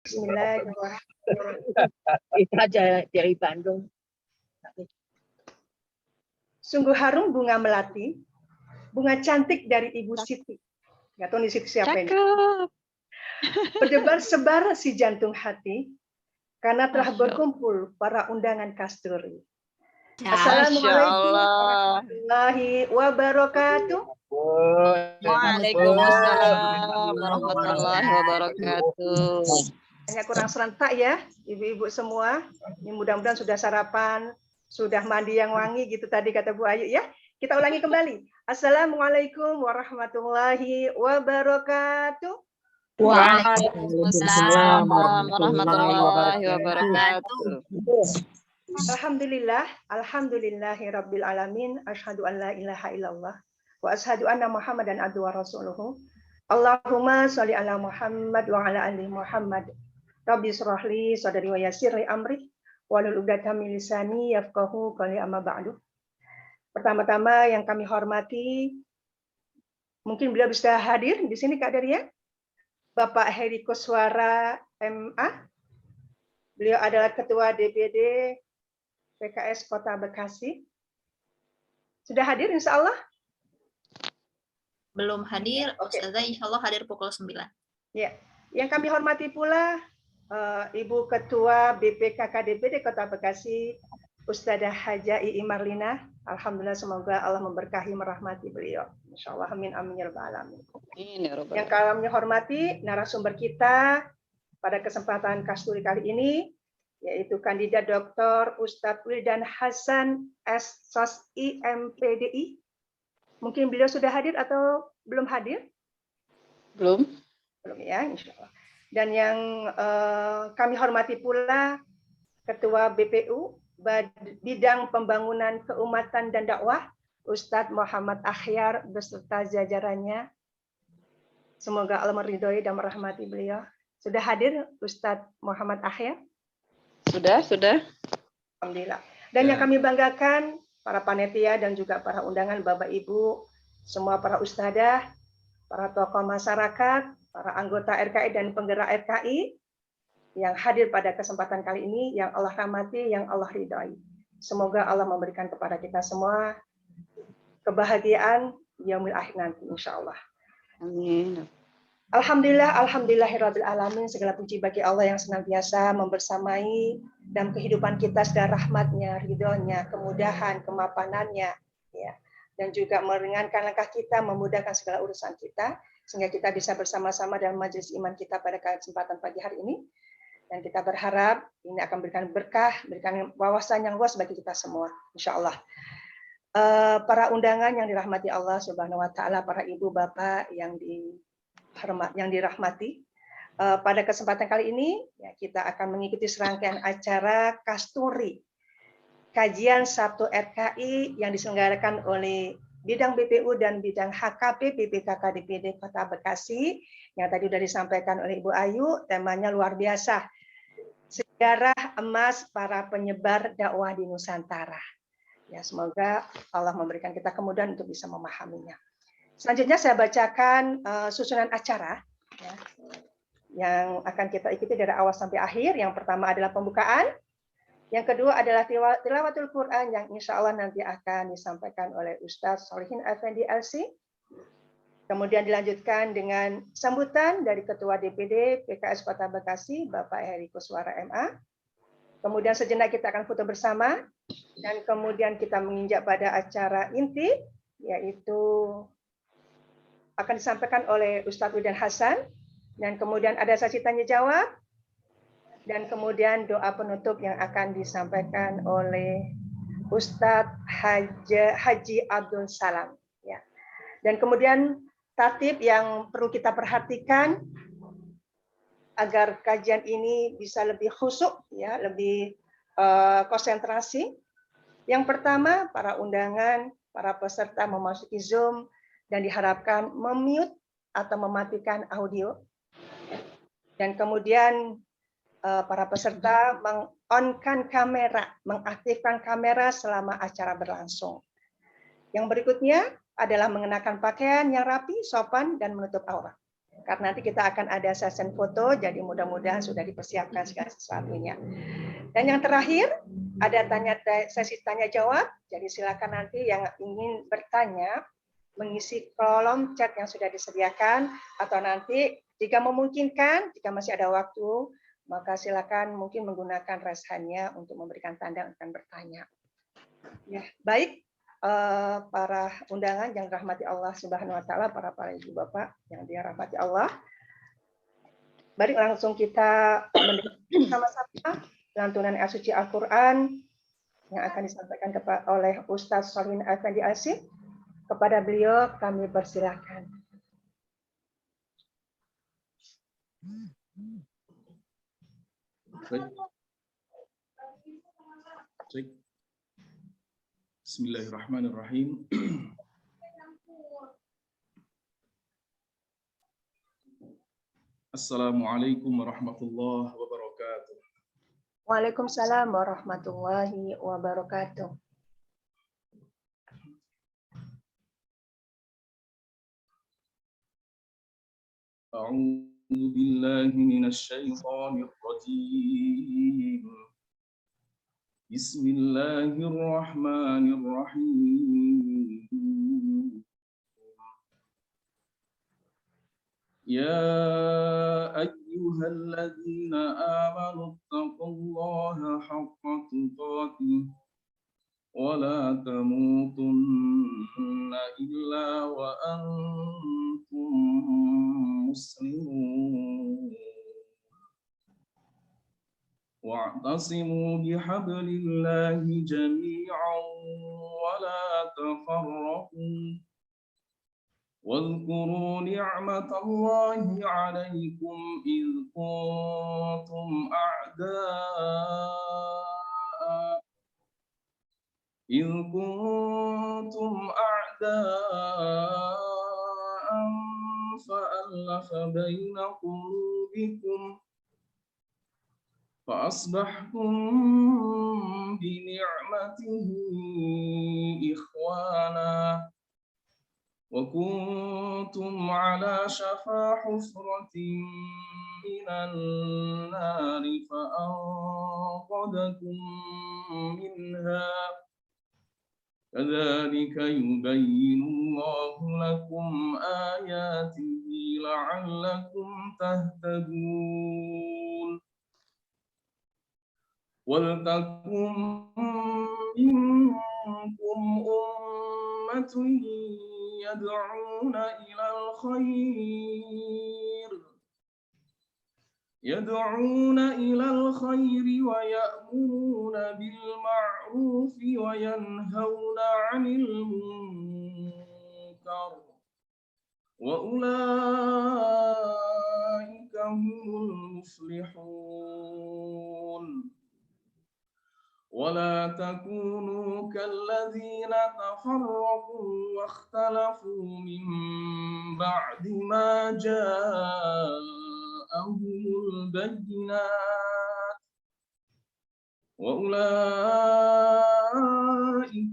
Bismillahirrahmanirrahim. Itu aja dari Bandung. Sungguh harum bunga melati, bunga cantik dari Ibu Siti. Nggak tahu nih Siti siapa ini. Berdebar sebar si jantung hati, karena telah berkumpul para undangan kasturi. Assalamualaikum warahmatullahi wabarakatuh. Waalaikumsalam warahmatullahi wabarakatuh. Hanya kurang serentak ya, ibu-ibu semua. Ini mudah-mudahan sudah sarapan, sudah mandi yang wangi gitu tadi kata Bu Ayu ya. Kita ulangi kembali. Assalamualaikum warahmatullahi wabarakatuh. Waalaikumsalam warahmatullahi wabarakatuh. Alhamdulillahirabbil alamin. Asyhadu an la ilaha illallah wa asyhadu anna Muhammadan abduhu wa rasuluhu. Allahumma sholli ala Muhammad wa ala ali Muhammad. Rabbi shrah li sadri wa yassir li amri wahlul 'uqdatam min lisani yafqahu qawli, amma ba'du. Pertama-tama yang kami hormati, mungkin beliau bisa hadir di sini Kak Daria, Bapak Heri Koswara MA. Beliau adalah Ketua DPD PKS Kota Bekasi. Sudah hadir insya Allah? Belum hadir, Ustazah insya Allah hadir pukul 9. Ya, yang kami hormati pula Ibu Ketua BPKK DPD Kota Bekasi, Ustadzah Haja Ii Marlina. Alhamdulillah, semoga Allah memberkahi merahmati beliau. Insya Allah, amin amin ya rabbal alamin. Yang kami hormati narasumber kita pada kesempatan Kasturi kali ini, yaitu kandidat Dr. Ustadz Wildan Hasan S.Sos.I MPDI. Mungkin beliau sudah hadir atau belum hadir? Belum. Belum ya, insya Allah. Dan yang kami hormati pula Ketua BPU Bidang Pembangunan Keumatan dan Dakwah, Ustadz Muhammad Akhyar beserta jajarannya. Semoga Allah meridhoi dan merahmati beliau. Sudah hadir Ustadz Muhammad Akhyar? Sudah. Alhamdulillah. Dan yang kami banggakan, para panitia dan juga para undangan Bapak Ibu, semua para ustadzah, para tokoh masyarakat, para anggota RKI dan penggerak RKI yang hadir pada kesempatan kali ini, yang Allah rahmati, yang Allah ridhai. Semoga Allah memberikan kepada kita semua kebahagiaan yaumil akhir nanti, insya Allah. Amin. Alhamdulillahirabbil alamin. Segala puji bagi Allah yang senantiasa membersamai dalam kehidupan kita segala rahmatnya, ridhonya, kemudahan, kemapanannya, ya, dan juga meringankan langkah kita, memudahkan segala urusan kita, sehingga kita bisa bersama-sama dalam majelis iman kita pada kesempatan pagi hari ini. Dan kita berharap ini akan memberikan berkah, memberikan wawasan yang luas bagi kita semua, insya Allah. Para undangan yang dirahmati Allah Subhanahu Wa Taala, para ibu bapak yang dirahmati, pada kesempatan kali ini ya, kita akan mengikuti serangkaian acara Kasturi, kajian Sabtu RKI yang diselenggarakan oleh Bidang BPU dan Bidang HKP PPKK DPD Kota Bekasi, yang tadi sudah disampaikan oleh Ibu Ayu. Temanya luar biasa, sejarah emas para penyebar dakwah di Nusantara. Ya, semoga Allah memberikan kita kemudahan untuk bisa memahaminya. Selanjutnya saya bacakan susunan acara ya, yang akan kita ikuti dari awal sampai akhir. Yang pertama adalah pembukaan. Yang kedua adalah tilawatul Quran yang insya Allah nanti akan disampaikan oleh Ustadz Solihin Effendi LC. Kemudian dilanjutkan dengan sambutan dari Ketua DPD PKS Kota Bekasi, Bapak Heri Koswara MA. Kemudian sejenak kita akan foto bersama. Dan kemudian kita menginjak pada acara inti, yaitu akan disampaikan oleh Ustadz Wildan Hasan. Dan kemudian ada sesi tanya jawab. Dan kemudian doa penutup yang akan disampaikan oleh Ustadz Haji Abdul Salam. Ya. Dan kemudian tatib yang perlu kita perhatikan agar kajian ini bisa lebih khusyuk, ya, lebih konsentrasi. Yang pertama, para undangan, para peserta memasuki Zoom dan diharapkan memute atau mematikan audio. Dan kemudian para peserta meng-on-kan kamera, mengaktifkan kamera selama acara berlangsung. Yang berikutnya adalah mengenakan pakaian yang rapi, sopan, dan menutup aurat. Karena nanti kita akan ada session foto, jadi mudah-mudahan sudah dipersiapkan segala sesuatunya. Dan yang terakhir, ada sesi tanya jawab, jadi silakan nanti yang ingin bertanya, mengisi kolom chat yang sudah disediakan, atau nanti jika memungkinkan, jika masih ada waktu, maka silakan mungkin menggunakan raise hand-nya untuk memberikan tanda akan bertanya. Ya, baik. Para undangan yang dirahmati Allah Subhanahu wa taala, para ibu bapak yang dirahmati Allah. Mari langsung kita mendengarkan sama-sama lantunan ayat suci Al-Qur'an yang akan disampaikan oleh Ustaz Solihin Effendi Asif. Kepada beliau kami persilakan. Baik. Bismillahirrahmanirrahim. Assalamualaikum warahmatullahi wabarakatuh. Waalaikumsalam warahmatullahi wabarakatuh. A'udzu billahi minasy syaithanir rajim. Bismillahirrahmanirrahim. Ya ayyuhalladzina amanu taqullaha haqqa tuqatih wa la tamutunna illa wa antum muslimun. Wa'tasimu bihablillahi jami'an wa la tafarraqu. واذكروا نعمة الله عليكم إذ كنتم أعداء فألف بين قلوبكم فأصبحتم بنعمته إخوانا وكنتم على شفا حفرة من النار فأنقذكم منها كذلك يبين الله لكم آياته لعلكم تهتدون ولتكن منكم أمة يدعون إلى الخير ويأمرون بالمعروف وينهون عن المنكر وأولئك هم المفلحون ولا تكونوا كالذين تفرقوا واختلفوا من بعد ما جاءهم البينات وأولئك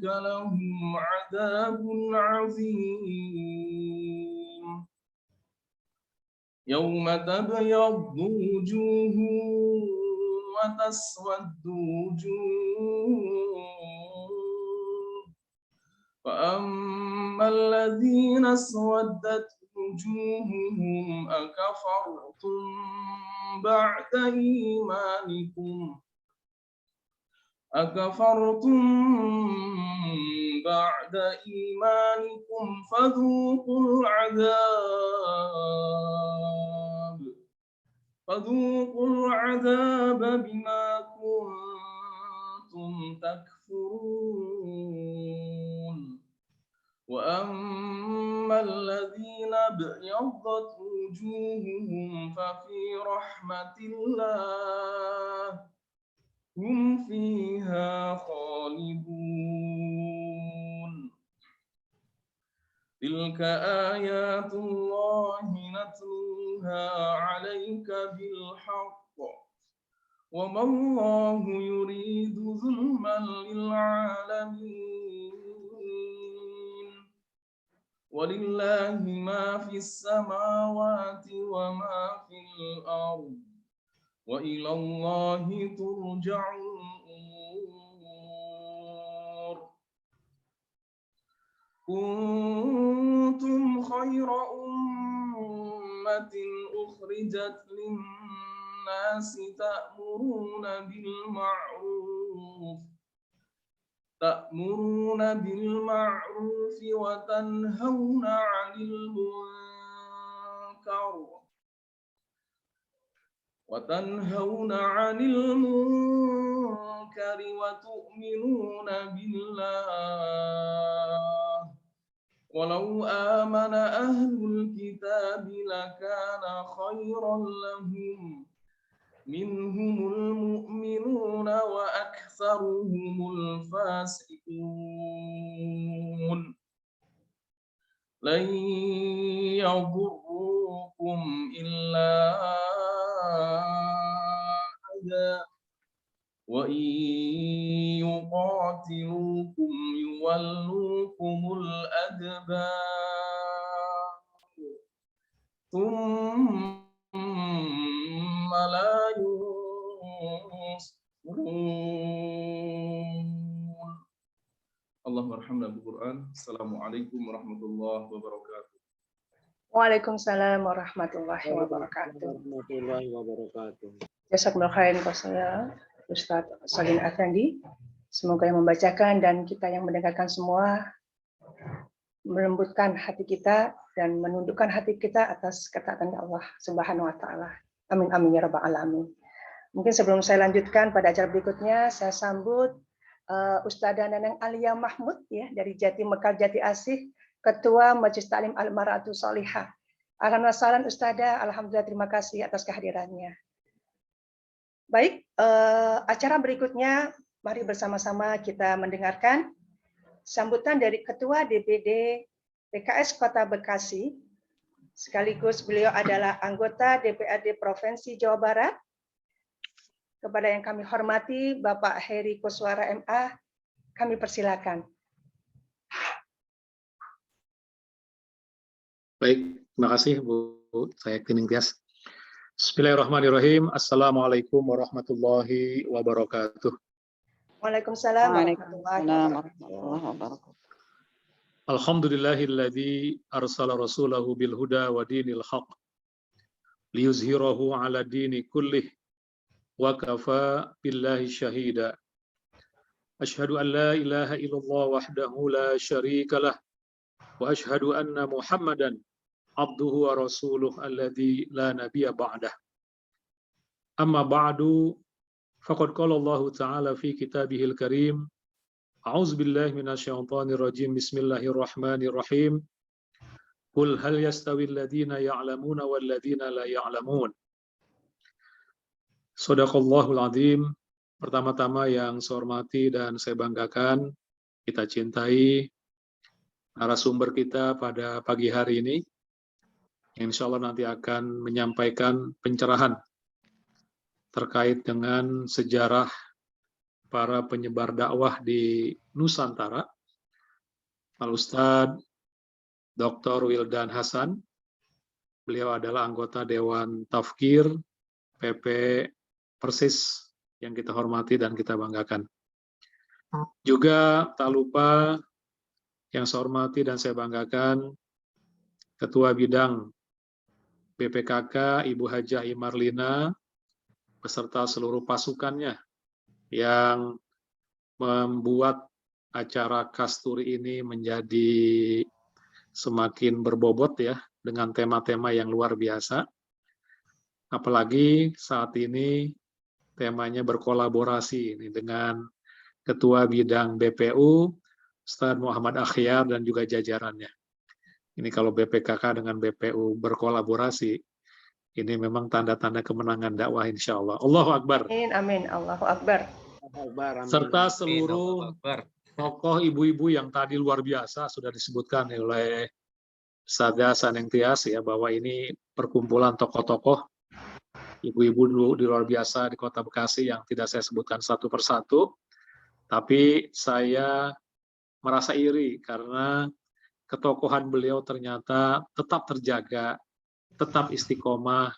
لهم عذاب عظيم يوم تبيض وجوه وتسود وجوه فأما الذين اسودت وجوههم أكفرتم بعد إيمانكم فذوقوا العذاب بما كنتم تكفرون وأما الذين ابيضت وجوههم ففي رحمة الله هم فيها خالدون تلك آيات الله نتلوها عليك بالحق وما الله يريد ظلما للعالمين ولله ما في السماوات وما في الأرض وإلى الله ترجع الأمور كنتم خير أمة أخرجت للناس تأمرون بالمعروف وتنهون عن المنكر وتؤمنون بالله ولو آمن أهل الكتاب لكان خيرا لهم منهم المؤمنون وأكثرهم الفاسقون لن يضروكم إلا أذى وإن يقاتلوكم يولوكم الأدبار ثم لا ينصرون. اللهم ارحمنا بالقرآن. Assalamualaikum warahmatullahi wabarakatuh. Waalaikumsalam warahmatullahi wabarakatuh. Jazakumullah khairan kepada Ustadz Salim Effendi. Semoga yang membacakan dan kita yang mendengarkan semua melembutkan hati kita dan menundukkan hati kita atas ketaatan Allah Subhanahu wa taala. Amin amin ya rabbal alamin. Mungkin sebelum saya lanjutkan pada acara berikutnya, saya sambut Ustadzah Neneng Alia Mahmud ya dari Jati Mekar Jati Asih, Ketua Majelis Ta'lim Al-Mar'atus Shalihah. Alhamdulillah salam Ustadzah, alhamdulillah terima kasih atas kehadirannya. Baik, acara berikutnya mari bersama-sama kita mendengarkan sambutan dari Ketua DPD PKS Kota Bekasi, sekaligus beliau adalah anggota DPRD Provinsi Jawa Barat. Kepada yang kami hormati Bapak Heri Kuswara MA, kami persilakan. Baik, terima kasih Bu. Saya Kining Tias. Bismillahirrahmanirrahim. Assalamualaikum warahmatullahi wabarakatuh. Waalaikumsalam warahmatullahi wabarakatuh. Alhamdulillahilladzi arsala rasulahu bil huda wa dinil haq liyuzhirahu ala dini kullih wa kafa billahi syahida. Asyhadu an la ilaha illallah wahdahu la syarika lah wa asyhadu anna Muhammadan abduhu wa rasuluh alladzi la nabiyya ba'dah. Amma ba'du faqad qala Allah ta'ala fi kitabihil karim. A'udzu billahi minasyaitonir rajim. Bismillahirrahmanirrahim. Qul hal yastawil ladzina ya'lamuna wal ladzina la ya'lamun. Shadaqallahul azim. Pertama-tama yang saya hormati dan saya banggakan, kita cintai narasumber kita pada pagi hari ini. Insya Allah nanti akan menyampaikan pencerahan terkait dengan sejarah para penyebar dakwah di Nusantara. Al-Ustadz Dr. Wildan Hasan, beliau adalah anggota Dewan Tafkir PP Persis yang kita hormati dan kita banggakan. Juga tak lupa yang saya hormati dan saya banggakan Ketua Bidang BPKK Ibu Hajah Imarlina beserta seluruh pasukannya yang membuat acara Kasturi ini menjadi semakin berbobot ya dengan tema-tema yang luar biasa. Apalagi saat ini temanya berkolaborasi ini dengan Ketua Bidang BPU Ustadz Muhammad Akhyar dan juga jajarannya. Ini kalau BPKK dengan BPU berkolaborasi, ini memang tanda-tanda kemenangan dakwah insya Allah. Allahu Akbar. Amin, amin. Allahu Akbar. Serta seluruh tokoh ibu-ibu yang tadi luar biasa sudah disebutkan oleh Ustadzah Saneng Tias ya, bahwa ini perkumpulan tokoh-tokoh ibu-ibu di luar biasa di Kota Bekasi yang tidak saya sebutkan satu persatu, tapi saya merasa iri karena ketokohan beliau ternyata tetap terjaga, tetap istiqomah,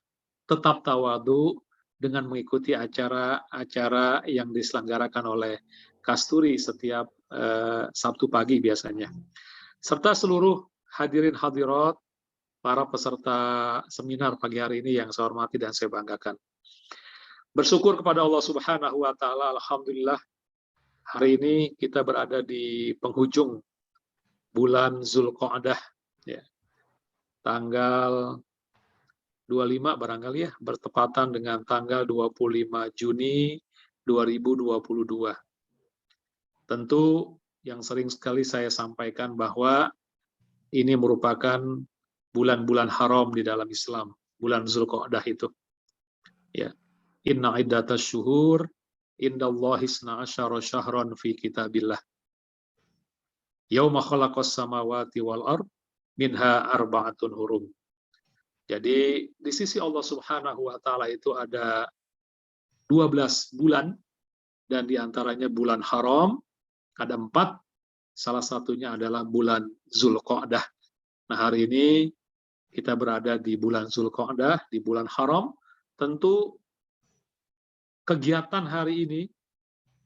tetap tawadu dengan mengikuti acara-acara yang diselenggarakan oleh Kasturi setiap Sabtu pagi biasanya. Serta seluruh hadirin hadirat, para peserta seminar pagi hari ini yang saya hormati dan saya banggakan. Bersyukur kepada Allah Subhanahu wa taala, alhamdulillah hari ini kita berada di penghujung bulan Zulqa'dah ya. Tanggal 25 barangkali ya, bertepatan dengan tanggal 25 Juni 2022. Tentu yang sering sekali saya sampaikan bahwa ini merupakan bulan-bulan haram di dalam Islam, bulan Zulqa'dah itu. Ya. Inna iddatas syuhur indallahi 12 syahran fi kitabillah. Yauma khalaqas samawati wal ard minha arba'atun hurum. Jadi di sisi Allah Subhanahu wa taala itu ada 12 bulan dan diantaranya bulan haram ada 4, salah satunya adalah bulan Zulqa'dah. Nah hari ini kita berada di bulan Zulqa'dah, di bulan haram. Tentu kegiatan hari ini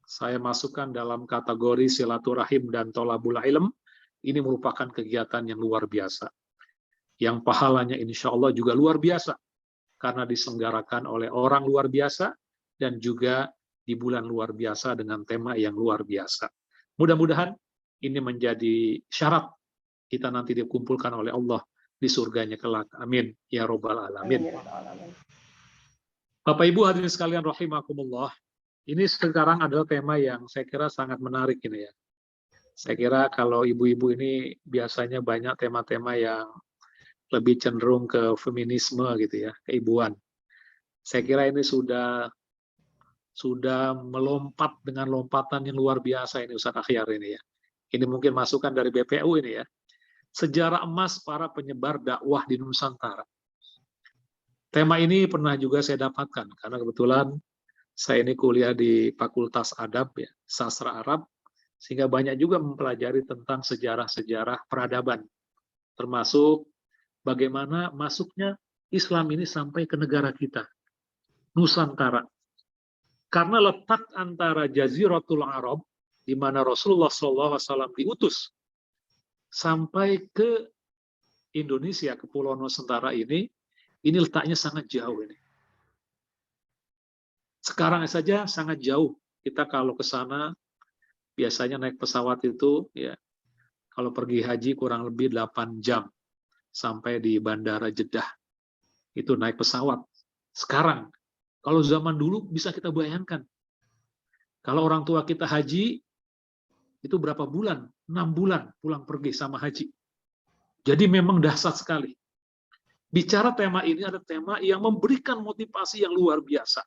saya masukkan dalam kategori silaturahim dan tolabul ilm. Ini merupakan kegiatan yang luar biasa, yang pahalanya insya Allah juga luar biasa, karena diselenggarakan oleh orang luar biasa, dan juga di bulan luar biasa dengan tema yang luar biasa. Mudah-mudahan ini menjadi syarat kita nanti dikumpulkan oleh Allah di surganya kelak. Amin. Ya Rabbal Alamin. Bapak Ibu hadirin sekalian rahimakumullah, ini sekarang adalah tema yang saya kira sangat menarik ini ya. Saya kira kalau ibu-ibu ini biasanya banyak tema-tema yang lebih cenderung ke feminisme gitu ya, keibuan. Saya kira ini sudah melompat dengan lompatan yang luar biasa ini Ustaz Akhyar ini ya. Ini mungkin masukan dari BPU ini ya. Sejarah emas para penyebar dakwah di Nusantara. Tema ini pernah juga saya dapatkan karena kebetulan saya ini kuliah di Fakultas Adab ya, Sastra Arab, sehingga banyak juga mempelajari tentang sejarah-sejarah peradaban, termasuk bagaimana masuknya Islam ini sampai ke negara kita, Nusantara. Karena letak antara Jaziratul Arab, di mana Rasulullah SAW diutus, sampai ke Indonesia, ke Pulau Nusantara ini letaknya sangat jauh ini. Sekarang saja sangat jauh. Kita kalau ke sana biasanya naik pesawat itu ya, kalau pergi haji kurang lebih 8 jam sampai di Bandara Jeddah. Itu naik pesawat. Sekarang kalau zaman dulu bisa kita bayangkan. Kalau orang tua kita haji itu berapa bulan? 6 bulan pulang pergi sama haji. Jadi memang dahsyat sekali. Bicara tema ini ada tema yang memberikan motivasi yang luar biasa.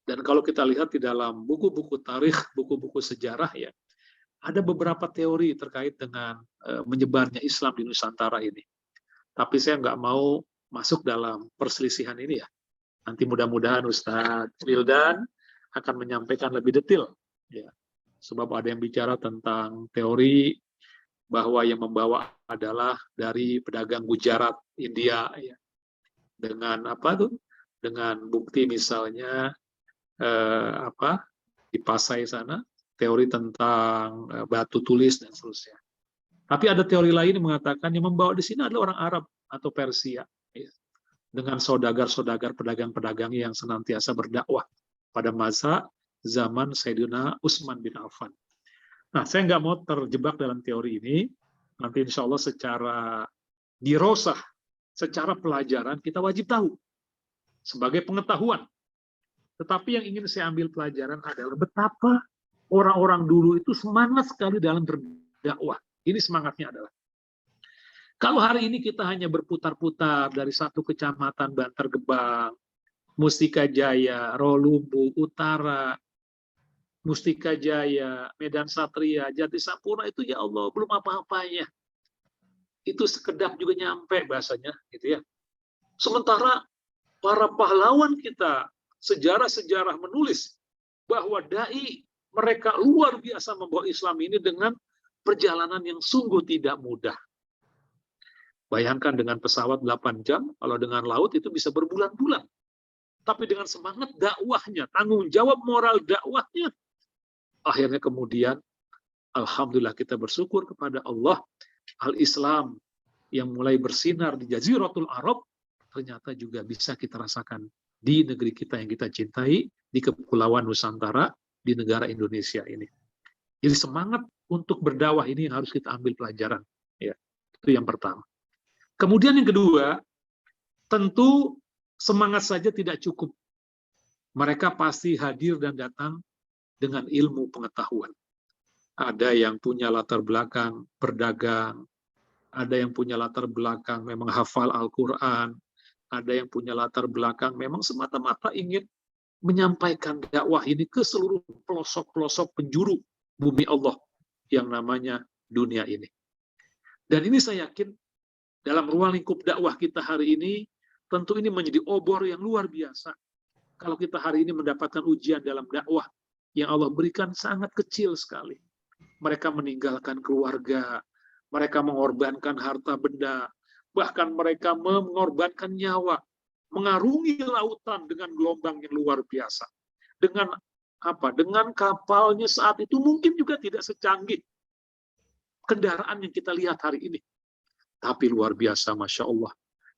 Dan kalau kita lihat di dalam buku-buku tarikh, buku-buku sejarah ya, ada beberapa teori terkait dengan menyebarnya Islam di Nusantara ini. Tapi saya nggak mau masuk dalam perselisihan ini ya. Nanti mudah-mudahan Ustadz Wildan akan menyampaikan lebih detail. Ya. Sebab ada yang bicara tentang teori bahwa yang membawa adalah dari pedagang Gujarat, India, ya. Dengan apa tuh? Dengan bukti misalnya di Pasai sana, teori tentang batu tulis dan seterusnya. Tapi ada teori lain yang mengatakan yang membawa di sini adalah orang Arab atau Persia, ya. Dengan saudagar-saudagar pedagang-pedagang yang senantiasa berdakwah pada masa zaman Sayyidina Utsman bin Affan. Nah, saya nggak mau terjebak dalam teori ini. Nanti insya Allah secara dirosah, secara pelajaran, kita wajib tahu. Sebagai pengetahuan. Tetapi yang ingin saya ambil pelajaran adalah betapa orang-orang dulu itu semangat sekali dalam berdakwah. Ini semangatnya adalah. Kalau hari ini kita hanya berputar-putar dari satu kecamatan Bantar Gebang, Mustika Jaya, Rolumbu, Utara, Mustika Jaya, Medan Satria, Jati Sampurna itu ya Allah belum apa-apanya. Itu sekedap juga nyampe bahasanya, gitu ya. Sementara para pahlawan kita, sejarah-sejarah menulis bahwa dai mereka luar biasa membawa Islam ini dengan perjalanan yang sungguh tidak mudah. Bayangkan dengan pesawat 8 jam, kalau dengan laut itu bisa berbulan-bulan. Tapi dengan semangat dakwahnya, tanggung jawab moral dakwahnya, akhirnya kemudian, alhamdulillah kita bersyukur kepada Allah, al-Islam yang mulai bersinar di Jaziratul Arab, ternyata juga bisa kita rasakan di negeri kita yang kita cintai, di Kepulauan Nusantara, di negara Indonesia ini. Jadi semangat untuk berdakwah ini harus kita ambil pelajaran. Ya, itu yang pertama. Kemudian yang kedua, tentu semangat saja tidak cukup. Mereka pasti hadir dan datang dengan ilmu pengetahuan. Ada yang punya latar belakang berdagang, ada yang punya latar belakang memang hafal Al-Quran, ada yang punya latar belakang memang semata-mata ingin menyampaikan dakwah ini ke seluruh pelosok-pelosok penjuru bumi Allah yang namanya dunia ini. Dan ini saya yakin dalam ruang lingkup dakwah kita hari ini, tentu ini menjadi obor yang luar biasa. Kalau kita hari ini mendapatkan ujian dalam dakwah yang Allah berikan sangat kecil sekali. Mereka meninggalkan keluarga, mereka mengorbankan harta benda, bahkan mereka mengorbankan nyawa, mengarungi lautan dengan gelombang yang luar biasa. Dengan apa? Dengan kapalnya saat itu mungkin juga tidak secanggih kendaraan yang kita lihat hari ini. Tapi luar biasa, Masya Allah.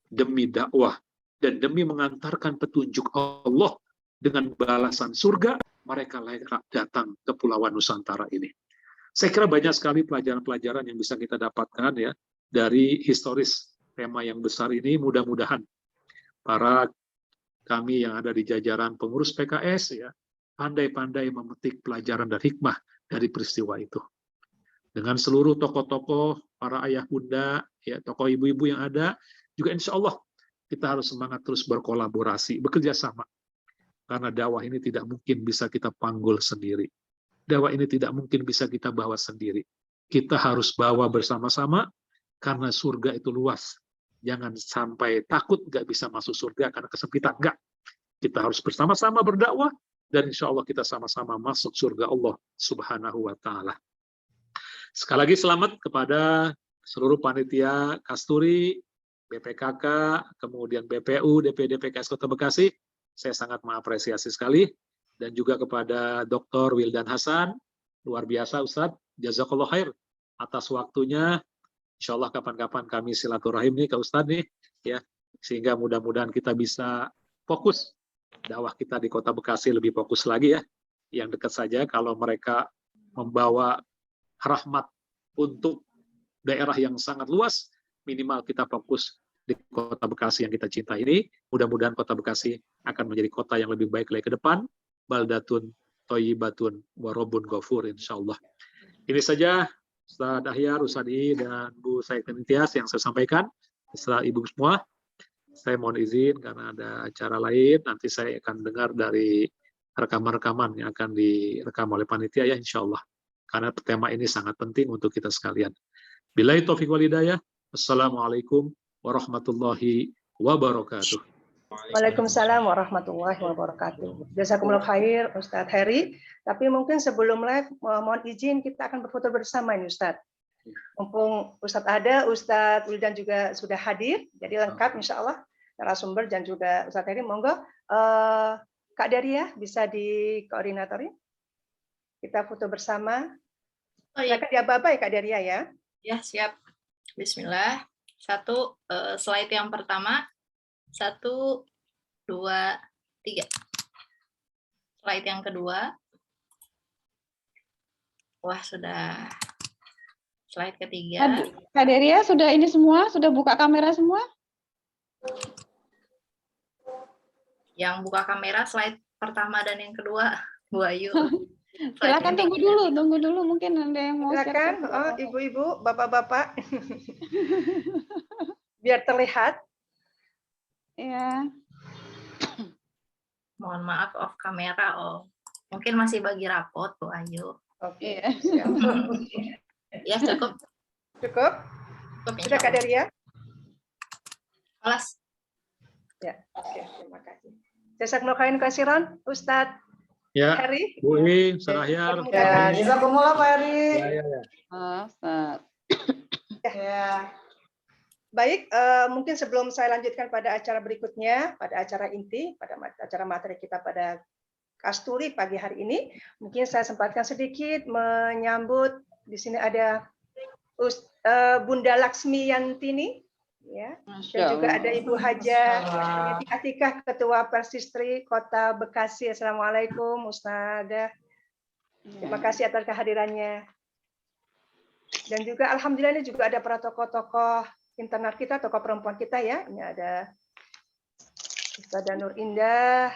Demi dakwah dan demi mengantarkan petunjuk Allah dengan balasan surga, mereka layak datang ke Kepulauan Nusantara ini. Saya kira banyak sekali pelajaran-pelajaran yang bisa kita dapatkan ya dari historis tema yang besar ini. Mudah-mudahan para kami yang ada di jajaran pengurus PKS ya pandai-pandai memetik pelajaran dan hikmah dari peristiwa itu. Dengan seluruh tokoh-tokoh, para ayah bunda, ya tokoh ibu-ibu yang ada, juga insya Allah kita harus semangat terus berkolaborasi, bekerja sama. Karena dakwah ini tidak mungkin bisa kita panggul sendiri. Dakwah ini tidak mungkin bisa kita bawa sendiri. Kita harus bawa bersama-sama, karena surga itu luas. Jangan sampai takut nggak bisa masuk surga karena kesempitan. Enggak. Kita harus bersama-sama berdakwah, dan insya Allah kita sama-sama masuk surga Allah Subhanahu wa Ta'ala. Sekali lagi selamat kepada seluruh panitia Kasturi, BPKK, kemudian BPU, DPD PKS Kota Bekasi. Saya sangat mengapresiasi sekali. Dan juga kepada Dr. Wildan Hasan, luar biasa Ustadz, jazakallah khair atas waktunya. Insya Allah kapan-kapan kami silaturahim nih ke Ustadz nih, ya, sehingga mudah-mudahan kita bisa fokus dakwah kita di Kota Bekasi lebih fokus lagi ya. Yang dekat saja kalau mereka membawa rahmat untuk daerah yang sangat luas, minimal kita fokus di Kota Bekasi yang kita cinta ini. Mudah-mudahan Kota Bekasi akan menjadi kota yang lebih baik lagi ke depan. Baldatun, Thayyibatun, Warobun Ghafur, insyaallah. Ini saja Ustaz Ahyar, Ustaz I, dan Bu Said Nitias yang saya sampaikan. Setelah Ibu semua, saya mohon izin karena ada acara lain. Nanti saya akan dengar dari rekaman-rekaman yang akan direkam oleh panitia ya, insyaallah. Karena tema ini sangat penting untuk kita sekalian. Billahi taufiq wal hidayah. Assalamualaikum warahmatullahi wabarakatuh. Waalaikumsalam warahmatullahi wabarakatuh. Jazakumullah khair Ustadz Heri. Tapi mungkin sebelum live, mohon izin kita akan berfoto bersama ini Ustadz. Mumpung Ustadz ada, Ustadz Wildan juga sudah hadir, jadi lengkap insya Allah narasumber dan juga Ustadz Heri. Monggo Kak Daria bisa dikoordinatori. Kita foto bersama. Oh, iya. Silakan diaba-aba ya Kak Daria ya. Ya, siap. Bismillah. Satu, slide yang pertama. 1, 2, 3. Slide yang kedua. Wah, sudah. Slide ketiga. Kak Deria sudah ini semua? Sudah buka kamera semua? Yang buka kamera slide pertama dan yang kedua, Bu Ayu. Silakan tunggu dulu mungkin ada yang mau Silakan, oh, ibu-ibu, bapak-bapak. Biar terlihat. Ya. Mohon maaf off kamera, mungkin masih bagi rapot, Bu Ayu. Oke. Ya, cukup. Cukup? Sudah Kak Daria? Kelas. Ya, oke, terima kasih. Jazakumullah khairan kasiran, Ustadz Ya, Heri. Bu I, Sarahyar. Ya, jazakumullah Pak Heri. Ya. Ustaz. Ya. Baik, mungkin sebelum saya lanjutkan pada acara berikutnya, pada acara inti, pada acara materi kita pada Kasturi pagi hari ini, mungkin saya sempatkan sedikit menyambut di sini ada Bunda Laksmi Yantini, ya, dan juga ada Ibu Haja Atikah, Ketua Persistri Kota Bekasi. Assalamualaikum, Ustazah. Terima kasih atas kehadirannya. Dan juga alhamdulillah ini juga ada para tokoh-tokoh internal kita, tokoh perempuan kita ya. Ini ada Ustazah Nur Indah.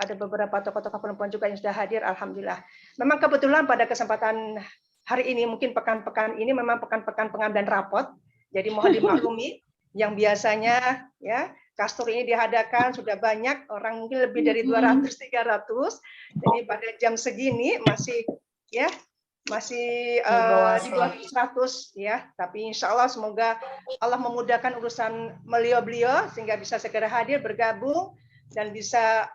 Ada beberapa tokoh-tokoh perempuan juga yang sudah hadir, alhamdulillah. Memang kebetulan pada kesempatan hari ini, mungkin pekan-pekan ini memang pekan-pekan pengambilan rapot. Jadi mohon dimaklumi yang biasanya ya Kasturi ini diadakan sudah banyak orang, mungkin lebih dari 200-300. Jadi pada jam segini masih ya masih di bawah 100 ya, tapi insya Allah semoga Allah memudahkan urusan beliau sehingga bisa segera hadir bergabung dan bisa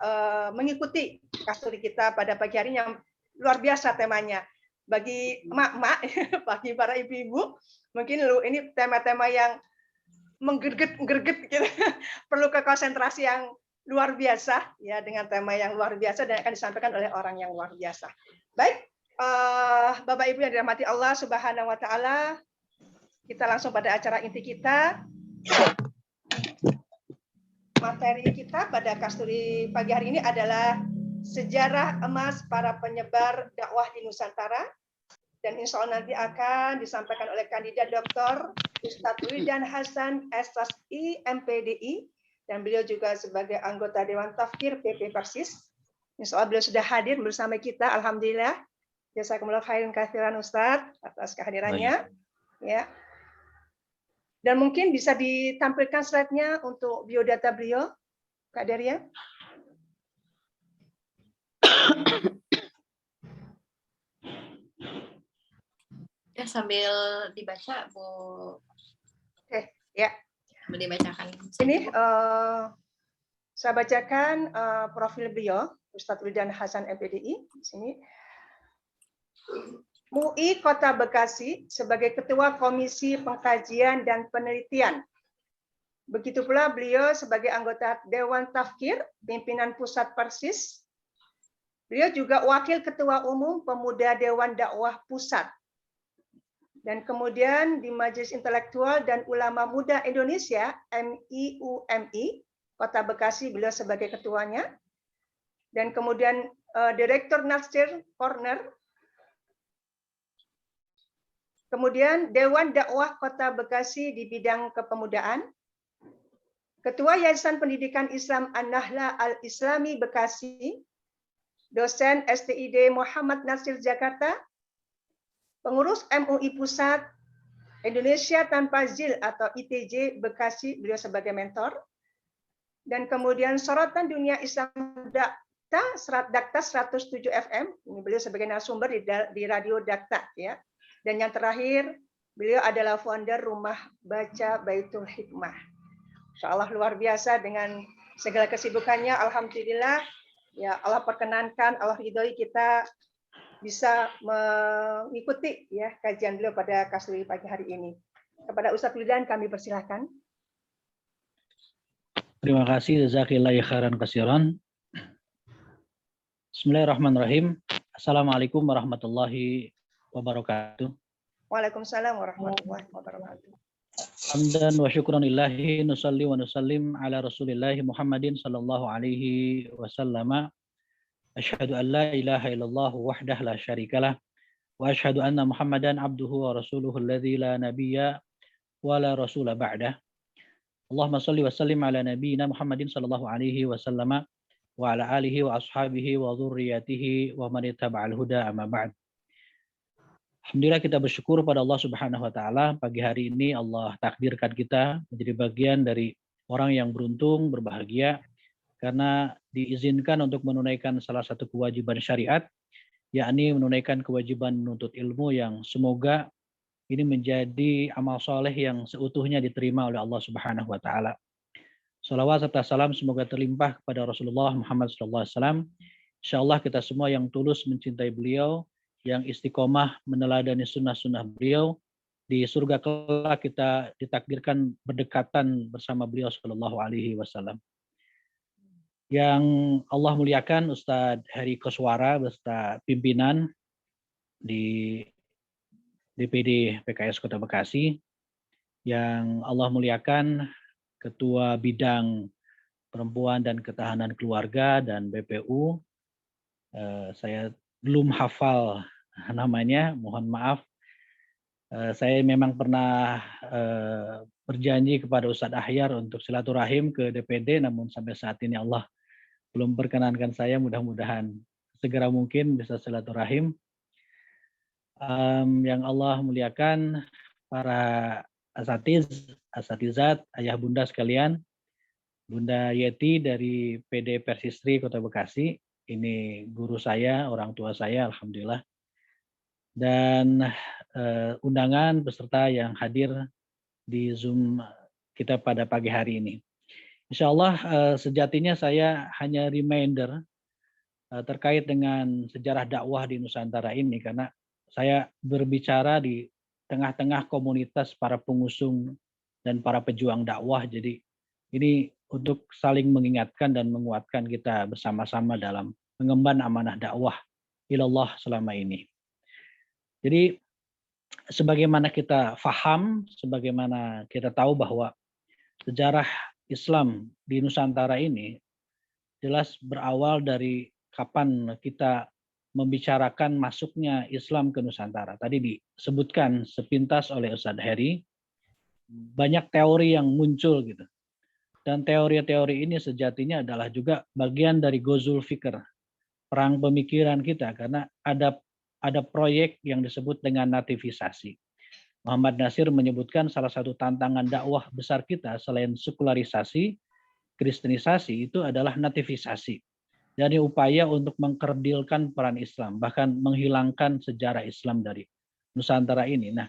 mengikuti Kasturi kita pada pagi hari yang luar biasa temanya. Bagi emak-emak, bagi para ibu-ibu, mungkin ini tema-tema yang menggerget gitu. Perlu kekonsentrasi yang luar biasa ya, dengan tema yang luar biasa dan akan disampaikan oleh orang yang luar biasa. Baik. Bapak Ibu yang dirahmati Allah Subhanahu wa taala, kita langsung pada acara inti kita. Materi kita pada Kasturi pagi hari ini adalah sejarah emas para penyebar dakwah di Nusantara, dan insya Allah nanti akan disampaikan oleh kandidat Dr. Ustadz Wildan Hasan SSI MPDI, dan beliau juga sebagai anggota Dewan Tafkir PP Persis. Insya Allah beliau sudah hadir bersama kita, alhamdulillah. Jazakumullah khairan katsiran Ustadz atas kehadirannya. Ya. Dan mungkin bisa ditampilkan slide-nya untuk biodata beliau, Kak Daria. Ya, sambil dibaca, Bu. Oke, ya. Sambil dibacakan. Ini saya bacakan profil beliau, Ustadz Wildan Hasan MPDI di sini. MUI Kota Bekasi sebagai Ketua Komisi Pengkajian dan Penelitian. Begitu pula beliau sebagai anggota Dewan Tafkir, pimpinan Pusat Persis. Beliau juga Wakil Ketua Umum Pemuda Dewan Dakwah Pusat. Dan kemudian di Majelis Intelektual dan Ulama Muda Indonesia, MIUMI, Kota Bekasi, beliau sebagai ketuanya. Dan kemudian Direktur Nasir Corner. Kemudian Dewan Dakwah Kota Bekasi di bidang kepemudaan. Ketua Yayasan Pendidikan Islam An-Nahla Al-Islami Bekasi. Dosen STID Muhammad Nasir Jakarta. Pengurus MUI Pusat Indonesia Tanpa Zil atau ITJ Bekasi, beliau sebagai mentor. Dan kemudian sorotan dunia Islam Dakta 107 FM, ini beliau sebagai narasumber di radio Dakta ya. Dan yang terakhir, beliau adalah founder Rumah Baca Baitul Hikmah. Insya Allah luar biasa dengan segala kesibukannya, alhamdulillah ya Allah perkenankan, Allah ridhoi kita bisa mengikuti ya kajian beliau pada Kasturi pagi hari ini. Kepada Ustadz Wildan kami persilahkan. Terima kasih, jazakallahu khairan katsiran. Bismillahirrahmanirrahim. Assalamualaikum warahmatullahi wabarakatuh. Waalaikumsalam warahmatullahi wabarakatuh. Hamdan wa syukran lillahi nusalli wa nusallim ala rasulillahi Muhammadin sallallahu alaihi wasallam. Asyhadu an la ilaha illallah wahdah la syarikalah wa asyhadu anna Muhammadan abduhu wa rasuluhu alladzi la nabiyya wa la rasula ba'dah. Allahumma shalli wa sallim ala nabiyyina Muhammadin sallallahu alaihi wasallam wa ala alihi wa ashabihi wa dzurriyyatihi wa man ittaba'al huda amma ba'd. Alhamdulillah kita bersyukur pada Allah Subhanahu wa taala, pagi hari ini Allah takdirkan kita menjadi bagian dari orang yang beruntung, berbahagia karena diizinkan untuk menunaikan salah satu kewajiban syariat, yakni menunaikan kewajiban menuntut ilmu yang semoga ini menjadi amal soleh yang seutuhnya diterima oleh Allah Subhanahu wa taala. Salawat serta salam semoga terlimpah kepada Rasulullah Muhammad SAW. Insyaallah kita semua yang tulus mencintai beliau, yang istiqomah meneladani sunnah-sunnah beliau, di surga kelak kita ditakdirkan berdekatan bersama beliau Shallallahu Alaihi Wasallam. Yang Allah muliakan Ustadz Heri Koswara beserta pimpinan di DPD PKS Kota Bekasi, yang Allah muliakan Ketua Bidang Perempuan dan Ketahanan Keluarga dan BPU. Saya belum hafal namanya, mohon maaf. Saya memang pernah berjanji kepada Ustadz Ahyar untuk silaturahim ke DPD, namun sampai saat ini Allah belum perkenankan saya. Mudah-mudahan segera mungkin bisa silaturahim. Yang Allah muliakan para asatizat, ayah bunda sekalian, Bunda Yeti dari PD Persistri Kota Bekasi, ini guru saya, orang tua saya, alhamdulillah. Dan undangan peserta yang hadir di Zoom kita pada pagi hari ini. Insya Allah sejatinya saya hanya reminder terkait dengan sejarah dakwah di Nusantara ini, karena saya berbicara di tengah-tengah komunitas para pengusung dan para pejuang dakwah. Jadi ini untuk saling mengingatkan dan menguatkan kita bersama-sama dalam mengemban amanah dakwah ilallah selama ini. Jadi sebagaimana kita faham, sebagaimana kita tahu bahwa sejarah Islam di Nusantara ini jelas berawal dari kapan kita membicarakan masuknya Islam ke Nusantara. Tadi disebutkan sepintas oleh Ustadz Heri, banyak teori yang muncul gitu. Dan teori-teori ini sejatinya adalah juga bagian dari Ghazul Fikr, perang pemikiran kita, karena ada proyek yang disebut dengan nativisasi. Muhammad Nasir menyebutkan salah satu tantangan dakwah besar kita selain sekularisasi, kristenisasi, itu adalah nativisasi. Dari upaya untuk mengkerdilkan peran Islam, bahkan menghilangkan sejarah Islam dari Nusantara ini. Nah,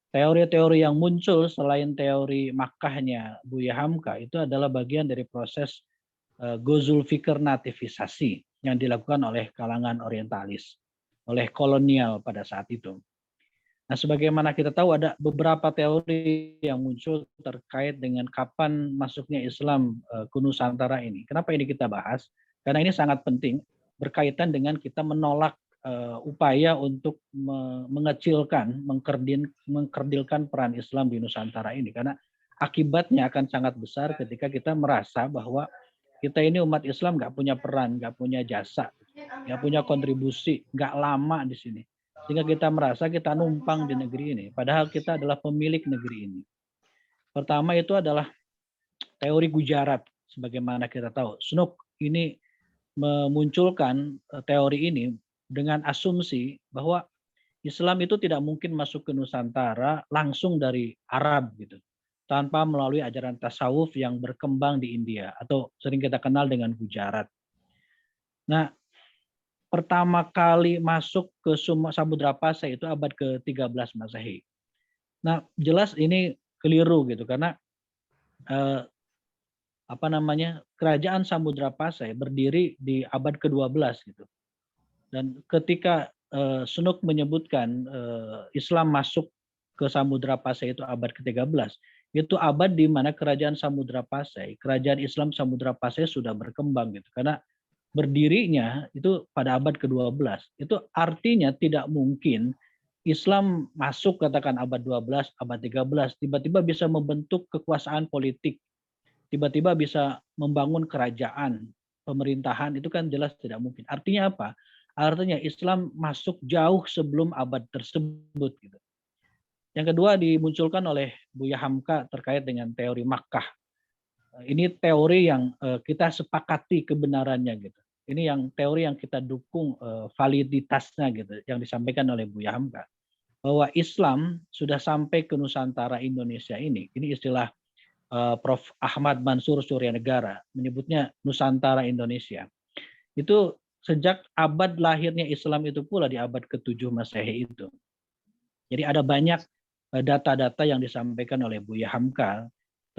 teori-teori yang muncul selain teori Makkahnya Buya Hamka itu adalah bagian dari proses Ghazul Fikr nativisasi yang dilakukan oleh kalangan orientalis, oleh kolonial pada saat itu. Nah, sebagaimana kita tahu ada beberapa teori yang muncul terkait dengan kapan masuknya Islam ke Nusantara ini. Kenapa ini kita bahas? Karena ini sangat penting berkaitan dengan kita menolak upaya untuk mengecilkan, mengkerdilkan peran Islam di Nusantara ini. Karena akibatnya akan sangat besar ketika kita merasa bahwa kita ini umat Islam nggak punya peran, nggak punya jasa, nggak punya kontribusi, nggak lama di sini. Sehingga kita merasa kita numpang di negeri ini. Padahal kita adalah pemilik negeri ini. Pertama itu adalah teori Gujarat. Sebagaimana kita tahu, Snook ini memunculkan teori ini dengan asumsi bahwa Islam itu tidak mungkin masuk ke Nusantara langsung dari Arab gitu, tanpa melalui ajaran tasawuf yang berkembang di India atau sering kita kenal dengan Gujarat. Nah, pertama kali masuk ke Samudra Pasai itu abad ke-13 Masehi. Nah, jelas ini keliru gitu karena kerajaan Samudra Pasai berdiri di abad ke-12 gitu. Dan ketika Snook menyebutkan Islam masuk ke Samudra Pasai itu abad ke-13, itu abad di mana kerajaan Samudra Pasai, kerajaan Islam Samudra Pasai sudah berkembang gitu. Karena berdirinya itu pada abad ke-12. Itu artinya tidak mungkin Islam masuk katakan abad 12, abad 13, tiba-tiba bisa membentuk kekuasaan politik, tiba-tiba bisa membangun kerajaan, pemerintahan, itu kan jelas tidak mungkin. Artinya apa? Artinya Islam masuk jauh sebelum abad tersebut. Gitu. Yang kedua dimunculkan oleh Buya Hamka terkait dengan teori Makkah. Ini teori yang kita sepakati kebenarannya gitu. Ini yang teori yang kita dukung validitasnya gitu, yang disampaikan oleh Buya Hamka. Bahwa Islam sudah sampai ke Nusantara Indonesia ini. Ini istilah Prof. Ahmad Mansur Suryanegara menyebutnya Nusantara Indonesia. Itu sejak abad lahirnya Islam itu pula di abad ke-7 Masehi itu. Jadi ada banyak data-data yang disampaikan oleh Buya Hamka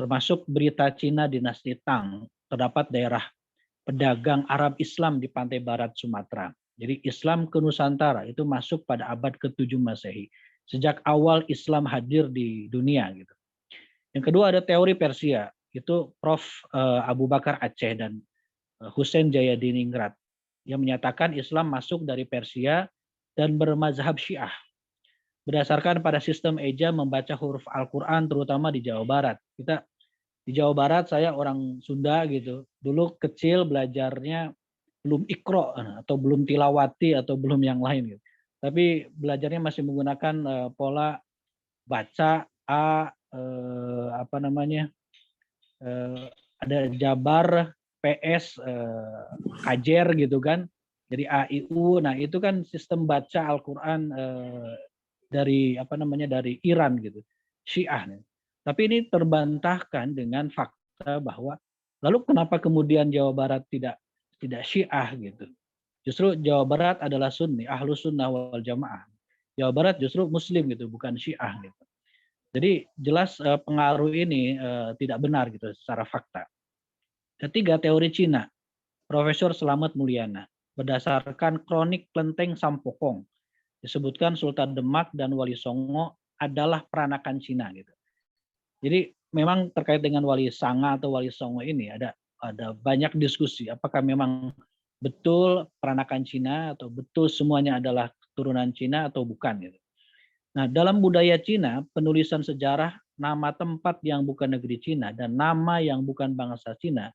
termasuk berita Cina dinasti Tang, terdapat daerah pedagang Arab Islam di pantai barat Sumatera. Jadi Islam ke Nusantara itu masuk pada abad ke-7 Masehi. Sejak awal Islam hadir di dunia gitu. Yang kedua ada teori Persia, itu Prof. Abu Bakar Aceh dan Hussein Jayadiningrat yang menyatakan Islam masuk dari Persia dan bermazhab Syiah. Berdasarkan pada sistem eja membaca huruf Al-Quran terutama di Jawa Barat. Kita di Jawa Barat, saya orang Sunda gitu. Dulu kecil belajarnya belum Iqra atau belum tilawati atau belum yang lain gitu. Tapi belajarnya masih menggunakan pola baca A, ada Jabar, PS, Kajer gitu kan. Jadi A, I, U. Nah itu kan sistem baca Al-Quran dari dari Iran gitu, Syiah. Tapi ini terbantahkan dengan fakta bahwa lalu kenapa kemudian Jawa Barat tidak Syiah gitu? Justru Jawa Barat adalah Sunni, Ahlus Sunnah wal Jamaah. Jawa Barat justru Muslim gitu, bukan Syiah gitu. Jadi jelas pengaruh ini tidak benar gitu secara fakta. Ketiga, teori Cina, Profesor Selamat Mulyana, berdasarkan kronik Klenteng Sampokong, disebutkan Sultan Demak dan Wali Songo adalah peranakan Cina gitu. Jadi memang terkait dengan Wali Sanga atau Wali Songo ini ada banyak diskusi apakah memang betul peranakan Cina atau betul semuanya adalah keturunan Cina atau bukan gitu. Nah, dalam budaya Cina, penulisan sejarah nama tempat yang bukan negeri Cina dan nama yang bukan bangsa Cina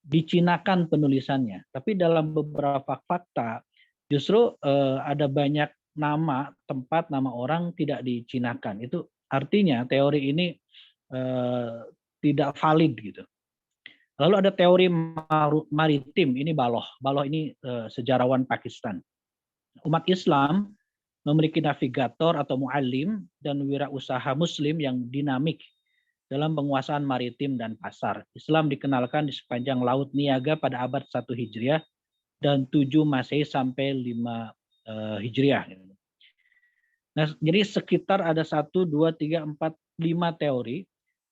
dicinakan penulisannya. Tapi dalam beberapa fakta justru ada banyak nama tempat, nama orang tidak dicinakan. Itu artinya teori ini tidak valid gitu. Lalu ada teori maritim, ini Baloh. Baloh ini sejarawan Pakistan. Umat Islam memiliki navigator atau muallim dan wirausaha muslim yang dinamik dalam penguasaan maritim dan pasar. Islam dikenalkan di sepanjang Laut Niaga pada abad 1 Hijriah dan 7 Masehi sampai 5 Hijriah. Nah, jadi sekitar ada 1, 2, 3, 4, 5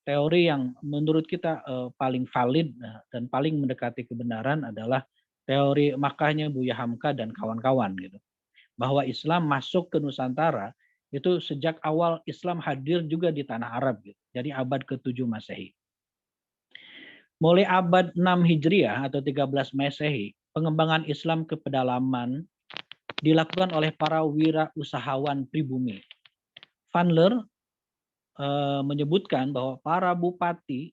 teori yang menurut kita paling valid dan paling mendekati kebenaran adalah teori Makkahnya Buya Hamka dan kawan-kawan gitu. Bahwa Islam masuk ke Nusantara itu sejak awal Islam hadir juga di tanah Arab gitu. Jadi abad ke-7 Masehi. Mulai abad 6 Hijriah atau 13 Masehi, pengembangan Islam ke pedalaman dilakukan oleh para wirausahawan pribumi. Van Leer menyebutkan bahwa para bupati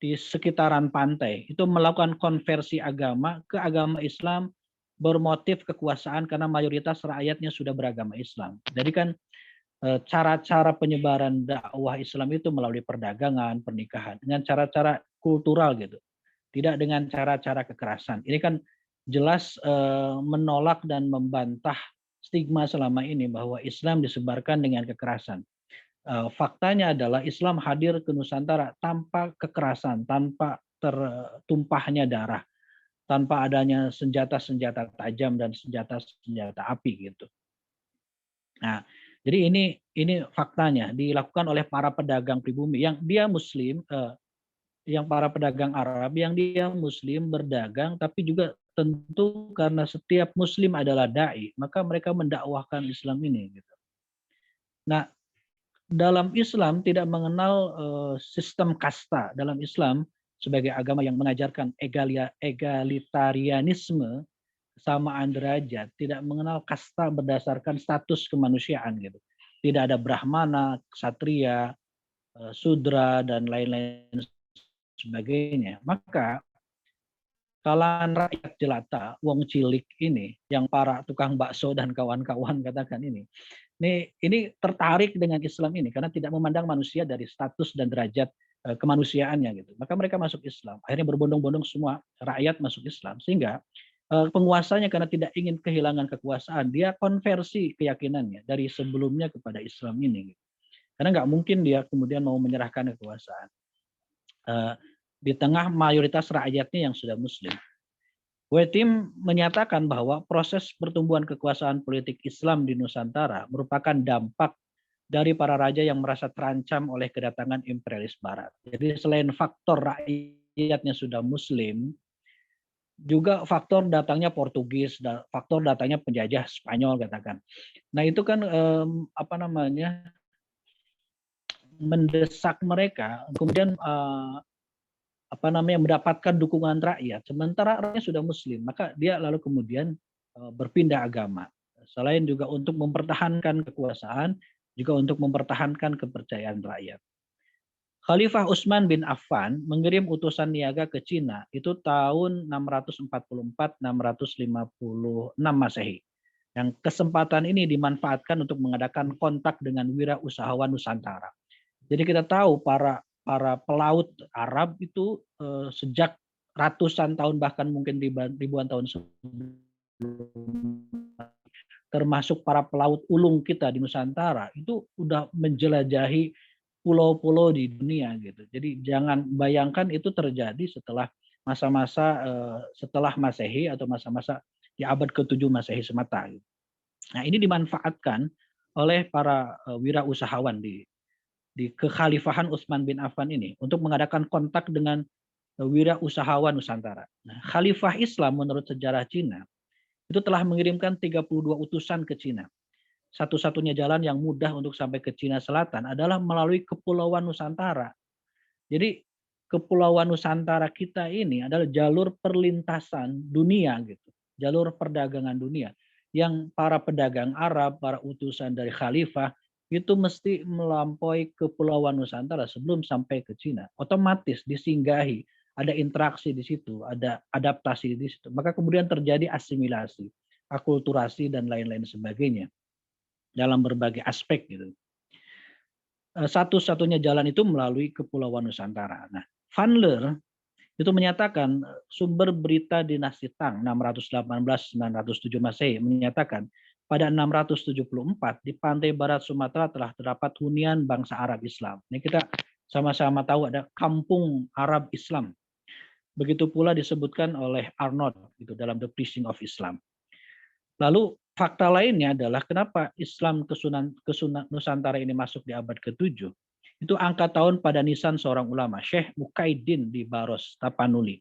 di sekitaran pantai itu melakukan konversi agama ke agama Islam bermotif kekuasaan karena mayoritas rakyatnya sudah beragama Islam. Jadi kan cara-cara penyebaran dakwah Islam itu melalui perdagangan, pernikahan, dengan cara-cara kultural gitu. Tidak dengan cara-cara kekerasan. Ini kan jelas menolak dan membantah stigma selama ini bahwa Islam disebarkan dengan kekerasan. Faktanya adalah Islam hadir ke Nusantara tanpa kekerasan, tanpa tertumpahnya darah, tanpa adanya senjata-senjata tajam dan senjata-senjata api gitu. Nah, jadi ini faktanya dilakukan oleh para pedagang pribumi yang dia Muslim, yang para pedagang Arab yang dia Muslim berdagang, tapi juga tentu karena setiap Muslim adalah dai, maka mereka mendakwahkan Islam ini. Gitu. Nah, dalam Islam tidak mengenal sistem kasta. Dalam Islam sebagai agama yang mengajarkan egalitarianisme, kesamaan derajat, tidak mengenal kasta berdasarkan status kemanusiaan gitu. Tidak ada Brahmana, Ksatria, Sudra dan lain-lain sebagainya. Maka kalangan rakyat jelata, wong cilik ini, yang para tukang bakso dan kawan-kawan katakan ini tertarik dengan Islam ini karena tidak memandang manusia dari status dan derajat kemanusiaannya gitu. Maka mereka masuk Islam. Akhirnya berbondong-bondong semua rakyat masuk Islam sehingga penguasanya karena tidak ingin kehilangan kekuasaan, dia konversi keyakinannya dari sebelumnya kepada Islam ini. Karena nggak mungkin dia kemudian mau menyerahkan kekuasaan. Di tengah mayoritas rakyatnya yang sudah Muslim. Wetim menyatakan bahwa proses pertumbuhan kekuasaan politik Islam di Nusantara merupakan dampak dari para raja yang merasa terancam oleh kedatangan imperialis Barat. Jadi selain faktor rakyatnya sudah Muslim, juga faktor datangnya Portugis, faktor datangnya penjajah Spanyol katakan. Nah itu kan mendesak mereka, kemudian mendapatkan dukungan rakyat. Sementara rakyatnya sudah Muslim, maka dia lalu kemudian berpindah agama. Selain juga untuk mempertahankan kekuasaan, juga untuk mempertahankan kepercayaan rakyat. Khalifah Utsman bin Affan mengirim utusan niaga ke Cina itu tahun 644-656 Masehi. Yang kesempatan ini dimanfaatkan untuk mengadakan kontak dengan wirausahawan Nusantara. Jadi kita tahu para pelaut Arab itu sejak ratusan tahun bahkan mungkin ribuan tahun sebelum, termasuk para pelaut ulung kita di Nusantara itu udah menjelajahi pulau-pulau di dunia gitu. Jadi jangan bayangkan itu terjadi setelah masa-masa setelah Masehi atau masa-masa di abad ke-7 Masehi semata. Gitu. Nah ini dimanfaatkan oleh para wirausahawan di kekhalifahan Utsman bin Affan ini untuk mengadakan kontak dengan wirausahawan Nusantara. Nah, Khalifah Islam menurut sejarah Cina itu telah mengirimkan 32 utusan ke Cina. Satu-satunya jalan yang mudah untuk sampai ke Cina Selatan adalah melalui Kepulauan Nusantara. Jadi Kepulauan Nusantara kita ini adalah jalur perlintasan dunia gitu, jalur perdagangan dunia yang para pedagang Arab, para utusan dari khalifah itu mesti melampaui Kepulauan Nusantara sebelum sampai ke Cina. Otomatis disinggahi, ada interaksi di situ, ada adaptasi di situ. Maka kemudian terjadi asimilasi, akulturasi dan lain-lain sebagainya dalam berbagai aspek gitu. Satu-satunya jalan itu melalui Kepulauan Nusantara. Nah, Van Leur itu menyatakan sumber berita dinasti Tang 618-907 Masehi menyatakan pada 674 di pantai barat Sumatera telah terdapat hunian bangsa Arab Islam. Ini kita sama-sama tahu ada kampung Arab Islam. Begitu pula disebutkan oleh Arnold gitu dalam The Preaching of Islam. Lalu fakta lainnya adalah kenapa Islam ke Nusantara ini masuk di abad ke-7. Itu angka tahun pada nisan seorang ulama, Syekh Mukaidin di Baros, Tapanuli,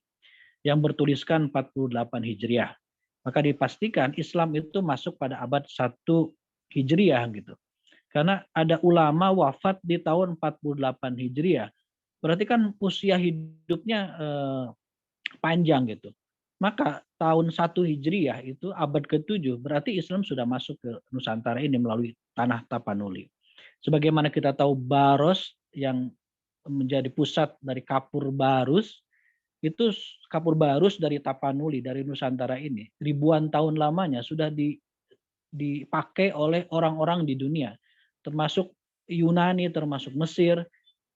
yang bertuliskan 48 Hijriah. Maka dipastikan Islam itu masuk pada abad 1 Hijriah gitu. Karena ada ulama wafat di tahun 48 Hijriah. Berarti kan usia hidupnya panjang gitu. Maka tahun 1 Hijriah itu abad ke-7 berarti Islam sudah masuk ke Nusantara ini melalui tanah Tapanuli. Sebagaimana kita tahu Baros yang menjadi pusat dari Kapur Barus, itu Kapur Barus dari Tapanuli, dari Nusantara ini, ribuan tahun lamanya sudah dipakai oleh orang-orang di dunia, termasuk Yunani, termasuk Mesir,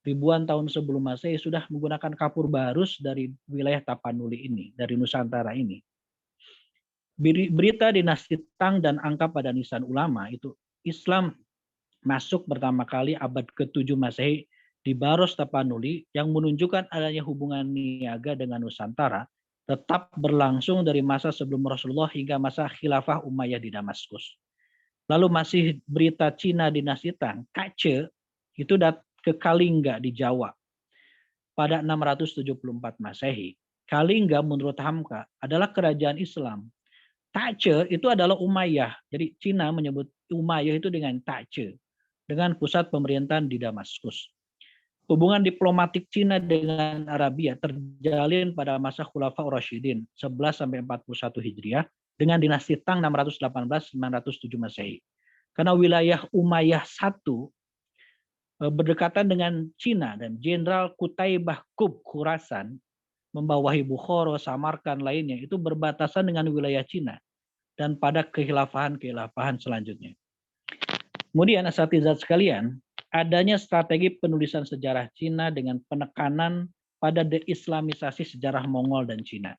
ribuan tahun sebelum Masehi sudah menggunakan Kapur Barus dari wilayah Tapanuli ini, dari Nusantara ini. Berita dinasti Tang dan angka pada nisan ulama itu Islam masuk pertama kali abad ke-7 Masehi di Baros Tapanuli yang menunjukkan adanya hubungan niaga dengan Nusantara tetap berlangsung dari masa sebelum Rasulullah hingga masa khilafah Umayyah di Damaskus. Lalu masih berita Cina dinasti Tang, Kace itu ke Kalingga di Jawa pada 674 Masehi. Kalingga menurut Hamka adalah kerajaan Islam. Tace itu adalah Umayyah. Jadi Cina menyebut Umayyah itu dengan Tace, dengan pusat pemerintahan di Damaskus. Hubungan diplomatik Cina dengan Arabia terjalin pada masa Khulafaur Rasyidin 11 sampai 41 Hijriah dengan dinasti Tang 618-907 Masehi. Karena wilayah Umayyah I berdekatan dengan Cina dan Jenderal Qutaibah Qub Khurasan membawahi Bukhara, Samarkand lainnya itu berbatasan dengan wilayah Cina dan pada kekhilafahan selanjutnya. Kemudian asatizat sekalian, adanya strategi penulisan sejarah Cina dengan penekanan pada deislamisasi sejarah Mongol dan Cina.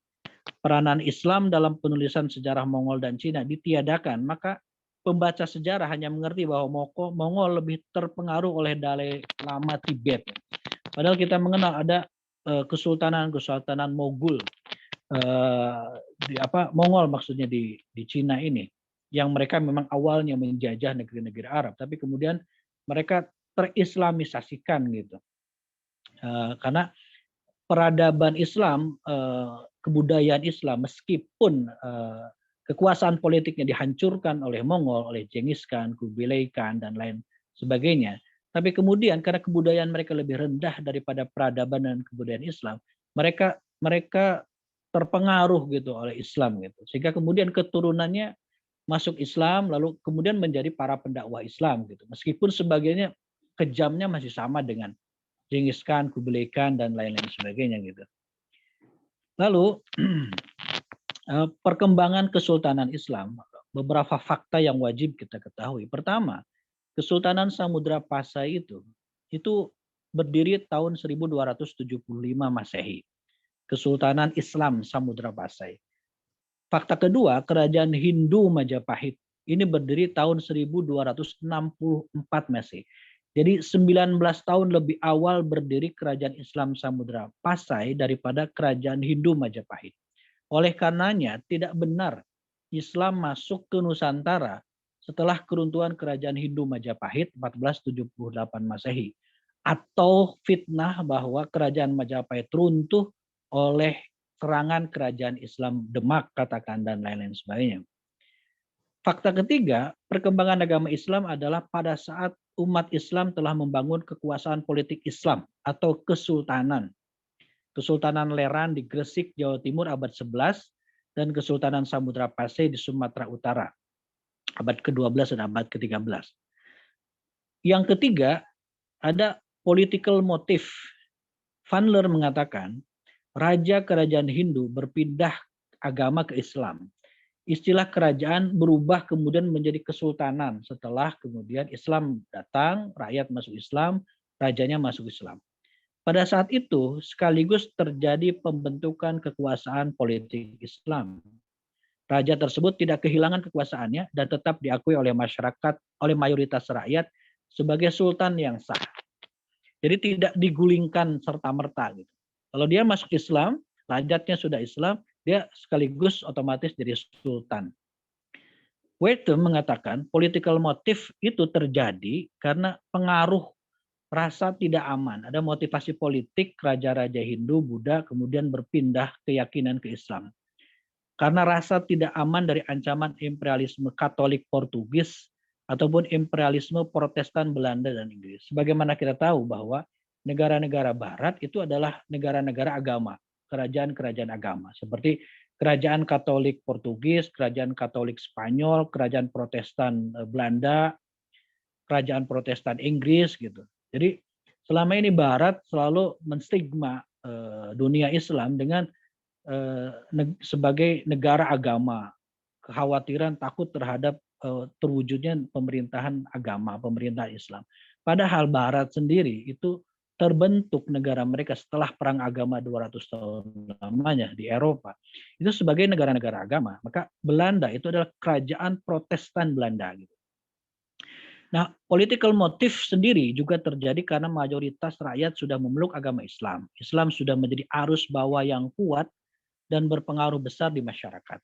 Peranan Islam dalam penulisan sejarah Mongol dan Cina ditiadakan, maka pembaca sejarah hanya mengerti bahwa Mongol lebih terpengaruh oleh Dalai Lama Tibet. Padahal kita mengenal ada kesultanan Mogul, Mongol maksudnya di Cina ini, yang mereka memang awalnya menjajah negeri-negeri Arab, tapi kemudian mereka terislamisasikan gitu. Karena peradaban Islam, kebudayaan Islam, meskipun kekuasaan politiknya dihancurkan oleh Mongol, oleh Genghis Khan, Kubilai Khan, dan lain sebagainya. Tapi kemudian karena kebudayaan mereka lebih rendah daripada peradaban dan kebudayaan Islam, mereka terpengaruh gitu oleh Islam gitu. Sehingga kemudian keturunannya masuk Islam, lalu kemudian menjadi para pendakwah Islam gitu. Meskipun sebagiannya kejamnya masih sama dengan Genghis Khan, Kubilai Khan, dan lain-lain sebagainya gitu. Lalu perkembangan Kesultanan Islam, beberapa fakta yang wajib kita ketahui. Pertama, Kesultanan Samudra Pasai itu berdiri tahun 1275 Masehi. Kesultanan Islam Samudra Pasai. Fakta kedua, Kerajaan Hindu Majapahit ini berdiri tahun 1264 Masehi. Jadi 19 tahun lebih awal berdiri Kerajaan Islam Samudra Pasai daripada Kerajaan Hindu Majapahit. Oleh karenanya tidak benar Islam masuk ke Nusantara setelah keruntuhan Kerajaan Hindu Majapahit 1478 Masehi. Atau fitnah bahwa Kerajaan Majapahit runtuh oleh serangan Kerajaan Islam Demak katakan dan lain-lain sebagainya. Fakta ketiga, perkembangan agama Islam adalah pada saat umat Islam telah membangun kekuasaan politik Islam atau kesultanan. Kesultanan Leran di Gresik, Jawa Timur abad 11 dan Kesultanan Samudra Pasai di Sumatera Utara abad ke-12 dan abad ke-13. Yang ketiga, ada political motive. Vanler mengatakan, raja kerajaan Hindu berpindah agama ke Islam. Istilah kerajaan berubah kemudian menjadi kesultanan setelah kemudian Islam datang, rakyat masuk Islam, rajanya masuk Islam. Pada saat itu sekaligus terjadi pembentukan kekuasaan politik Islam. Raja tersebut tidak kehilangan kekuasaannya dan tetap diakui oleh masyarakat, oleh mayoritas rakyat sebagai sultan yang sah. Jadi tidak digulingkan serta-merta gitu. Kalau dia masuk Islam, rajatnya sudah Islam, dia sekaligus otomatis jadi sultan. Wethem mengatakan political motif itu terjadi karena pengaruh rasa tidak aman. Ada motivasi politik raja-raja Hindu, Buddha kemudian berpindah keyakinan ke Islam. Karena rasa tidak aman dari ancaman imperialisme Katolik Portugis ataupun imperialisme Protestan Belanda dan Inggris. Sebagaimana kita tahu bahwa negara-negara barat itu adalah negara-negara agama, kerajaan-kerajaan agama. Seperti kerajaan Katolik Portugis, kerajaan Katolik Spanyol, kerajaan Protestan Belanda, kerajaan Protestan Inggris gitu. Jadi selama ini Barat selalu menstigma dunia Islam dengan sebagai negara agama, kekhawatiran takut terhadap terwujudnya pemerintahan agama, pemerintahan Islam. Padahal Barat sendiri itu terbentuk negara mereka setelah perang agama 200 tahun lamanya di Eropa. Itu sebagai negara-negara agama. Maka Belanda itu adalah kerajaan Protestan Belanda gitu. Nah, political motif sendiri juga terjadi karena mayoritas rakyat sudah memeluk agama Islam. Islam sudah menjadi arus bawah yang kuat dan berpengaruh besar di masyarakat.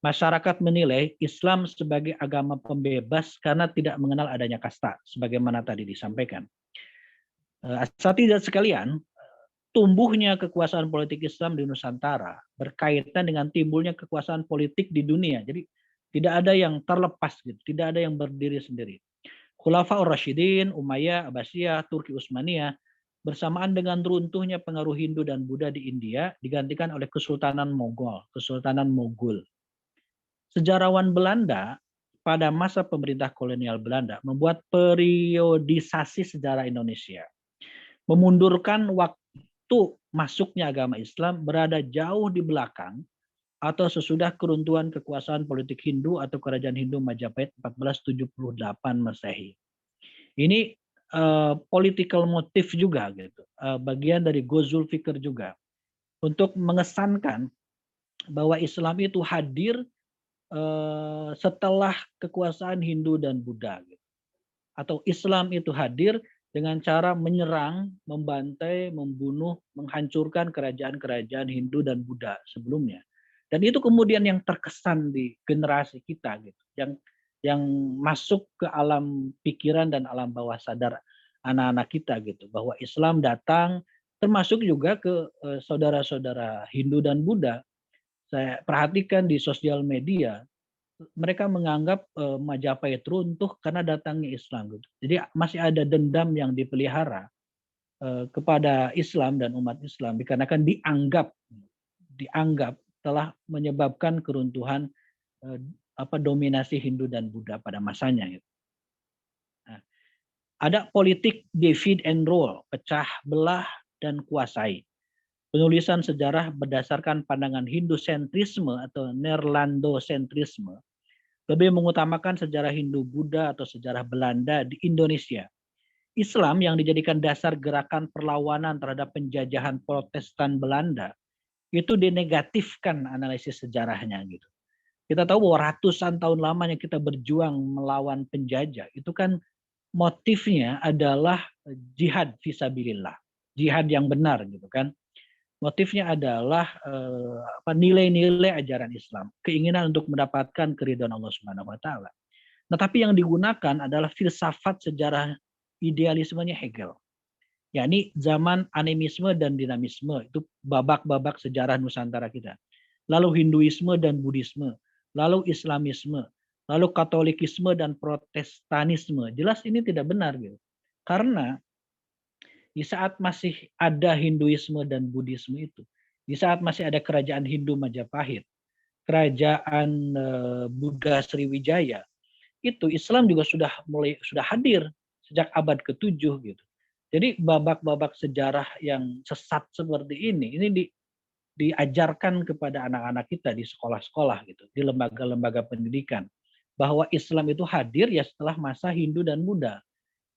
Masyarakat menilai Islam sebagai agama pembebas karena tidak mengenal adanya kasta, sebagaimana tadi disampaikan. Asatidzah sekalian, tumbuhnya kekuasaan politik Islam di Nusantara berkaitan dengan timbulnya kekuasaan politik di dunia. Jadi tidak ada yang terlepas gitu, tidak ada yang berdiri sendiri. Khulafaur Rasyidin, Umayyah, Abbasiyah, Turki Utsmaniyah bersamaan dengan runtuhnya pengaruh Hindu dan Buddha di India digantikan oleh Kesultanan Mongol, Kesultanan Mogul. Sejarawan Belanda pada masa pemerintah kolonial Belanda membuat periodisasi sejarah Indonesia. Memundurkan waktu masuknya agama Islam berada jauh di belakang atau sesudah keruntuhan kekuasaan politik Hindu atau Kerajaan Hindu Majapahit 1478 Masehi. Ini political motif juga gitu, bagian dari Ghazul Fikr juga untuk mengesankan bahwa Islam itu hadir setelah kekuasaan Hindu dan Buddha gitu. Atau Islam itu hadir dengan cara menyerang, membantai, membunuh, menghancurkan kerajaan-kerajaan Hindu dan Buddha sebelumnya. Dan itu kemudian yang terkesan di generasi kita gitu, yang yang masuk ke alam pikiran dan alam bawah sadar anak-anak kita gitu, bahwa Islam datang, termasuk juga ke saudara-saudara Hindu dan Buddha. Saya perhatikan di sosial media, mereka menganggap Majapahit runtuh karena datangnya Islam gitu. Jadi masih ada dendam yang dipelihara kepada Islam dan umat Islam dikarenakan dianggap telah menyebabkan keruntuhan dominasi Hindu dan Buddha pada masanya. Gitu. Nah, ada politik divide and rule, pecah belah dan kuasai. Penulisan sejarah berdasarkan pandangan Hindu-sentrisme atau Nerlandosentrisme lebih mengutamakan sejarah Hindu-Buddha atau sejarah Belanda di Indonesia. Islam yang dijadikan dasar gerakan perlawanan terhadap penjajahan Protestan Belanda itu dinegatifkan analisis sejarahnya gitu. Kita tahu bahwa ratusan tahun lamanya kita berjuang melawan penjajah. Itu kan motifnya adalah jihad fisabilillah, jihad yang benar gitu kan. Motifnya adalah nilai-nilai ajaran Islam, keinginan untuk mendapatkan keridhaan Allah Subhanahu wa taala. Nah, tapi yang digunakan adalah filsafat sejarah idealismenya Hegel. Yakni zaman animisme dan dinamisme, itu babak-babak sejarah Nusantara kita. Lalu Hinduisme dan Buddhisme, lalu Islamisme, lalu Katolikisme dan Protestanisme. Jelas ini tidak benar gitu. Karena di saat masih ada Hinduisme dan Buddhisme itu, di saat masih ada kerajaan Hindu Majapahit, kerajaan Buddha Sriwijaya, itu Islam juga sudah hadir sejak abad ke-7 gitu. Jadi babak-babak sejarah yang sesat seperti ini diajarkan kepada anak-anak kita di sekolah-sekolah gitu, di lembaga-lembaga pendidikan, bahwa Islam itu hadir ya setelah masa Hindu dan Buddha.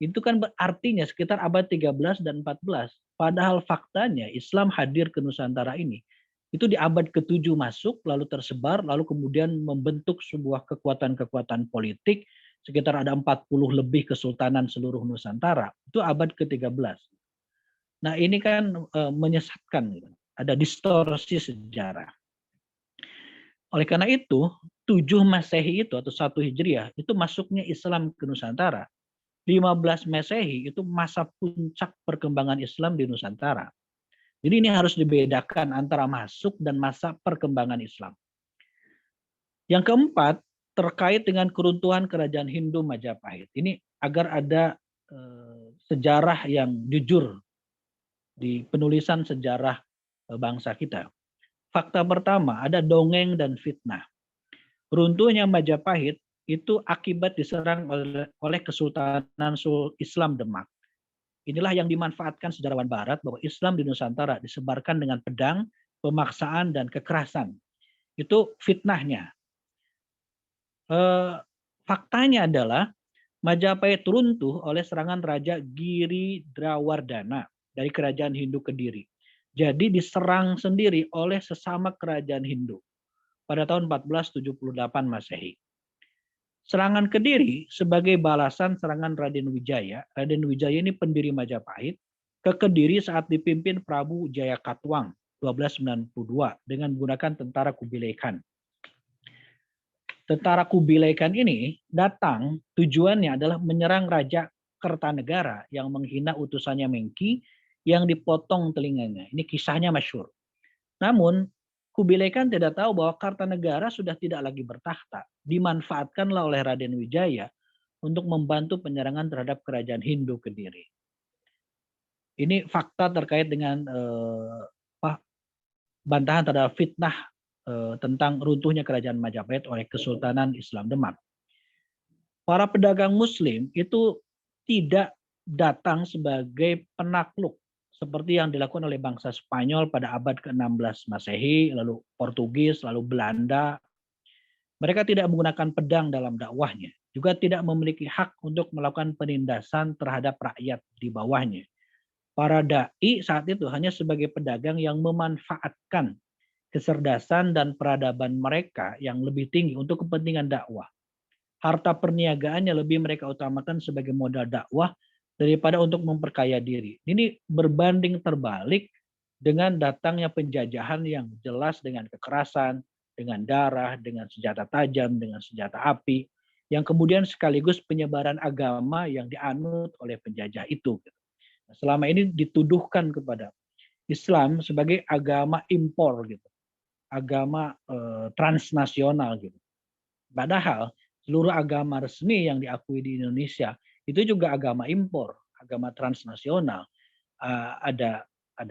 Itu kan artinya sekitar abad 13 dan 14. Padahal faktanya Islam hadir ke Nusantara ini itu di abad ke-7 masuk, lalu tersebar, lalu kemudian membentuk sebuah kekuatan-kekuatan politik, sekitar ada 40 lebih kesultanan seluruh Nusantara. Itu abad ke-13. Nah, ini kan menyesatkan, ada distorsi sejarah. Oleh karena itu, 7 Masehi itu atau 1 Hijriah itu masuknya Islam ke Nusantara. 15 Masehi itu masa puncak perkembangan Islam di Nusantara. Jadi ini harus dibedakan antara masuk dan masa perkembangan Islam. Yang keempat, terkait dengan keruntuhan kerajaan Hindu Majapahit. Ini agar ada sejarah yang jujur di penulisan sejarah bangsa kita. Fakta pertama, ada dongeng dan fitnah. Runtuhnya Majapahit itu akibat diserang oleh Kesultanan Islam Demak. Inilah yang dimanfaatkan sejarawan Barat bahwa Islam di Nusantara disebarkan dengan pedang, pemaksaan, dan kekerasan. Itu fitnahnya. Faktanya adalah Majapahit runtuh oleh serangan Raja Giri Drawardana dari kerajaan Hindu Kediri. Jadi diserang sendiri oleh sesama kerajaan Hindu pada tahun 1478 Masehi. Serangan Kediri sebagai balasan serangan Raden Wijaya. Raden Wijaya ini pendiri Majapahit ke Kediri saat dipimpin Prabu Jayakatwang 1292 dengan menggunakan tentara Kubilai Khan. Tentara Kubilai Khan ini datang tujuannya adalah menyerang Raja Kertanegara yang menghina utusannya Mengki yang dipotong telinganya. Ini kisahnya masyhur. Namun Kubilai Khan tidak tahu bahwa Kartanegara sudah tidak lagi bertakhta. Dimanfaatkanlah oleh Raden Wijaya untuk membantu penyerangan terhadap kerajaan Hindu Kediri. Ini fakta terkait dengan bantahan terhadap fitnah tentang runtuhnya kerajaan Majapahit oleh Kesultanan Islam Demak. Para pedagang Muslim itu tidak datang sebagai penakluk seperti yang dilakukan oleh bangsa Spanyol pada abad ke-16 Masehi, lalu Portugis, lalu Belanda. Mereka tidak menggunakan pedang dalam dakwahnya, juga tidak memiliki hak untuk melakukan penindasan terhadap rakyat di bawahnya. Para dai saat itu hanya sebagai pedagang yang memanfaatkan kecerdasan dan peradaban mereka yang lebih tinggi untuk kepentingan dakwah. Harta perniagaannya lebih mereka utamakan sebagai modal dakwah daripada untuk memperkaya diri. Ini berbanding terbalik dengan datangnya penjajahan yang jelas dengan kekerasan, dengan darah, dengan senjata tajam, dengan senjata api. yang kemudian sekaligus penyebaran agama yang dianut oleh penjajah itu. Selama ini dituduhkan kepada Islam sebagai agama impor gitu, agama transnasional gitu. Padahal seluruh agama resmi yang diakui di Indonesia itu juga agama impor, agama transnasional. Ada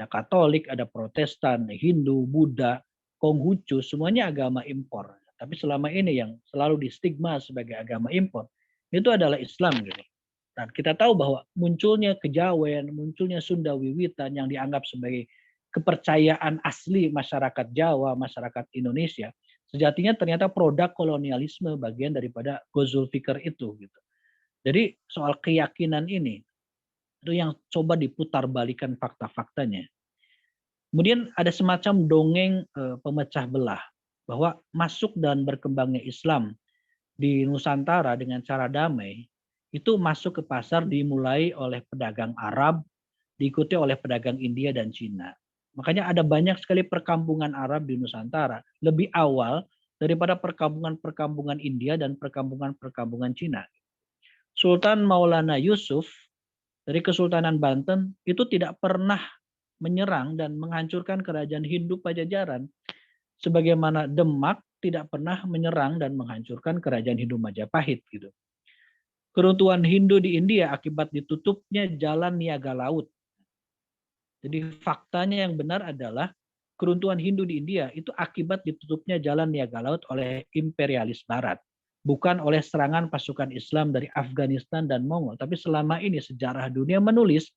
Katolik, ada Protestan, Hindu, Buddha, Konghucu, semuanya agama impor. Tapi selama ini yang selalu distigma sebagai agama impor itu adalah Islam gitu. Dan kita tahu bahwa munculnya kejawen, munculnya Sunda Wiwitan yang dianggap sebagai kepercayaan asli masyarakat Jawa, masyarakat Indonesia, sejatinya ternyata produk kolonialisme bagian daripada Ghazul Fikr itu gitu. Jadi soal keyakinan ini itu yang coba diputar-balikan fakta-faktanya. Kemudian ada semacam dongeng pemecah belah bahwa masuk dan berkembangnya Islam di Nusantara dengan cara damai itu masuk ke pasar dimulai oleh pedagang Arab, diikuti oleh pedagang India dan Cina. Makanya ada banyak sekali perkampungan Arab di Nusantara lebih awal daripada perkampungan-perkampungan India dan perkampungan-perkampungan Cina. Sultan Maulana Yusuf dari Kesultanan Banten itu tidak pernah menyerang dan menghancurkan kerajaan Hindu Pajajaran, sebagaimana Demak tidak pernah menyerang dan menghancurkan kerajaan Hindu Majapahit gitu. Keruntuhan Hindu di India akibat ditutupnya jalan niaga laut. Jadi faktanya yang benar adalah keruntuhan Hindu di India itu akibat ditutupnya jalan niaga laut oleh imperialis Barat. Bukan oleh serangan pasukan Islam dari Afghanistan dan Mongol. Tapi selama ini sejarah dunia menulis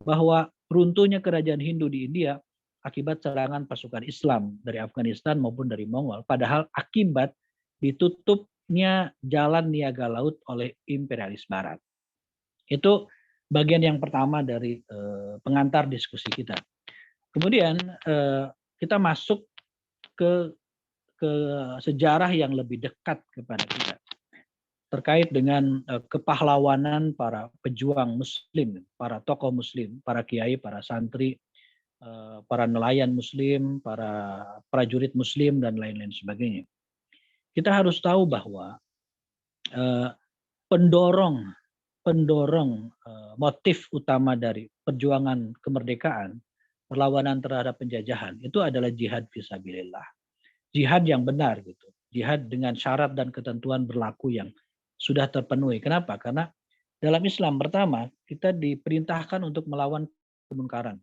bahwa runtuhnya kerajaan Hindu di India akibat serangan pasukan Islam dari Afghanistan maupun dari Mongol. Padahal akibat ditutupnya jalan niaga laut oleh imperialis Barat. Itu bagian yang pertama dari pengantar diskusi kita. Kemudian kita masuk ke sejarah yang lebih dekat kepada kita terkait dengan kepahlawanan para pejuang Muslim, para tokoh Muslim, para kiai, para santri, para nelayan Muslim, para prajurit Muslim dan lain-lain sebagainya. Kita harus tahu bahwa pendorong motif utama dari perjuangan kemerdekaan, perlawanan terhadap penjajahan itu adalah jihad fisabilillah. Jihad yang benar gitu. Jihad dengan syarat dan ketentuan berlaku yang sudah terpenuhi. Kenapa? Karena dalam Islam pertama kita diperintahkan untuk melawan kemungkaran,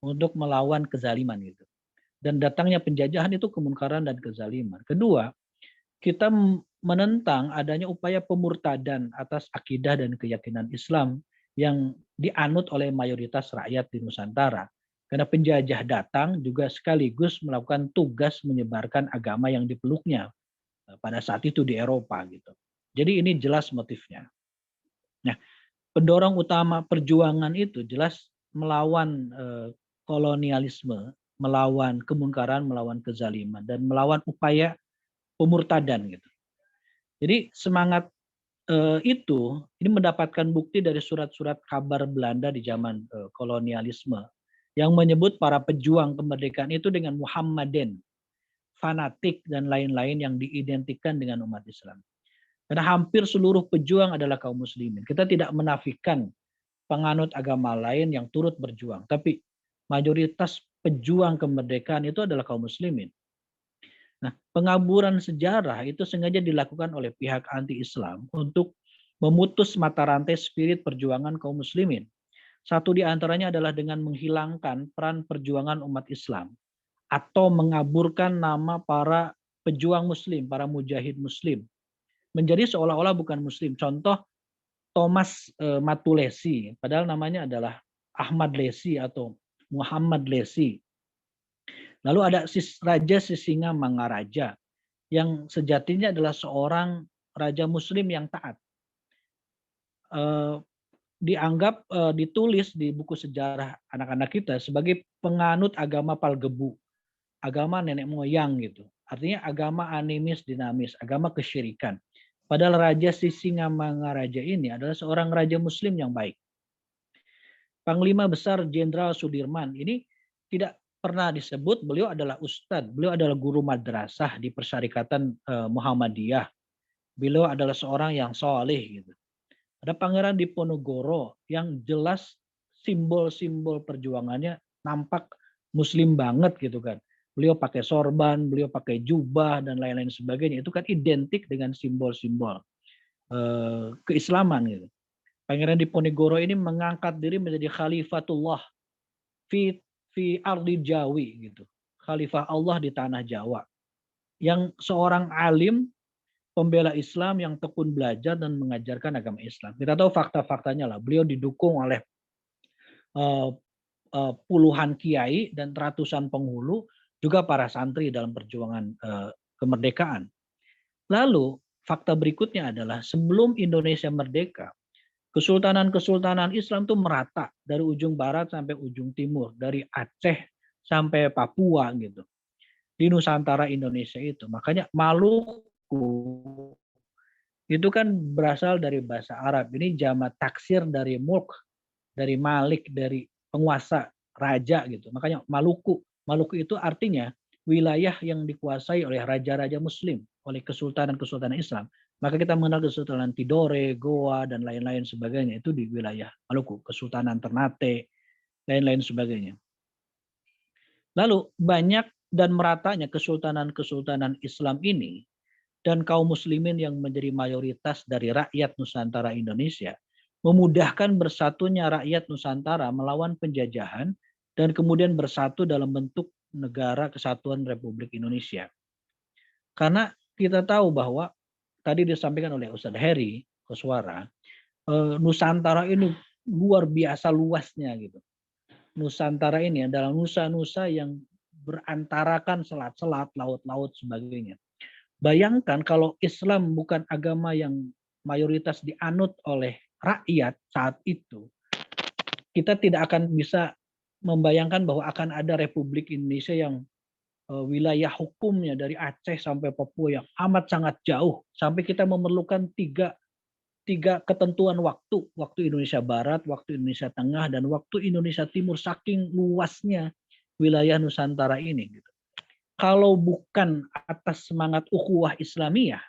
untuk melawan kezaliman gitu. Dan datangnya penjajahan itu kemungkaran dan kezaliman. Kedua, kita menentang adanya upaya pemurtadan atas akidah dan keyakinan Islam yang dianut oleh mayoritas rakyat di Nusantara. Karena penjajah datang juga sekaligus melakukan tugas menyebarkan agama yang dipeluknya pada saat itu di Eropa gitu. Jadi ini jelas motifnya. Nah, pendorong utama perjuangan itu jelas melawan kolonialisme, melawan kemungkaran, melawan kezaliman dan melawan upaya pemurtadan gitu. Jadi semangat itu ini mendapatkan bukti dari surat-surat kabar Belanda di zaman kolonialisme yang menyebut para pejuang kemerdekaan itu dengan Muhammaden, fanatik dan lain-lain yang diidentikan dengan umat Islam. Karena hampir seluruh pejuang adalah kaum muslimin. Kita tidak menafikan penganut agama lain yang turut berjuang, tapi mayoritas pejuang kemerdekaan itu adalah kaum muslimin. Nah, pengaburan sejarah itu sengaja dilakukan oleh pihak anti-Islam untuk memutus mata rantai spirit perjuangan kaum muslimin. Satu di antaranya adalah dengan menghilangkan peran perjuangan umat Islam atau mengaburkan nama para pejuang muslim, para mujahid muslim. Menjadi seolah-olah bukan muslim. Contoh Thomas Matulesi, padahal namanya adalah Ahmad Lesi atau Muhammad Lesi. Lalu ada Raja Sisinga Mangaraja yang sejatinya adalah seorang raja muslim yang taat. Dianggap ditulis di buku sejarah anak-anak kita sebagai penganut agama Palgebu, agama nenek moyang gitu. Artinya agama animis dinamis, agama kesyirikan. Padahal Raja Sisingamangaraja ini adalah seorang raja muslim yang baik. Panglima Besar Jenderal Sudirman ini tidak pernah disebut beliau adalah ustadz, beliau adalah guru madrasah di Persyarikatan Muhammadiyah. Beliau adalah seorang yang soleh gitu. Ada Pangeran Diponegoro yang jelas simbol-simbol perjuangannya nampak muslim banget gitu kan. Beliau pakai sorban, beliau pakai jubah dan lain-lain sebagainya. Itu kan identik dengan simbol-simbol keislaman gitu. Pangeran Diponegoro ini mengangkat diri menjadi khalifatullah fi ardi Jawi gitu. Khalifah Allah di tanah Jawa. Yang seorang alim pembela Islam yang tekun belajar dan mengajarkan agama Islam. Kita tahu fakta-faktanya lah. Beliau didukung oleh puluhan kiai dan ratusan penghulu, juga para santri dalam perjuangan kemerdekaan. Lalu fakta berikutnya adalah sebelum Indonesia merdeka, kesultanan-kesultanan Islam itu merata dari ujung barat sampai ujung timur, dari Aceh sampai Papua gitu. Di Nusantara Indonesia itu. Makanya Maluku itu kan berasal dari bahasa Arab. Ini jamak taksir dari mulk, dari malik, dari penguasa, raja gitu. Makanya Maluku. Maluku itu artinya wilayah yang dikuasai oleh raja-raja muslim, oleh kesultanan-kesultanan Islam. Maka kita mengenal Kesultanan Tidore, Goa, dan lain-lain sebagainya. Itu di wilayah Maluku. Kesultanan Ternate, lain-lain sebagainya. Lalu banyak dan meratanya kesultanan-kesultanan Islam ini dan kaum muslimin yang menjadi mayoritas dari rakyat Nusantara Indonesia memudahkan bersatunya rakyat Nusantara melawan penjajahan dan kemudian bersatu dalam bentuk negara kesatuan Republik Indonesia. Karena kita tahu bahwa tadi disampaikan oleh Ustadz Heri Koswara, Nusantara ini luar biasa luasnya gitu. Nusantara ini adalah nusa-nusa yang berantarakan selat-selat, laut-laut sebagainya. Bayangkan kalau Islam bukan agama yang mayoritas dianut oleh rakyat saat itu, kita tidak akan bisa membayangkan bahwa akan ada Republik Indonesia yang wilayah hukumnya dari Aceh sampai Papua yang amat sangat jauh, sampai kita memerlukan tiga ketentuan waktu Indonesia Barat, waktu Indonesia Tengah, dan waktu Indonesia Timur, saking luasnya wilayah Nusantara ini. Kalau bukan atas semangat ukhuwah Islamiyah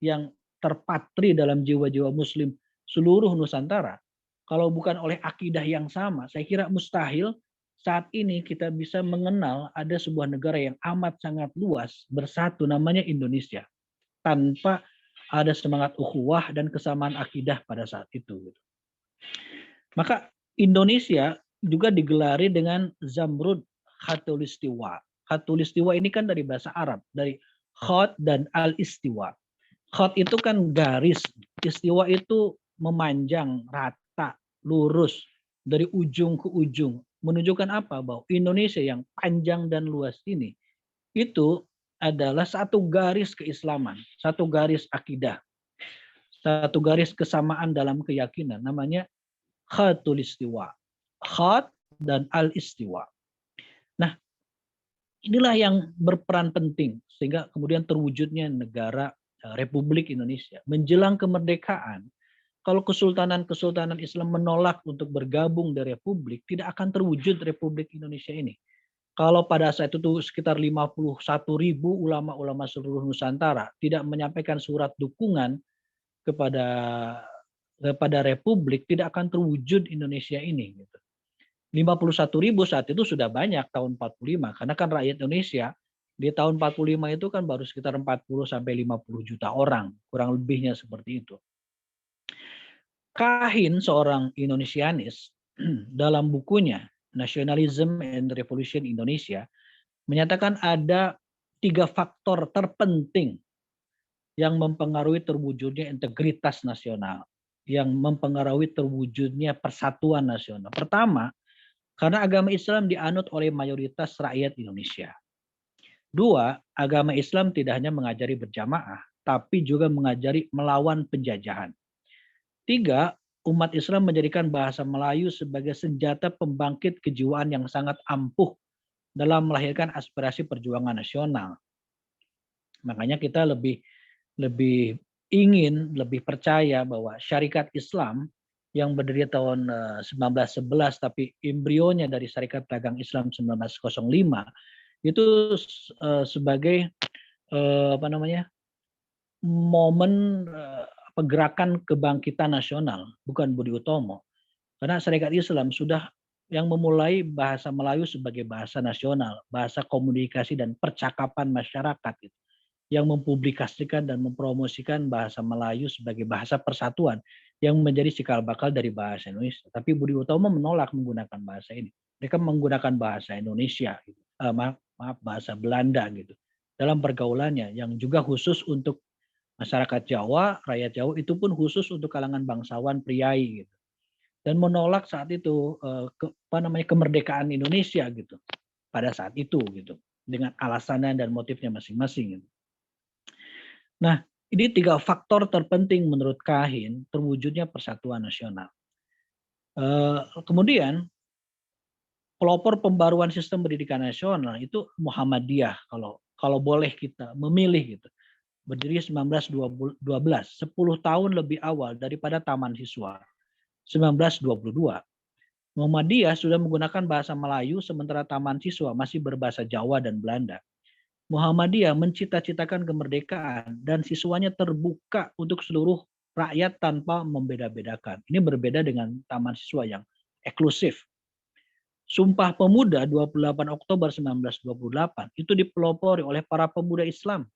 yang terpatri dalam jiwa-jiwa Muslim seluruh Nusantara, kalau bukan oleh akidah yang sama, saya kira mustahil saat ini kita bisa mengenal ada sebuah negara yang amat sangat luas bersatu namanya Indonesia, tanpa ada semangat ukhuwah dan kesamaan akidah pada saat itu. Maka Indonesia juga digelari dengan Zamrud Khatulistiwa. Khatulistiwa ini kan dari bahasa Arab, dari khat dan al-istiwa. Khat itu kan garis, istiwa itu memanjang, rata, lurus, dari ujung ke ujung. Menunjukkan apa? Bahwa Indonesia yang panjang dan luas ini, itu adalah satu garis keislaman, satu garis akidah, satu garis kesamaan dalam keyakinan, namanya khatul istiwa, khat dan al istiwa. Nah, inilah yang berperan penting sehingga kemudian terwujudnya negara Republik Indonesia. Menjelang kemerdekaan, kalau kesultanan-kesultanan Islam menolak untuk bergabung dari Republik, tidak akan terwujud Republik Indonesia ini. Kalau pada saat itu sekitar 51.000 ulama-ulama seluruh Nusantara tidak menyampaikan surat dukungan kepada Republik, tidak akan terwujud Indonesia ini. 51.000 saat itu sudah banyak tahun 45, karena kan rakyat Indonesia di tahun 45 itu kan baru sekitar 40 sampai 50 juta orang, kurang lebihnya seperti itu. Kahin, seorang Indonesianis, dalam bukunya Nationalism and Revolution Indonesia, menyatakan ada 3 faktor terpenting yang mempengaruhi terwujudnya integritas nasional, yang mempengaruhi terwujudnya persatuan nasional. Pertama, karena agama Islam dianut oleh mayoritas rakyat Indonesia. 2, agama Islam tidak hanya mengajari berjamaah, tapi juga mengajari melawan penjajahan. 3, umat Islam menjadikan bahasa Melayu sebagai senjata pembangkit kejiwaan yang sangat ampuh dalam melahirkan aspirasi perjuangan nasional. Makanya kita lebih ingin, lebih percaya bahwa syarikat Islam yang berdiri tahun 1911 tapi embrionya dari Syarikat Dagang Islam 1905 itu sebagai momen pergerakan kebangkitan nasional, bukan Budi Utomo. Karena Serikat Islam sudah yang memulai bahasa Melayu sebagai bahasa nasional, bahasa komunikasi dan percakapan masyarakat, gitu, yang mempublikasikan dan mempromosikan bahasa Melayu sebagai bahasa persatuan yang menjadi cikal bakal dari bahasa Indonesia. Tapi Budi Utomo menolak menggunakan bahasa ini. Mereka menggunakan bahasa Indonesia, gitu. Maaf, bahasa Belanda gitu dalam pergaulannya, yang juga khusus untuk masyarakat Jawa, rakyat Jawa, itu pun khusus untuk kalangan bangsawan priai gitu. Dan menolak saat itu kemerdekaan Indonesia gitu pada saat itu gitu, dengan alasannya dan motifnya masing-masing gitu. Nah, ini 3 faktor terpenting menurut Kahin terwujudnya persatuan nasional. Kemudian pelopor pembaruan sistem pendidikan nasional itu Muhammadiyah, kalau boleh kita memilih gitu. Berdiri 1912, 10 tahun lebih awal daripada Taman Siswa 1922. Muhammadiyah sudah menggunakan bahasa Melayu sementara Taman Siswa masih berbahasa Jawa dan Belanda. Muhammadiyah mencita-citakan kemerdekaan dan siswanya terbuka untuk seluruh rakyat tanpa membeda-bedakan. Ini berbeda dengan Taman Siswa yang eksklusif. Sumpah Pemuda 28 Oktober 1928 itu dipelopori oleh para pemuda Islam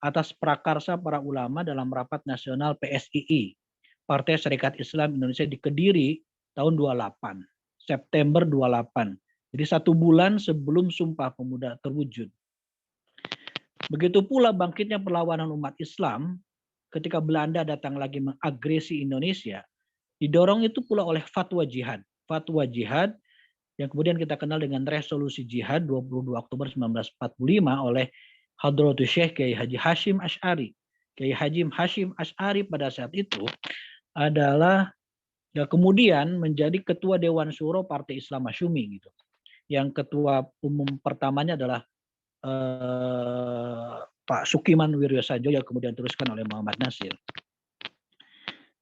atas prakarsa para ulama dalam rapat nasional PSII, Partai Serikat Islam Indonesia di Kediri tahun 28, September 28. Jadi 1 bulan sebelum Sumpah Pemuda terwujud. Begitu pula bangkitnya perlawanan umat Islam ketika Belanda datang lagi mengagresi Indonesia, didorong itu pula oleh fatwa jihad. Fatwa jihad yang kemudian kita kenal dengan resolusi jihad 22 Oktober 1945 oleh Hadratus Syekh Kiai Haji Hashim Asy'ari. Kiai Haji Hashim Asy'ari pada saat itu adalah kemudian menjadi ketua Dewan Syuro Partai Islam Masyumi gitu. Yang ketua umum pertamanya adalah Pak Sukiman Wiryosadjo yang kemudian teruskan oleh Muhammad Nasir.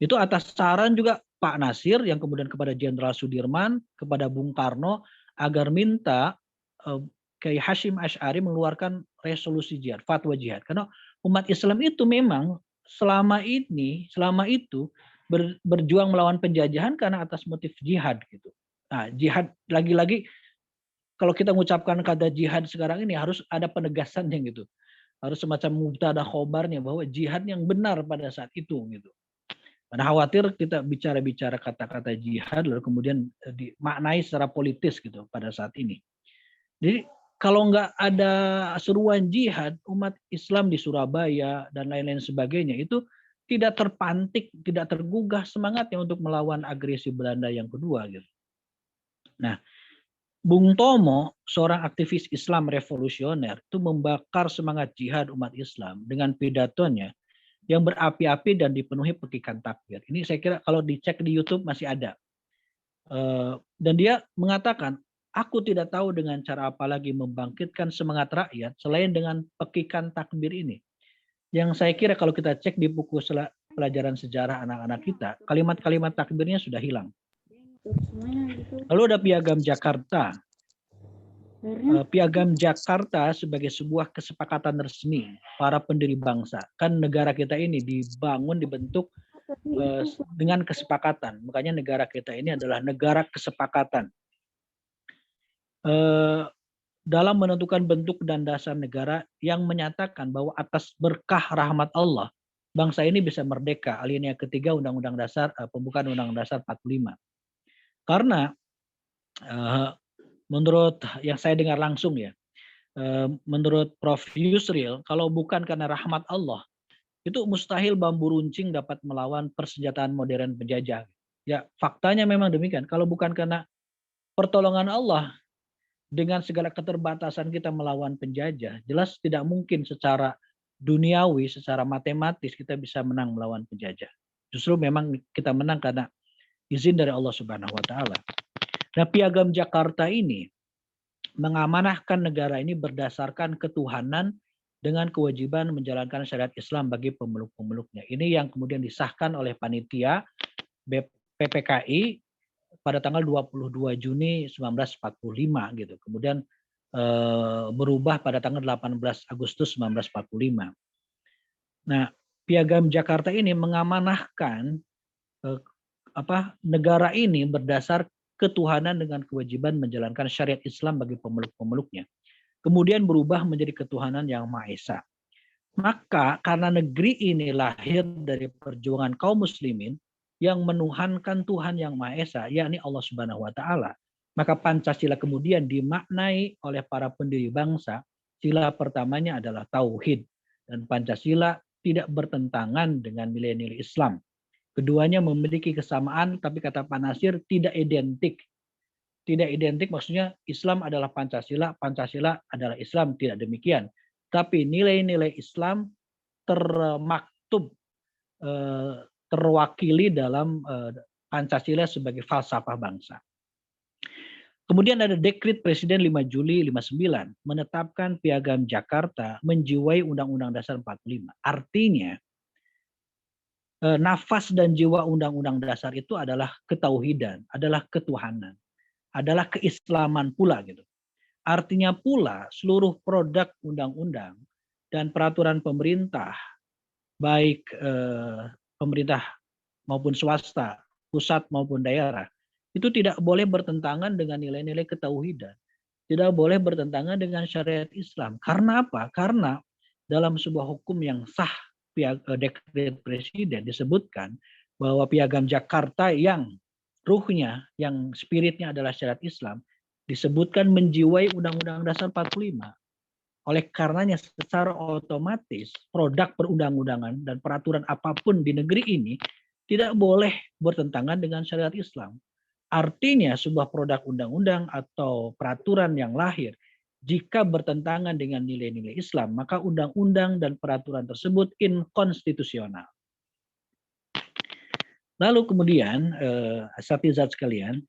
Itu atas saran juga Pak Nasir yang kemudian kepada Jenderal Sudirman, kepada Bung Karno agar minta Kiai Hashim Asy'ari mengeluarkan resolusi jihad, fatwa jihad. Karena umat Islam itu memang selama itu berjuang melawan penjajahan karena atas motif jihad gitu. Nah, jihad lagi-lagi kalau kita mengucapkan kata jihad sekarang ini harus ada penegasannya gitu. Harus semacam mubtada khobarnya bahwa jihad yang benar pada saat itu gitu. Karena khawatir kita bicara kata-kata jihad lalu kemudian dimaknai secara politis gitu pada saat ini. Jadi kalau nggak ada seruan jihad, umat Islam di Surabaya dan lain-lain sebagainya itu tidak terpantik, tidak tergugah semangatnya untuk melawan agresi Belanda yang kedua gitu. Nah, Bung Tomo, seorang aktivis Islam revolusioner, itu membakar semangat jihad umat Islam dengan pidatonya yang berapi-api dan dipenuhi pekikan takbir. Ini saya kira kalau dicek di YouTube masih ada. Dan dia mengatakan, aku tidak tahu dengan cara apa lagi membangkitkan semangat rakyat selain dengan pekikan takbir ini. Yang saya kira kalau kita cek di buku pelajaran sejarah anak-anak kita, kalimat-kalimat takbirnya sudah hilang. Lalu ada Piagam Jakarta. Piagam Jakarta sebagai sebuah kesepakatan resmi para pendiri bangsa. Kan negara kita ini dibentuk dengan kesepakatan. Makanya negara kita ini adalah negara kesepakatan. Dalam menentukan bentuk dan dasar negara yang menyatakan bahwa atas berkah rahmat Allah, bangsa ini bisa merdeka. Alinea ketiga Undang-Undang Dasar, pembukaan Undang-Undang Dasar 45. Karena menurut yang saya dengar langsung ya, menurut Prof. Yusril, kalau bukan karena rahmat Allah, itu mustahil bambu runcing dapat melawan persenjataan modern penjajah. Ya, faktanya memang demikian. Kalau bukan karena pertolongan Allah, dengan segala keterbatasan kita melawan penjajah, jelas tidak mungkin secara duniawi, secara matematis kita bisa menang melawan penjajah. Justru memang kita menang karena izin dari Allah Subhanahu wa taala. Nah, Piagam Jakarta ini mengamanahkan negara ini berdasarkan ketuhanan dengan kewajiban menjalankan syariat Islam bagi pemeluk-pemeluknya. Ini yang kemudian disahkan oleh panitia PPKI pada tanggal 22 Juni 1945 gitu. Kemudian berubah pada tanggal 18 Agustus 1945. Nah, Piagam Jakarta ini mengamanahkan negara ini berdasar ketuhanan dengan kewajiban menjalankan syariat Islam bagi pemeluk-pemeluknya. Kemudian berubah menjadi ketuhanan yang Maha Esa. Maka karena negeri ini lahir dari perjuangan kaum muslimin yang menuhankan Tuhan yang Maha Esa, yakni Allah Subhanahu wa taala, maka Pancasila kemudian dimaknai oleh para pendiri bangsa. Sila pertamanya adalah tauhid, dan Pancasila tidak bertentangan dengan nilai-nilai Islam. Keduanya memiliki kesamaan, tapi kata Pak Nasir tidak identik. Tidak identik maksudnya Islam adalah Pancasila, Pancasila adalah Islam, tidak demikian. Tapi nilai-nilai Islam termaktub, terwakili dalam Pancasila sebagai falsafah bangsa. Kemudian ada dekret Presiden 5 Juli 59 menetapkan Piagam Jakarta menjiwai Undang-Undang Dasar 45. Artinya nafas dan jiwa Undang-Undang Dasar itu adalah ketauhidan, adalah ketuhanan, adalah keislaman pula gitu. Artinya pula seluruh produk undang-undang dan peraturan pemerintah, baik pemerintah maupun swasta, pusat maupun daerah, itu tidak boleh bertentangan dengan nilai-nilai ketauhidan. Tidak boleh bertentangan dengan syariat Islam. Karena apa? Karena dalam sebuah hukum yang sah, dekret presiden disebutkan bahwa Piagam Jakarta yang ruhnya, yang spiritnya adalah syariat Islam, disebutkan menjiwai Undang-Undang Dasar 45. Oleh karenanya secara otomatis produk perundang-undangan dan peraturan apapun di negeri ini tidak boleh bertentangan dengan syariat Islam. Artinya sebuah produk undang-undang atau peraturan yang lahir jika bertentangan dengan nilai-nilai Islam, maka undang-undang dan peraturan tersebut inkonstitusional. Lalu kemudian, asatizat sekalian,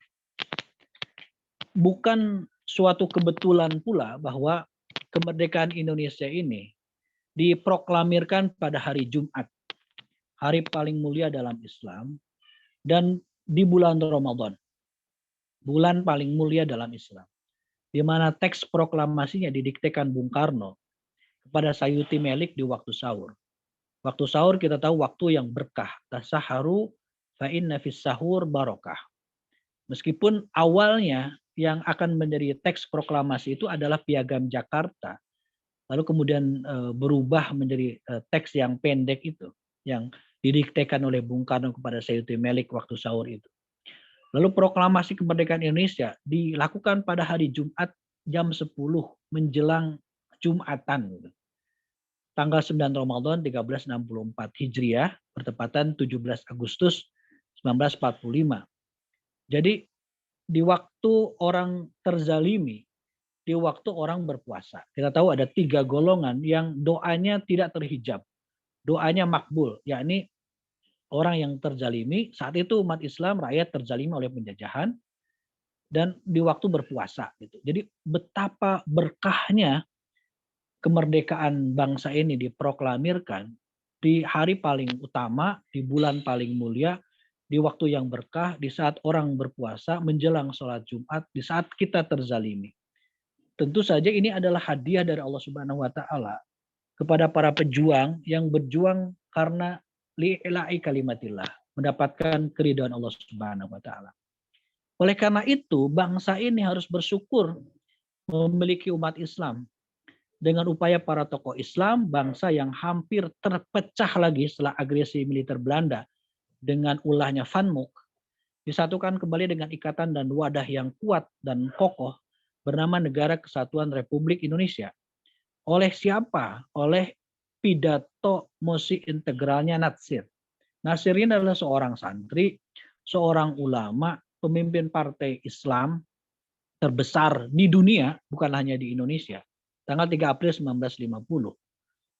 bukan suatu kebetulan pula bahwa kemerdekaan Indonesia ini diproklamirkan pada hari Jumat, hari paling mulia dalam Islam, dan di bulan Ramadan, bulan paling mulia dalam Islam, di mana teks proklamasinya didiktekan Bung Karno kepada Sayuti Melik di waktu sahur. Waktu sahur kita tahu waktu yang berkah. Tasaharu fa inna fis sahur barokah. Meskipun awalnya yang akan menjadi teks proklamasi itu adalah Piagam Jakarta, lalu kemudian berubah menjadi teks yang pendek itu, yang didiktekan oleh Bung Karno kepada Sayuti Melik waktu sahur itu. Lalu proklamasi kemerdekaan Indonesia dilakukan pada hari Jumat jam 10 menjelang Jumatan. Tanggal 9 Ramadan 1364 Hijriah bertepatan 17 Agustus 1945. Jadi di waktu orang terzalimi, di waktu orang berpuasa. Kita tahu ada 3 golongan yang doanya tidak terhijab. Doanya makbul, yakni orang yang terzalimi, saat itu umat Islam, rakyat terzalimi oleh penjajahan, dan di waktu berpuasa. Gitu. Jadi betapa berkahnya kemerdekaan bangsa ini diproklamirkan di hari paling utama, di bulan paling mulia, di waktu yang berkah, di saat orang berpuasa, menjelang sholat Jumat, di saat kita terzalimi. Tentu saja ini adalah hadiah dari Allah Subhanahu wa taala kepada para pejuang yang berjuang karena li'la'i kalimatillah, mendapatkan keridhaan Allah Subhanahu wa taala. Oleh karena itu, bangsa ini harus bersyukur memiliki umat Islam. Dengan upaya para tokoh Islam, bangsa yang hampir terpecah lagi setelah agresi militer Belanda dengan ulahnya Van Mook, disatukan kembali dengan ikatan dan wadah yang kuat dan kokoh bernama Negara Kesatuan Republik Indonesia. Oleh siapa? Oleh pidato mosi integralnya Natsir. Natsir ini adalah seorang santri, seorang ulama, pemimpin partai Islam terbesar di dunia, bukan hanya di Indonesia. Tanggal 3 April 1950.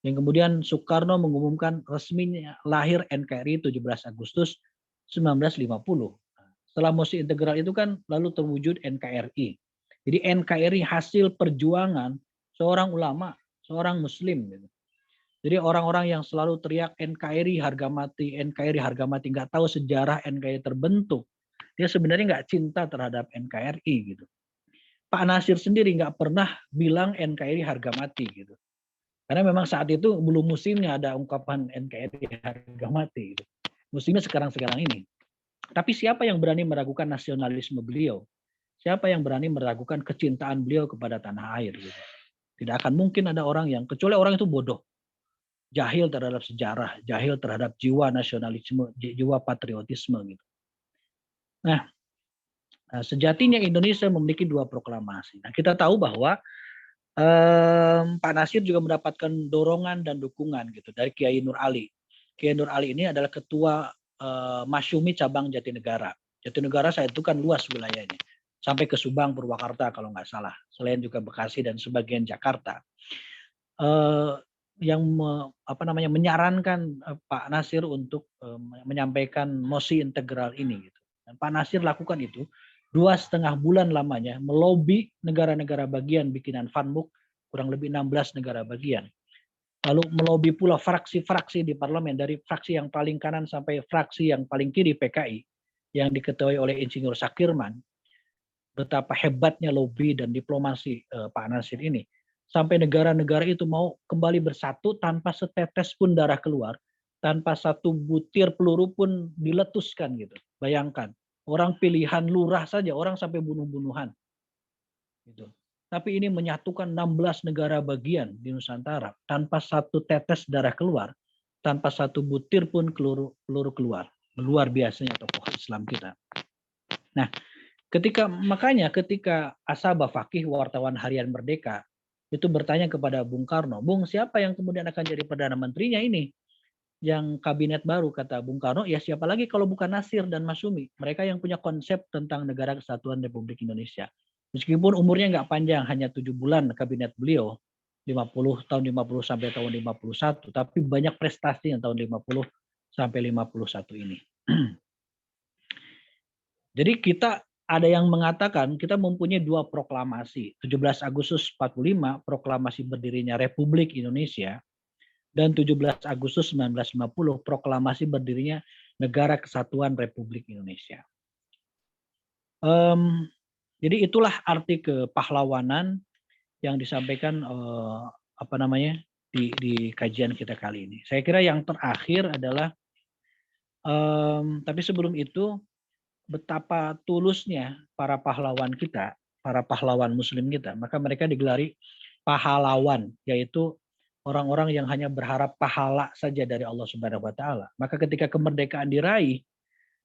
Yang kemudian Soekarno mengumumkan resminya lahir NKRI 17 Agustus 1950. Setelah mosi integral itu kan lalu terwujud NKRI. Jadi NKRI hasil perjuangan seorang ulama, seorang muslim. Jadi orang-orang yang selalu teriak NKRI harga mati, nggak tahu sejarah NKRI terbentuk. Dia sebenarnya nggak cinta terhadap NKRI gitu. Pak Nasir sendiri nggak pernah bilang NKRI harga mati gitu. Karena memang saat itu belum musimnya ada ungkapan NKRI harga mati. Gitu. Musimnya sekarang ini. Tapi siapa yang berani meragukan nasionalisme beliau? Siapa yang berani meragukan kecintaan beliau kepada tanah air? Gitu. Tidak akan mungkin ada orang yang, kecuali orang itu bodoh. Jahil terhadap sejarah, jahil terhadap jiwa nasionalisme, jiwa patriotisme. Gitu. Nah, sejatinya Indonesia memiliki 2 proklamasi. Nah, kita tahu bahwa Pak Nasir juga mendapatkan dorongan dan dukungan gitu dari Kiai Nur Ali. Kiai Nur Ali ini adalah ketua Masyumi cabang Jatinegara. Jatinegara saya itu kan luas wilayahnya, sampai ke Subang, Purwakarta kalau nggak salah. Selain juga Bekasi dan sebagian Jakarta. Yang menyarankan Pak Nasir untuk menyampaikan mosi integral ini. Gitu. Dan Pak Nasir lakukan itu 2,5 bulan lamanya melobi negara-negara bagian bikinan Fanmuk, kurang lebih 16 negara bagian. Lalu melobi pula fraksi-fraksi di parlemen, dari fraksi yang paling kanan sampai fraksi yang paling kiri PKI, yang diketuai oleh Insinyur Sakirman. Betapa hebatnya lobi dan diplomasi Pak Nasir ini. Sampai negara-negara itu mau kembali bersatu tanpa setetes pun darah keluar, tanpa satu butir peluru pun diletuskan gitu. Bayangkan. Orang pilihan lurah saja, orang sampai bunuh-bunuhan. Gitu. Tapi ini menyatukan 16 negara bagian di Nusantara tanpa satu tetes darah keluar, tanpa satu butir pun peluru keluar. Luar biasanya tokoh Islam kita. Nah, makanya ketika Asaba Fakih, wartawan harian Merdeka, itu bertanya kepada Bung Karno, Bung, siapa yang kemudian akan jadi Perdana Menterinya ini? Yang kabinet baru, kata Bung Karno, ya siapa lagi kalau bukan Nasir dan Masyumi. Mereka yang punya konsep tentang Negara Kesatuan Republik Indonesia. Meskipun umurnya nggak panjang, hanya 7 bulan kabinet beliau, tahun 50 sampai tahun 51, tapi banyak prestasi yang tahun 50 sampai 51 ini. Jadi kita ada yang mengatakan kita mempunyai 2 proklamasi. 17 Agustus 45, proklamasi berdirinya Republik Indonesia, dan 17 Agustus 1950 proklamasi berdirinya Negara Kesatuan Republik Indonesia. Jadi itulah arti kepahlawanan yang disampaikan di kajian kita kali ini. Saya kira yang terakhir adalah tapi sebelum itu betapa tulusnya para pahlawan kita, para pahlawan Muslim kita, maka mereka digelari pahlawan, yaitu orang-orang yang hanya berharap pahala saja dari Allah Subhanahu wa taala. Maka ketika kemerdekaan diraih,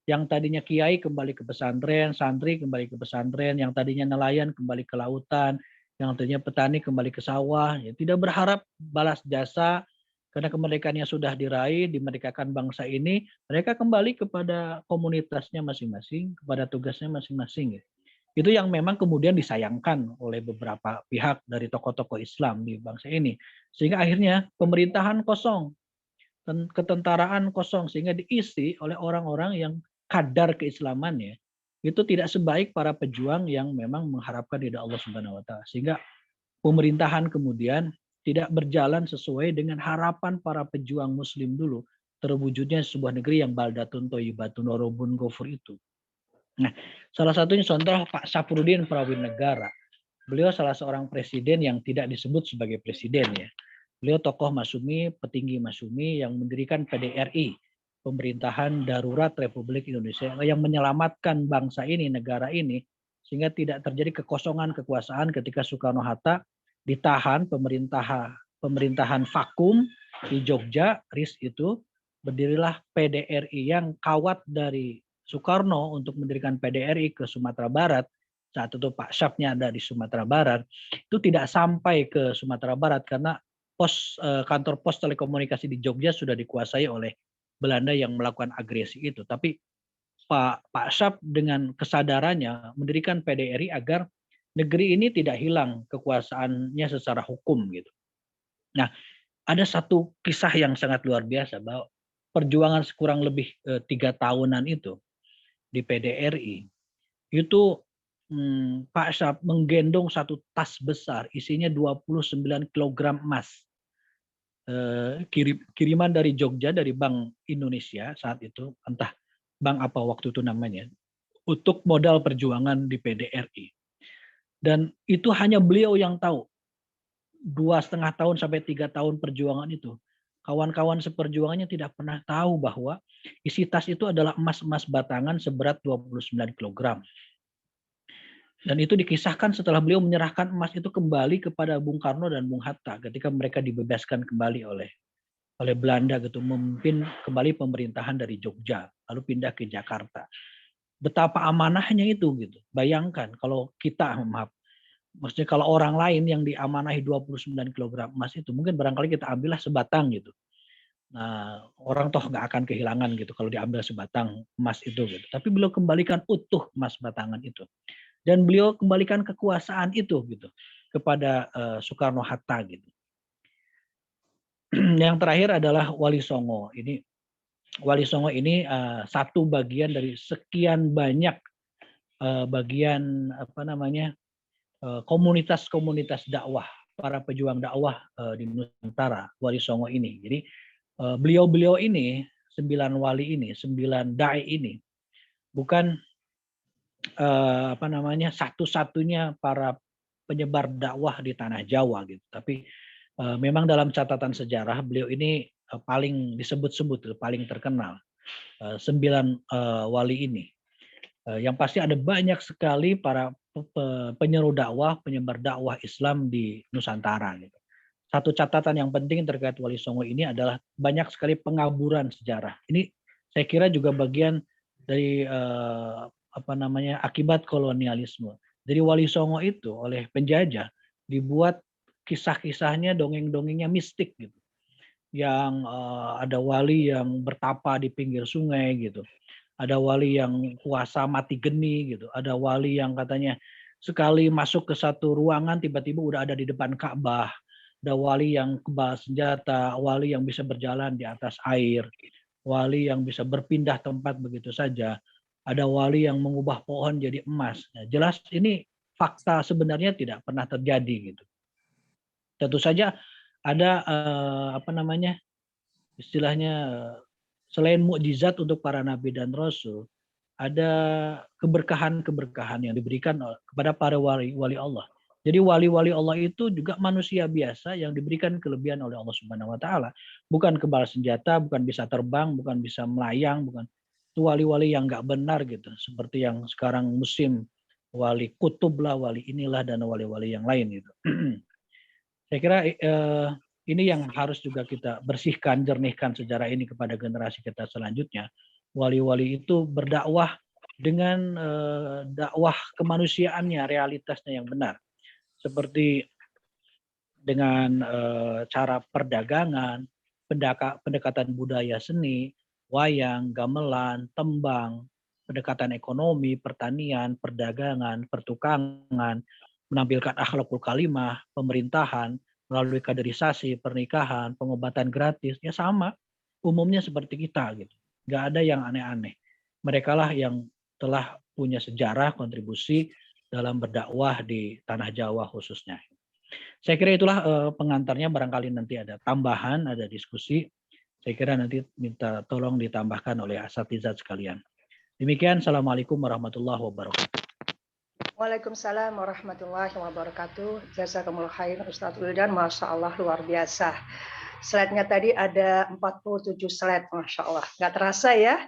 yang tadinya kiai kembali ke pesantren, santri kembali ke pesantren, yang tadinya nelayan kembali ke lautan, yang tadinya petani kembali ke sawah, ya, tidak berharap balas jasa karena kemerdekaannya sudah diraih, dimerdekakan bangsa ini, mereka kembali kepada komunitasnya masing-masing, kepada tugasnya masing-masing. Itu yang memang kemudian disayangkan oleh beberapa pihak dari tokoh-tokoh Islam di bangsa ini. Sehingga akhirnya pemerintahan kosong, ketentaraan kosong, sehingga diisi oleh orang-orang yang kadar keislamannya itu tidak sebaik para pejuang yang memang mengharapkan ridha Allah Subhanahu wa taala. Sehingga pemerintahan kemudian tidak berjalan sesuai dengan harapan para pejuang Muslim dulu, terwujudnya sebuah negeri yang baldatun thayyibatun wa rabbun ghafur itu. Nah, salah satunya contoh Pak Syafruddin Prawinegara. Beliau salah seorang presiden yang tidak disebut sebagai presiden ya. Beliau tokoh Masyumi, petinggi Masyumi yang mendirikan PDRI, Pemerintahan Darurat Republik Indonesia, yang menyelamatkan bangsa ini, negara ini, sehingga tidak terjadi kekosongan kekuasaan ketika Soekarno-Hatta ditahan pemerintahan vakum di Jogja, RIS itu, berdirilah PDRI yang kawat dari Soekarno untuk mendirikan PDRI ke Sumatera Barat. Saat itu Pak Syafnya ada di Sumatera Barat, itu tidak sampai ke Sumatera Barat karena kantor pos telekomunikasi di Jogja sudah dikuasai oleh Belanda yang melakukan agresi itu. Tapi Pak Syaf dengan kesadarannya mendirikan PDRI agar negeri ini tidak hilang kekuasaannya secara hukum gitu. Nah, ada satu kisah yang sangat luar biasa bahwa perjuangan kurang lebih 3 tahunan itu di PDRI itu Pak Syaf menggendong satu tas besar isinya 29 kg emas, kiriman dari Jogja, dari Bank Indonesia saat itu, entah bank apa waktu itu namanya, untuk modal perjuangan di PDRI. Dan itu hanya beliau yang tahu 2,5 tahun sampai 3 tahun perjuangan itu, kawan-kawan seperjuangannya tidak pernah tahu bahwa isi tas itu adalah emas-emas batangan seberat 29 kg. Dan itu dikisahkan setelah beliau menyerahkan emas itu kembali kepada Bung Karno dan Bung Hatta ketika mereka dibebaskan kembali oleh Belanda gitu, memimpin kembali pemerintahan dari Jogja lalu pindah ke Jakarta. Betapa amanahnya itu gitu. Bayangkan kalau kita, maksudnya kalau orang lain yang diamanahi 29 kg emas itu mungkin barangkali kita ambillah sebatang gitu. Nah, orang toh nggak akan kehilangan gitu kalau diambil sebatang emas itu gitu. Tapi beliau kembalikan utuh emas batangan itu. Dan beliau kembalikan kekuasaan itu gitu kepada Soekarno Hatta gitu. Yang terakhir adalah Wali Songo. Wali Songo ini satu bagian dari sekian banyak bagian komunitas-komunitas dakwah, para pejuang dakwah di Nusantara, Wali Songo ini. Jadi beliau-beliau ini, 9 wali ini, 9 dai ini bukan satu-satunya para penyebar dakwah di tanah Jawa gitu. Tapi memang dalam catatan sejarah beliau ini paling disebut-sebut, paling terkenal. 9 wali ini. Yang pasti ada banyak sekali para penyeru dakwah, penyebar dakwah Islam di Nusantara gitu. Satu catatan yang penting terkait Wali Songo ini adalah banyak sekali pengaburan sejarah. Ini saya kira juga bagian dari akibat kolonialisme. Jadi Wali Songo itu oleh penjajah dibuat kisah-kisahnya, dongeng-dongengnya mistik gitu. Yang ada wali yang bertapa di pinggir sungai gitu. Ada wali yang puasa mati geni gitu. Ada wali yang katanya sekali masuk ke satu ruangan tiba-tiba udah ada di depan Ka'bah. Ada wali yang kebal senjata, wali yang bisa berjalan di atas air, wali yang bisa berpindah tempat begitu saja. Ada wali yang mengubah pohon jadi emas. Nah, jelas ini fakta sebenarnya tidak pernah terjadi gitu. Tentu saja ada istilahnya selain mukjizat untuk para nabi dan rasul, ada keberkahan-keberkahan yang diberikan kepada para wali Allah. Jadi wali-wali Allah itu juga manusia biasa yang diberikan kelebihan oleh Allah Subhanahu wa taala. Bukan kebal senjata, bukan bisa terbang, bukan bisa melayang, bukan. Itu wali-wali yang nggak benar gitu. Seperti yang sekarang musim wali kutub lah, wali inilah dan wali-wali yang lain gitu. Saya kira ini yang harus juga kita bersihkan, jernihkan sejarah ini kepada generasi kita selanjutnya. Wali-wali itu berdakwah dengan dakwah kemanusiaannya, realitasnya yang benar. Seperti dengan cara perdagangan, pendekatan budaya seni, wayang, gamelan, tembang, pendekatan ekonomi, pertanian, perdagangan, pertukangan, menampilkan akhlakul kalimah, pemerintahan, melalui kaderisasi, pernikahan, pengobatan gratis, ya sama umumnya seperti kita gitu. Nggak ada yang aneh-aneh. Mereka lah yang telah punya sejarah kontribusi dalam berdakwah di tanah Jawa khususnya. Saya kira itulah pengantarnya, barangkali nanti ada tambahan, ada diskusi. Saya kira nanti minta tolong ditambahkan oleh asatizat sekalian. Demikian, Assalamualaikum warahmatullahi wabarakatuh. Waalaikumsalam warahmatullahi wabarakatuh. Jazakumullah khairan Ustadz Wildan, Masya Allah luar biasa. Slide-nya tadi ada 47 slide, Masya Allah. Nggak terasa ya,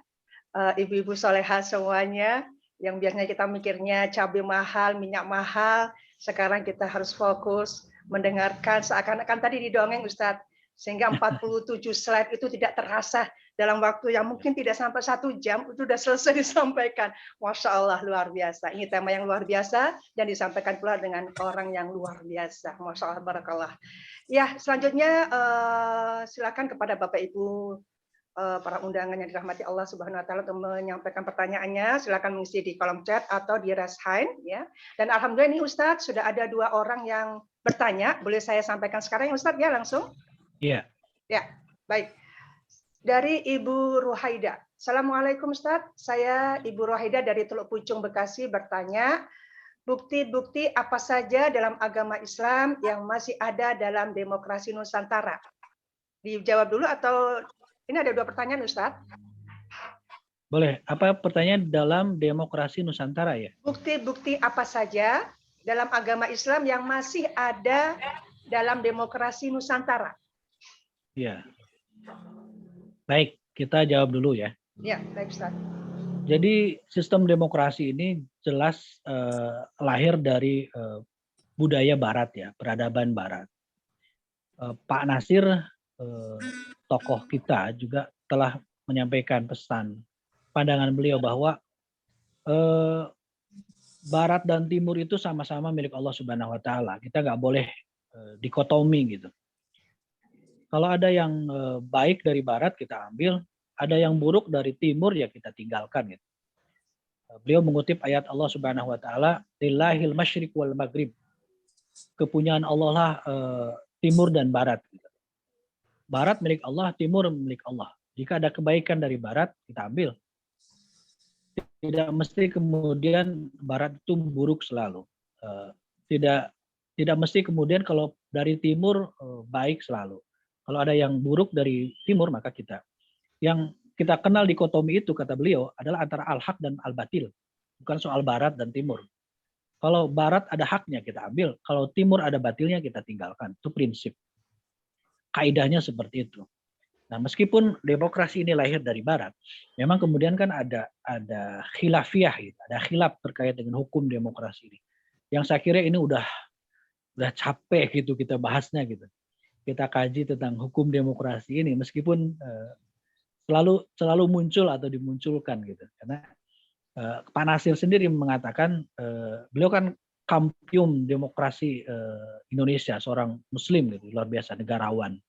ibu-ibu solehah semuanya, yang biasanya kita mikirnya cabai mahal, minyak mahal, sekarang kita harus fokus mendengarkan seakan-akan tadi didongeng Ustadz, sehingga 47 slide itu tidak terasa dalam waktu yang mungkin tidak sampai 1 jam, itu sudah selesai disampaikan. Masya Allah, luar biasa. Ini tema yang luar biasa dan disampaikan pula dengan orang yang luar biasa. Masya Allah, barakallah. Ya, selanjutnya silakan kepada Bapak Ibu para undangan yang dirahmati Allah Subhanahu wa taala untuk menyampaikan pertanyaannya. Silakan mengisi di kolom chat atau di raise hand ya. Dan alhamdulillah ini Ustadz sudah ada 2 orang yang bertanya. Boleh saya sampaikan sekarang Ustadz ya langsung? Iya. Ya, baik. Dari Ibu Ruhaida. Assalamualaikum Ustadz. Saya Ibu Ruhaida dari Teluk Pucung Bekasi bertanya, bukti-bukti apa saja dalam agama Islam yang masih ada dalam demokrasi Nusantara? Dijawab dulu atau ini ada 2 pertanyaan Ustadz. Boleh. Apa pertanyaan dalam demokrasi Nusantara ya? Bukti-bukti apa saja dalam agama Islam yang masih ada dalam demokrasi Nusantara? Ya. Baik, kita jawab dulu ya. Ya, baik Ustaz. Jadi sistem demokrasi ini jelas lahir dari budaya Barat ya, peradaban Barat. Pak Nasir, tokoh kita juga telah menyampaikan pesan, pandangan beliau bahwa Barat dan Timur itu sama-sama milik Allah Subhanahu Wa Taala. Kita nggak boleh dikotomi gitu. Kalau ada yang baik dari Barat kita ambil, ada yang buruk dari Timur ya kita tinggalkan gitu. Beliau mengutip ayat Allah Subhanahu Wa Taala, Lillahil masyriq wal maghrib. Kepunyaan Allah lah Timur dan Barat. Barat milik Allah, Timur milik Allah. Jika ada kebaikan dari Barat, kita ambil. Tidak mesti kemudian Barat itu buruk selalu. Tidak mesti kemudian kalau dari Timur baik selalu. Kalau ada yang buruk dari Timur, maka kita. Yang kita kenal dikotomi itu, kata beliau, adalah antara al-haq dan al-batil. Bukan soal Barat dan Timur. Kalau Barat ada haknya kita ambil, kalau Timur ada batilnya kita tinggalkan. Itu prinsip. Kaidahnya seperti itu. Nah, meskipun demokrasi ini lahir dari Barat, memang kemudian kan ada khilafiyah, gitu. Ada khilaf terkait dengan hukum demokrasi ini. Yang saya kira ini udah capek gitu kita bahasnya gitu. Kita kaji tentang hukum demokrasi ini, meskipun selalu muncul atau dimunculkan gitu. Karena Pak Nasir sendiri mengatakan, beliau kan kampium demokrasi Indonesia, seorang Muslim gitu, luar biasa, negarawan.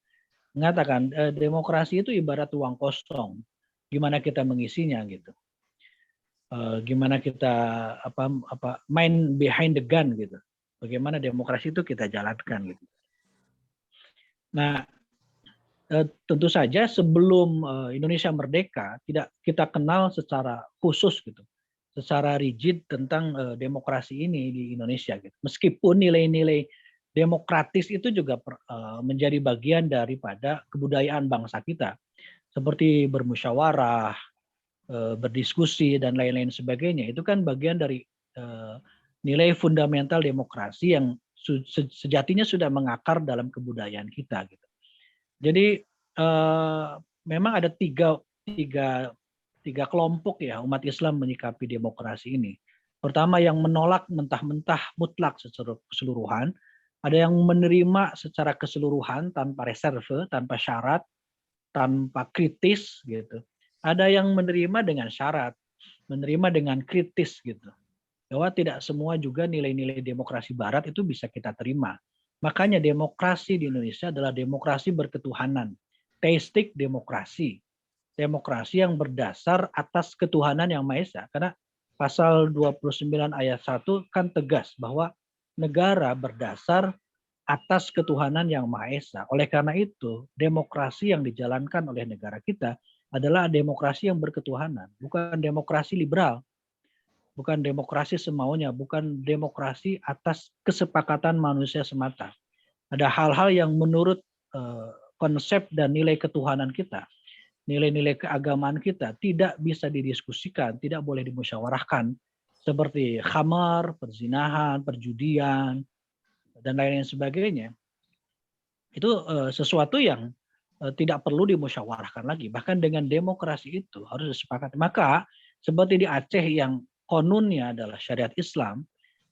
Mengatakan demokrasi itu ibarat uang kosong, gimana kita mengisinya gitu, gimana kita main behind the gun gitu, bagaimana demokrasi itu kita jalankan gitu. Nah, tentu saja sebelum Indonesia merdeka tidak kita kenal secara khusus gitu, secara rigid tentang demokrasi ini di Indonesia gitu. Meskipun nilai-nilai demokratis itu juga menjadi bagian daripada kebudayaan bangsa kita, seperti bermusyawarah, berdiskusi dan lain-lain sebagainya. Itu kan bagian dari nilai fundamental demokrasi yang sejatinya sudah mengakar dalam kebudayaan kita gitu. Jadi memang ada tiga kelompok ya umat Islam menyikapi demokrasi ini. Pertama yang menolak mentah-mentah mutlak secara keseluruhan, ada yang menerima secara keseluruhan tanpa reserve, tanpa syarat, tanpa kritis gitu. Ada yang menerima dengan syarat, menerima dengan kritis gitu. Bahwa tidak semua juga nilai-nilai demokrasi Barat itu bisa kita terima. Makanya demokrasi di Indonesia adalah demokrasi berketuhanan, theistic demokrasi. Demokrasi yang berdasar atas ketuhanan yang Maha Esa. Karena pasal 29 ayat 1 kan tegas bahwa negara berdasar atas ketuhanan yang Maha Esa. Oleh karena itu, demokrasi yang dijalankan oleh negara kita adalah demokrasi yang berketuhanan, bukan demokrasi liberal. Bukan demokrasi semaunya, bukan demokrasi atas kesepakatan manusia semata. Ada hal-hal yang menurut konsep dan nilai ketuhanan kita, nilai-nilai keagamaan kita tidak bisa didiskusikan, tidak boleh dimusyawarahkan, seperti khamar, perzinahan, perjudian, dan lain-lain sebagainya. Itu sesuatu yang tidak perlu dimusyawarahkan lagi. Bahkan dengan demokrasi itu harus disepakati. Maka seperti di Aceh yang konunnya adalah syariat Islam,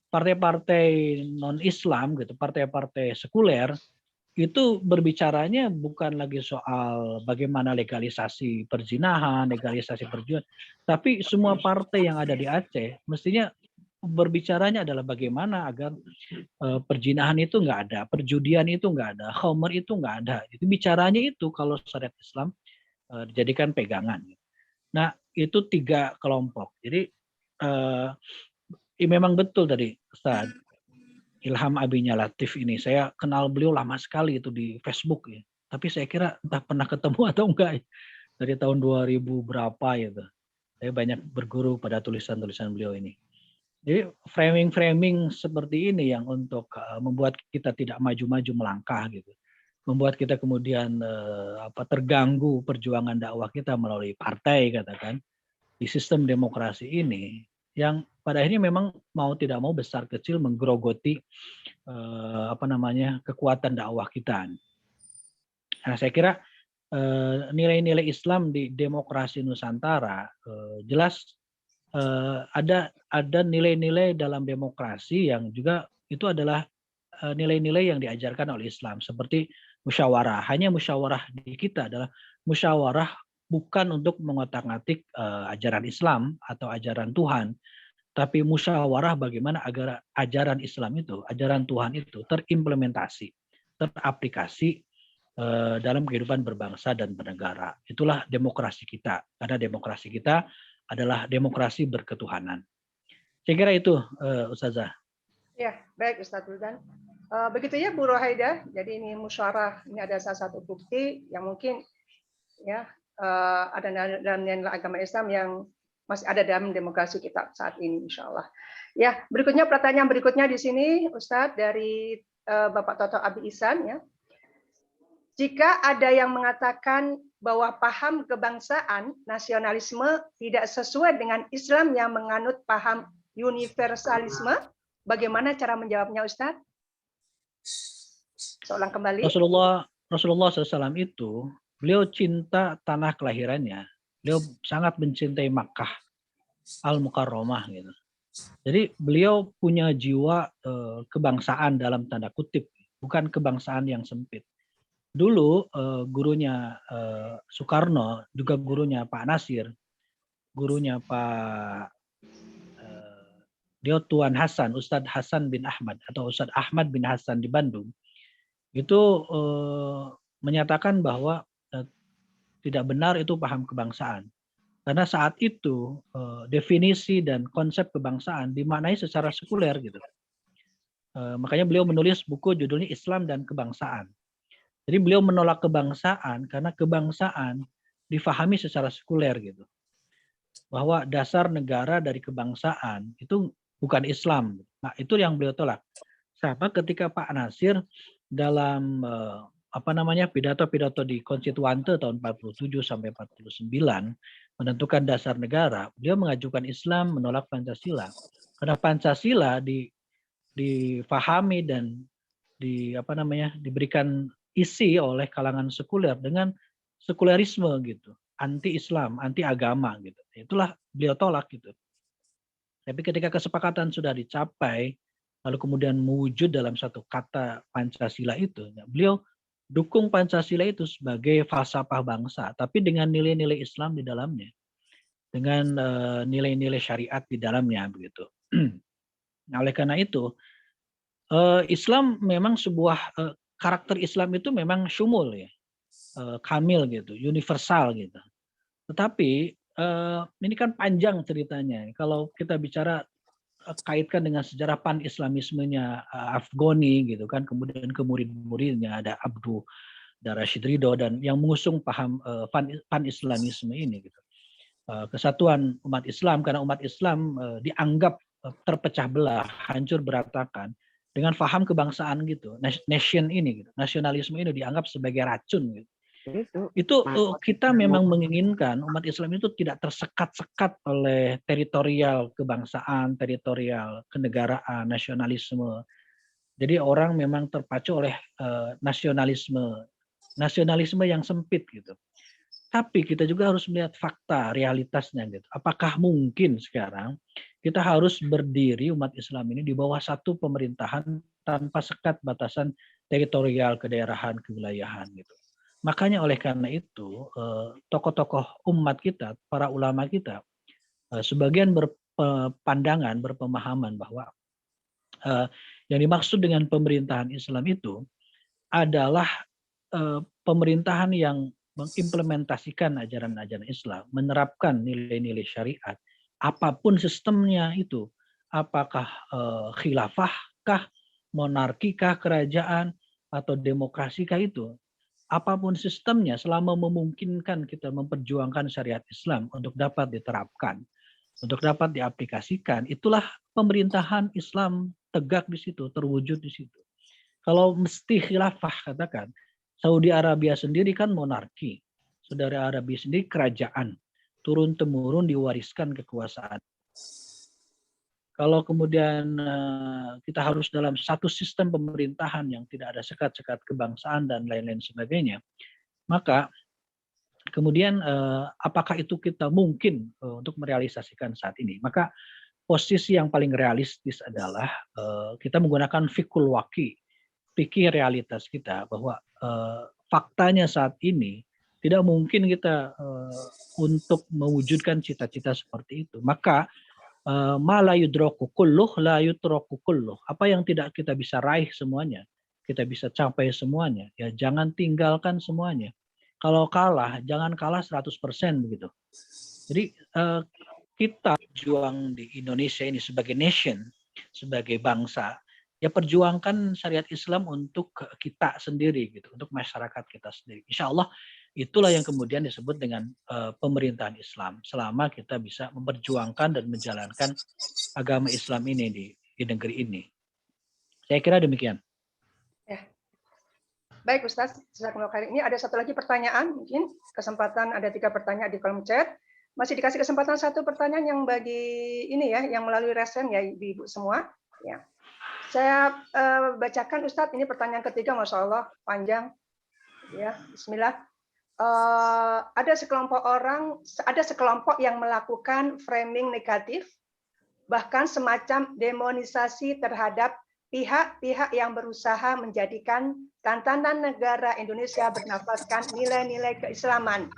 partai-partai non-Islam gitu, partai-partai sekuler itu berbicaranya bukan lagi soal bagaimana legalisasi perzinahan, legalisasi perjudian, tapi semua partai yang ada di Aceh mestinya berbicaranya adalah bagaimana agar perzinahan itu nggak ada, perjudian itu nggak ada, khamr itu nggak ada. Itu bicaranya itu kalau syariat Islam dijadikan pegangan. Nah itu tiga kelompok. Jadi memang betul tadi Ustaz Ilham Abinya Latif ini, saya kenal beliau lama sekali itu di Facebook ya. Tapi saya kira entah pernah ketemu atau enggak ya. Dari tahun 2000 berapa gitu. Saya banyak berguru pada tulisan-tulisan beliau ini. Jadi framing-framing seperti ini yang untuk membuat kita tidak maju-maju melangkah gitu. Membuat kita kemudian terganggu perjuangan dakwah kita melalui partai katakan. Di sistem demokrasi ini yang pada akhirnya memang mau tidak mau besar kecil menggerogoti kekuatan dakwah kita. Nah, saya kira nilai-nilai Islam di demokrasi Nusantara jelas ada nilai-nilai dalam demokrasi yang juga itu adalah nilai-nilai yang diajarkan oleh Islam seperti musyawarah. Hanya musyawarah di kita adalah musyawarah bukan untuk mengotak-ngatik ajaran Islam atau ajaran Tuhan, tapi musyawarah bagaimana agar ajaran Islam itu, ajaran Tuhan itu terimplementasi, teraplikasi dalam kehidupan berbangsa dan bernegara. Itulah demokrasi kita, karena demokrasi kita adalah demokrasi berketuhanan. Saya kira itu, Ustazah. Ya, baik Ustadz Wildan. Begitu ya Bu Rohaida. Jadi ini musyawarah, ini ada salah satu bukti yang mungkin ya ada dalam nilai agama Islam yang masih ada dalam demokrasi kita saat ini, insya Allah. Ya, berikutnya pertanyaan berikutnya di sini, Ustadz dari Bapak Toto Abi Ihsan ya. Jika ada yang mengatakan bahwa paham kebangsaan nasionalisme tidak sesuai dengan Islam yang menganut paham universalisme, bagaimana cara menjawabnya, Ustadz? Seorang kembali. Rasulullah SAW itu, beliau cinta tanah kelahirannya. Beliau sangat mencintai Makkah Al-Mukarramah gitu. Jadi beliau punya jiwa kebangsaan dalam tanda kutip, bukan kebangsaan yang sempit. Dulu gurunya Soekarno, juga gurunya Pak Nasir, gurunya Pak Tuan Hasan, Ustadz Hasan bin Ahmad atau Ustadz Ahmad bin Hasan di Bandung, itu menyatakan bahwa tidak benar itu paham kebangsaan. Karena saat itu definisi dan konsep kebangsaan dimaknai secara sekuler gitu. Makanya beliau menulis buku judulnya Islam dan Kebangsaan. Jadi beliau menolak kebangsaan karena kebangsaan difahami secara sekuler gitu. Bahwa dasar negara dari kebangsaan itu bukan Islam. Nah, itu yang beliau tolak. Sama ketika Pak Nasir dalam pidato-pidato di Konstituante tahun 47 sampai 49 menentukan dasar negara, beliau mengajukan Islam, menolak Pancasila. Karena Pancasila difahami dan diberikan isi oleh kalangan sekuler dengan sekulerisme gitu, anti-Islam, anti-agama gitu. Itulah beliau tolak gitu. Tapi ketika kesepakatan sudah dicapai, lalu kemudian mewujud dalam satu kata Pancasila itu, beliau dukung Pancasila itu sebagai falsafah bangsa, tapi dengan nilai-nilai Islam di dalamnya, dengan nilai-nilai syariat di dalamnya begitu. Nah, oleh karena itu, Islam memang sebuah karakter Islam itu memang syumul ya, kamil gitu, universal gitu. Tetapi ini kan panjang ceritanya. Kalau kita bicara kaitkan dengan sejarah pan-islamismenya Afghani gitu kan, kemudian ke murid-muridnya ada Abdu Rashid Ridho dan yang mengusung paham pan-islamisme ini gitu. Kesatuan umat Islam, karena umat Islam dianggap terpecah belah, hancur berantakan dengan paham kebangsaan gitu. Nation ini gitu, nasionalisme ini dianggap sebagai racun gitu. Itu kita memang menginginkan umat Islam itu tidak tersekat-sekat oleh teritorial kebangsaan, teritorial kenegaraan, nasionalisme. Jadi orang memang terpacu oleh nasionalisme yang sempit gitu. Tapi kita juga harus melihat fakta, realitasnya gitu. Apakah mungkin sekarang kita harus berdiri umat Islam ini di bawah satu pemerintahan tanpa sekat batasan teritorial, kedaerahan, kewilayahan gitu. Makanya oleh karena itu tokoh-tokoh umat kita, para ulama kita, sebagian berpandangan, berpemahaman bahwa yang dimaksud dengan pemerintahan Islam itu adalah pemerintahan yang mengimplementasikan ajaran-ajaran Islam, menerapkan nilai-nilai syariat, apapun sistemnya itu, apakah khilafah-kah, monarki-kah, kerajaan, atau demokrasi-kah itu, apapun sistemnya selama memungkinkan kita memperjuangkan syariat Islam untuk dapat diterapkan, untuk dapat diaplikasikan, itulah pemerintahan Islam tegak di situ, terwujud di situ. Kalau mesti khilafah katakan, Saudi Arabia sendiri kan monarki, Saudi Arabia sendiri kerajaan, turun-temurun diwariskan kekuasaan. Kalau kemudian kita harus dalam satu sistem pemerintahan yang tidak ada sekat-sekat kebangsaan dan lain-lain sebagainya, maka kemudian apakah itu kita mungkin untuk merealisasikan saat ini? Maka posisi yang paling realistis adalah kita menggunakan fikul waki, fikih realitas kita, bahwa faktanya saat ini tidak mungkin kita untuk mewujudkan cita-cita seperti itu. Maka ma la yudraku kulluh la yutraku kulluh. Apa yang tidak kita bisa raih semuanya, kita bisa capai semuanya, ya jangan tinggalkan semuanya. Kalau kalah, jangan kalah 100% begitu. Jadi kita juang di Indonesia ini sebagai nation, sebagai bangsa, ya perjuangkan syariat Islam untuk kita sendiri gitu, untuk masyarakat kita sendiri. Insya Allah itulah yang kemudian disebut dengan pemerintahan Islam, selama kita bisa memperjuangkan dan menjalankan agama Islam ini di negeri ini. Saya kira demikian. Ya. Baik Ustaz, jazakumullah khair. Ini ada satu lagi pertanyaan, mungkin kesempatan ada 3 pertanyaan di kolom chat. Masih dikasih kesempatan 1 pertanyaan yang bagi ini ya, yang melalui resen ya ibu-ibu semua. Ya. Saya bacakan Ustaz, ini pertanyaan ketiga, Masya Allah, panjang. Ya, Bismillah. Ada sekelompok yang melakukan framing negatif, bahkan semacam demonisasi terhadap pihak-pihak yang berusaha menjadikan tantangan negara Indonesia bernafaskan nilai-nilai keislaman.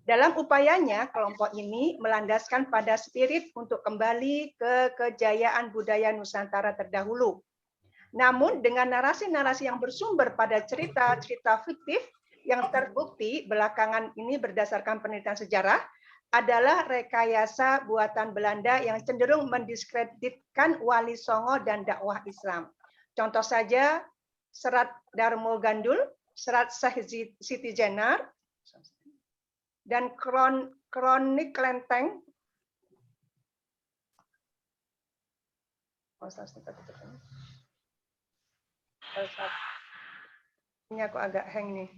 Dalam upayanya, kelompok ini melandaskan pada spirit untuk kembali ke kejayaan budaya Nusantara terdahulu. Namun dengan narasi-narasi yang bersumber pada cerita-cerita fiktif yang terbukti belakangan ini berdasarkan penelitian sejarah adalah rekayasa buatan Belanda yang cenderung mendiskreditkan Wali Songo dan dakwah Islam. Contoh saja Serat Darmo Gandul, Serat Syekh Siti Jenar, dan Kronik Klenteng. Ini aku agak hang nih.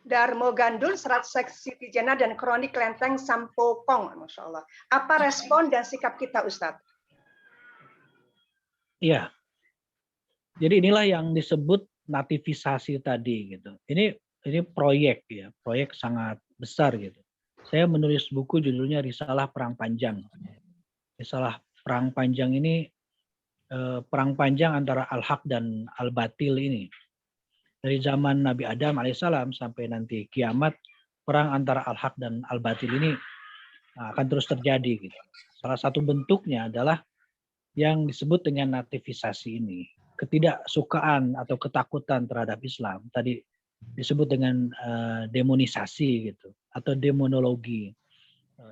Darmo Gandul, Serat Syekh Siti Jenar, dan Kronik Klenteng Sampokong. Masya Allah. Apa respon dan sikap kita, Ustadz? Iya. Jadi inilah yang disebut nativisasi tadi gitu. Ini proyek ya, proyek sangat besar gitu. Saya menulis buku judulnya Risalah Perang Panjang. Risalah Perang Panjang ini perang panjang antara al-haq dan al-batil ini. Dari zaman Nabi Adam alaihissalam sampai nanti kiamat, perang antara al-haq dan al-batil ini akan terus terjadi gitu. Salah satu bentuknya adalah yang disebut dengan nativisasi ini. Ketidaksukaan atau ketakutan terhadap Islam tadi disebut dengan demonisasi gitu atau demonologi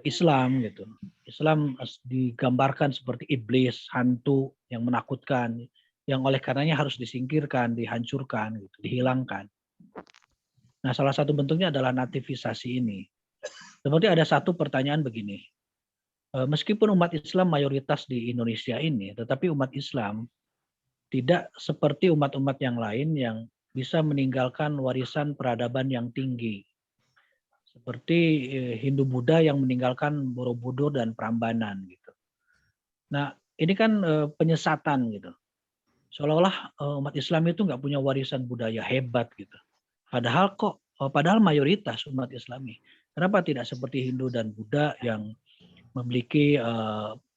Islam gitu. Islam digambarkan seperti iblis, hantu yang menakutkan, yang oleh karenanya harus disingkirkan, dihancurkan gitu, dihilangkan. Nah, salah satu bentuknya adalah nativisasi ini. Seperti ada satu pertanyaan begini. Meskipun umat Islam mayoritas di Indonesia ini, tetapi umat Islam tidak seperti umat-umat yang lain yang bisa meninggalkan warisan peradaban yang tinggi. Seperti Hindu-Buddha yang meninggalkan Borobudur dan Prambanan gitu. Nah, ini kan penyesatan gitu. Seolah-olah umat Islam itu nggak punya warisan budaya hebat gitu. Padahal mayoritas umat Islami. Kenapa tidak seperti Hindu dan Buddha yang memiliki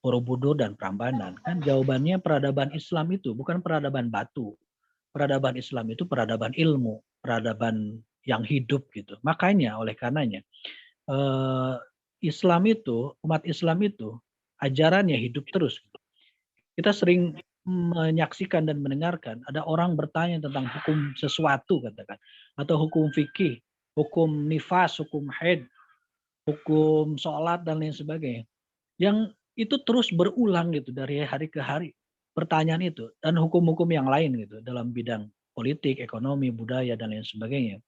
Borobudur dan Prambanan? Kan jawabannya peradaban Islam itu bukan peradaban batu. Peradaban Islam itu peradaban ilmu, peradaban yang hidup gitu. Makanya oleh karenanya Islam itu, umat Islam itu ajarannya hidup terus. Kita sering menyaksikan dan mendengarkan ada orang bertanya tentang hukum sesuatu katakan, atau hukum fikih, hukum nifas, hukum haid, hukum sholat dan lain sebagainya. Yang itu terus berulang gitu dari hari ke hari pertanyaan itu, dan hukum-hukum yang lain gitu dalam bidang politik, ekonomi, budaya dan lain sebagainya.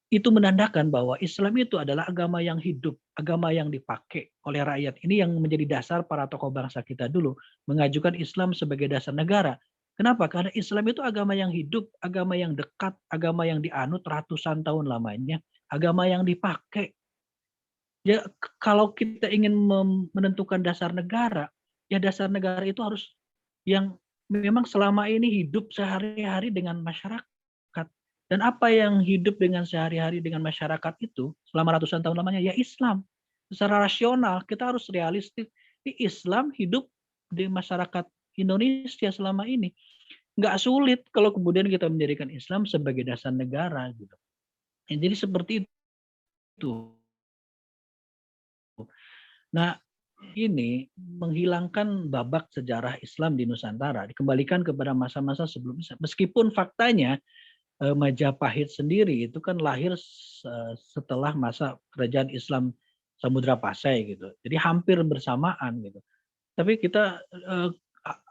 Itu menandakan bahwa Islam itu adalah agama yang hidup, agama yang dipakai oleh rakyat. Ini yang menjadi dasar para tokoh bangsa kita dulu mengajukan Islam sebagai dasar negara. Kenapa? Karena Islam itu agama yang hidup, agama yang dekat, agama yang dianut ratusan tahun lamanya, agama yang dipakai. Ya, kalau kita ingin menentukan dasar negara, ya dasar negara itu harus yang memang selama ini hidup sehari-hari dengan masyarakat. Dan apa yang hidup dengan sehari-hari dengan masyarakat itu selama ratusan tahun lamanya ya Islam. Secara rasional kita harus realistis. Di Islam hidup di masyarakat Indonesia selama ini nggak sulit kalau kemudian kita mendirikan Islam sebagai dasar negara gitu. Jadi seperti itu. Nah, ini menghilangkan babak sejarah Islam di Nusantara, dikembalikan kepada masa-masa sebelumnya. Meskipun faktanya Majapahit sendiri itu kan lahir setelah masa kerajaan Islam Samudra Pasai gitu. Jadi hampir bersamaan gitu. Tapi kita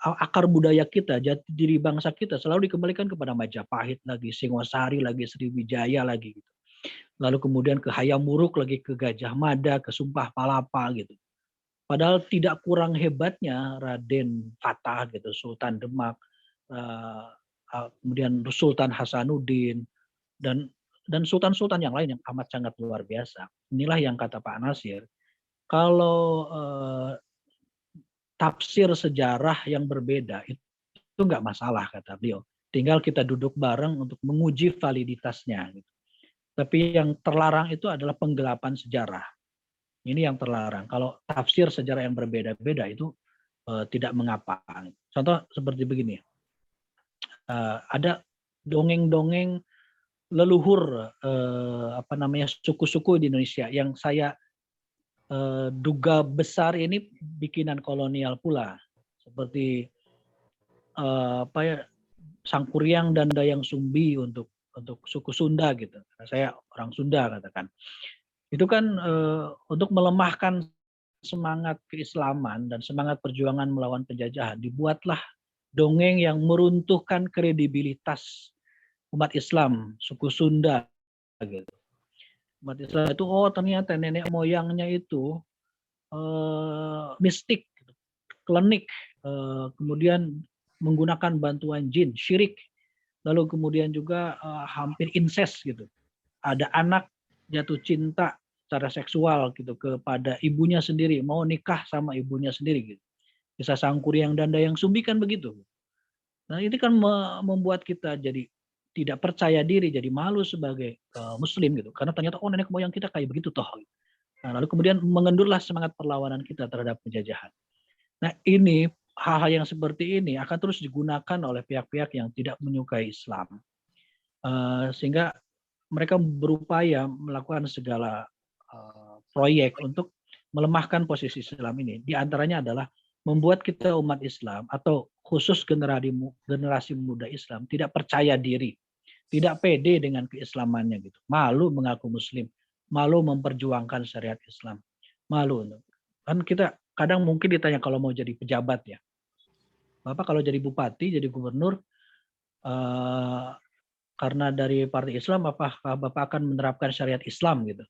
akar budaya kita, jati diri bangsa kita selalu dikembalikan kepada Majapahit lagi, Singosari lagi, Sriwijaya lagi gitu. Lalu kemudian ke Hayam Wuruk lagi, ke Gajah Mada, ke Sumpah Palapa gitu. Padahal tidak kurang hebatnya Raden Fatah gitu, Sultan Demak, kemudian Sultan Hasanuddin dan sultan-sultan yang lain yang amat sangat luar biasa. Inilah yang kata Pak Nasir, kalau tafsir sejarah yang berbeda itu nggak masalah kata beliau. Tinggal kita duduk bareng untuk menguji validitasnya. Gitu. Tapi yang terlarang itu adalah penggelapan sejarah. Ini yang terlarang. Kalau tafsir sejarah yang berbeda-beda itu tidak mengapa. Contoh seperti begini. Ada dongeng-dongeng leluhur suku-suku di Indonesia yang saya duga besar ini bikinan kolonial pula, seperti Sangkuriang dan Dayang Sumbi untuk suku Sunda gitu. Karena saya orang Sunda katakan. Itu kan untuk melemahkan semangat keislaman dan semangat perjuangan melawan penjajahan, dibuatlah dongeng yang meruntuhkan kredibilitas umat Islam, suku Sunda gitu. Umat Islam itu ternyata nenek moyangnya itu mistik, klinik, kemudian menggunakan bantuan jin, syirik, lalu kemudian juga hampir incest gitu. Ada anak jatuh cinta secara seksual gitu kepada ibunya sendiri, mau nikah sama ibunya sendiri gitu. Kisah Sangkuriang dan Dayang Sumbi kan begitu. Nah, ini kan membuat kita jadi tidak percaya diri, jadi malu sebagai muslim gitu. Karena ternyata nenek moyang kita kayak begitu toh. Nah, lalu kemudian mengendurlah semangat perlawanan kita terhadap penjajahan. Nah, ini hal-hal yang seperti ini akan terus digunakan oleh pihak-pihak yang tidak menyukai Islam. Sehingga mereka berupaya melakukan segala proyek untuk melemahkan posisi Islam ini. Di antaranya adalah membuat kita umat Islam atau khusus generasi muda Islam tidak percaya diri, tidak pede dengan keislamannya gitu, malu mengaku Muslim, malu memperjuangkan syariat Islam, malu. Kan kita kadang mungkin ditanya kalau mau jadi pejabat ya, Bapak kalau jadi bupati, jadi gubernur, karena dari partai Islam, apakah Bapak akan menerapkan syariat Islam gitu?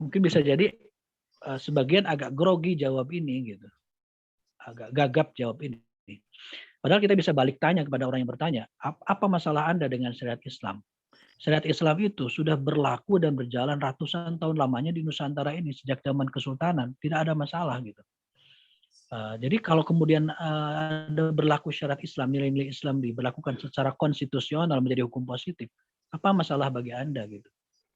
Mungkin bisa jadi sebagian agak grogi jawab ini gitu. Agak gagap jawab ini. Padahal kita bisa balik tanya kepada orang yang bertanya, apa masalah Anda dengan syariat Islam? Syariat Islam itu sudah berlaku dan berjalan ratusan tahun lamanya di Nusantara ini sejak zaman Kesultanan, tidak ada masalah gitu. Jadi kalau kemudian ada berlaku syariat Islam, nilai-nilai Islam diberlakukan secara konstitusional menjadi hukum positif, apa masalah bagi Anda gitu?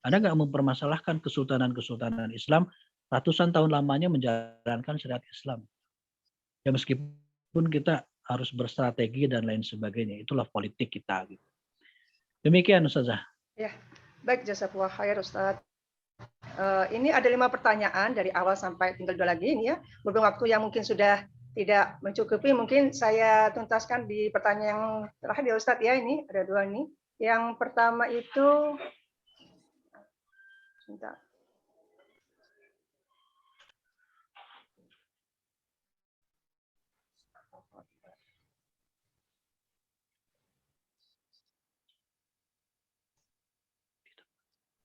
Anda nggak mempermasalahkan kesultanan-kesultanan Islam ratusan tahun lamanya menjalankan syariat Islam. Ya meskipun kita harus berstrategi dan lain sebagainya, itulah politik kita. Gitu. Demikian Ustazah. Ya, baik jazakallah khair Ustaz. Ini ada 5 pertanyaan dari awal sampai tinggal 2 lagi ini ya. Berhubung waktu yang mungkin sudah tidak mencukupi, mungkin saya tuntaskan di pertanyaan yang terakhir ya Ustaz ya. Ini ada 2 ini. Yang pertama itu, sebentar.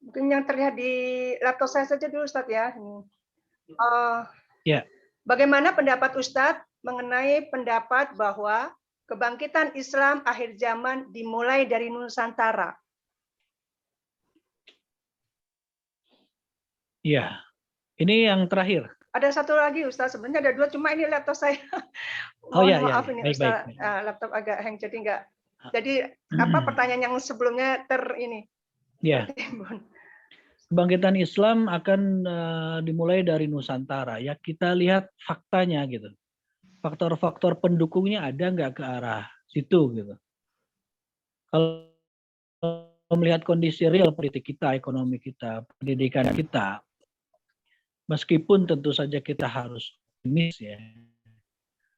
Mungkin yang terlihat di laptop saya saja dulu Ustadz ya. Bagaimana pendapat Ustadz mengenai pendapat bahwa kebangkitan Islam akhir zaman dimulai dari Nusantara? Iya, Ini yang terakhir. Ada satu lagi Ustaz, sebenarnya ada 2, cuma ini laptop saya. Oh Mohon ya, maaf ya, ini baik, Ustaz, baik. laptop agak hang jadi enggak. Jadi apa pertanyaan yang sebelumnya Ya, tertimbun. kebangkitan Islam akan dimulai dari Nusantara. Ya, kita lihat faktanya gitu. Faktor-faktor pendukungnya ada nggak ke arah situ gitu. Kalau melihat kondisi real politik kita, ekonomi kita, pendidikan kita, meskipun tentu saja kita harus optimis ya.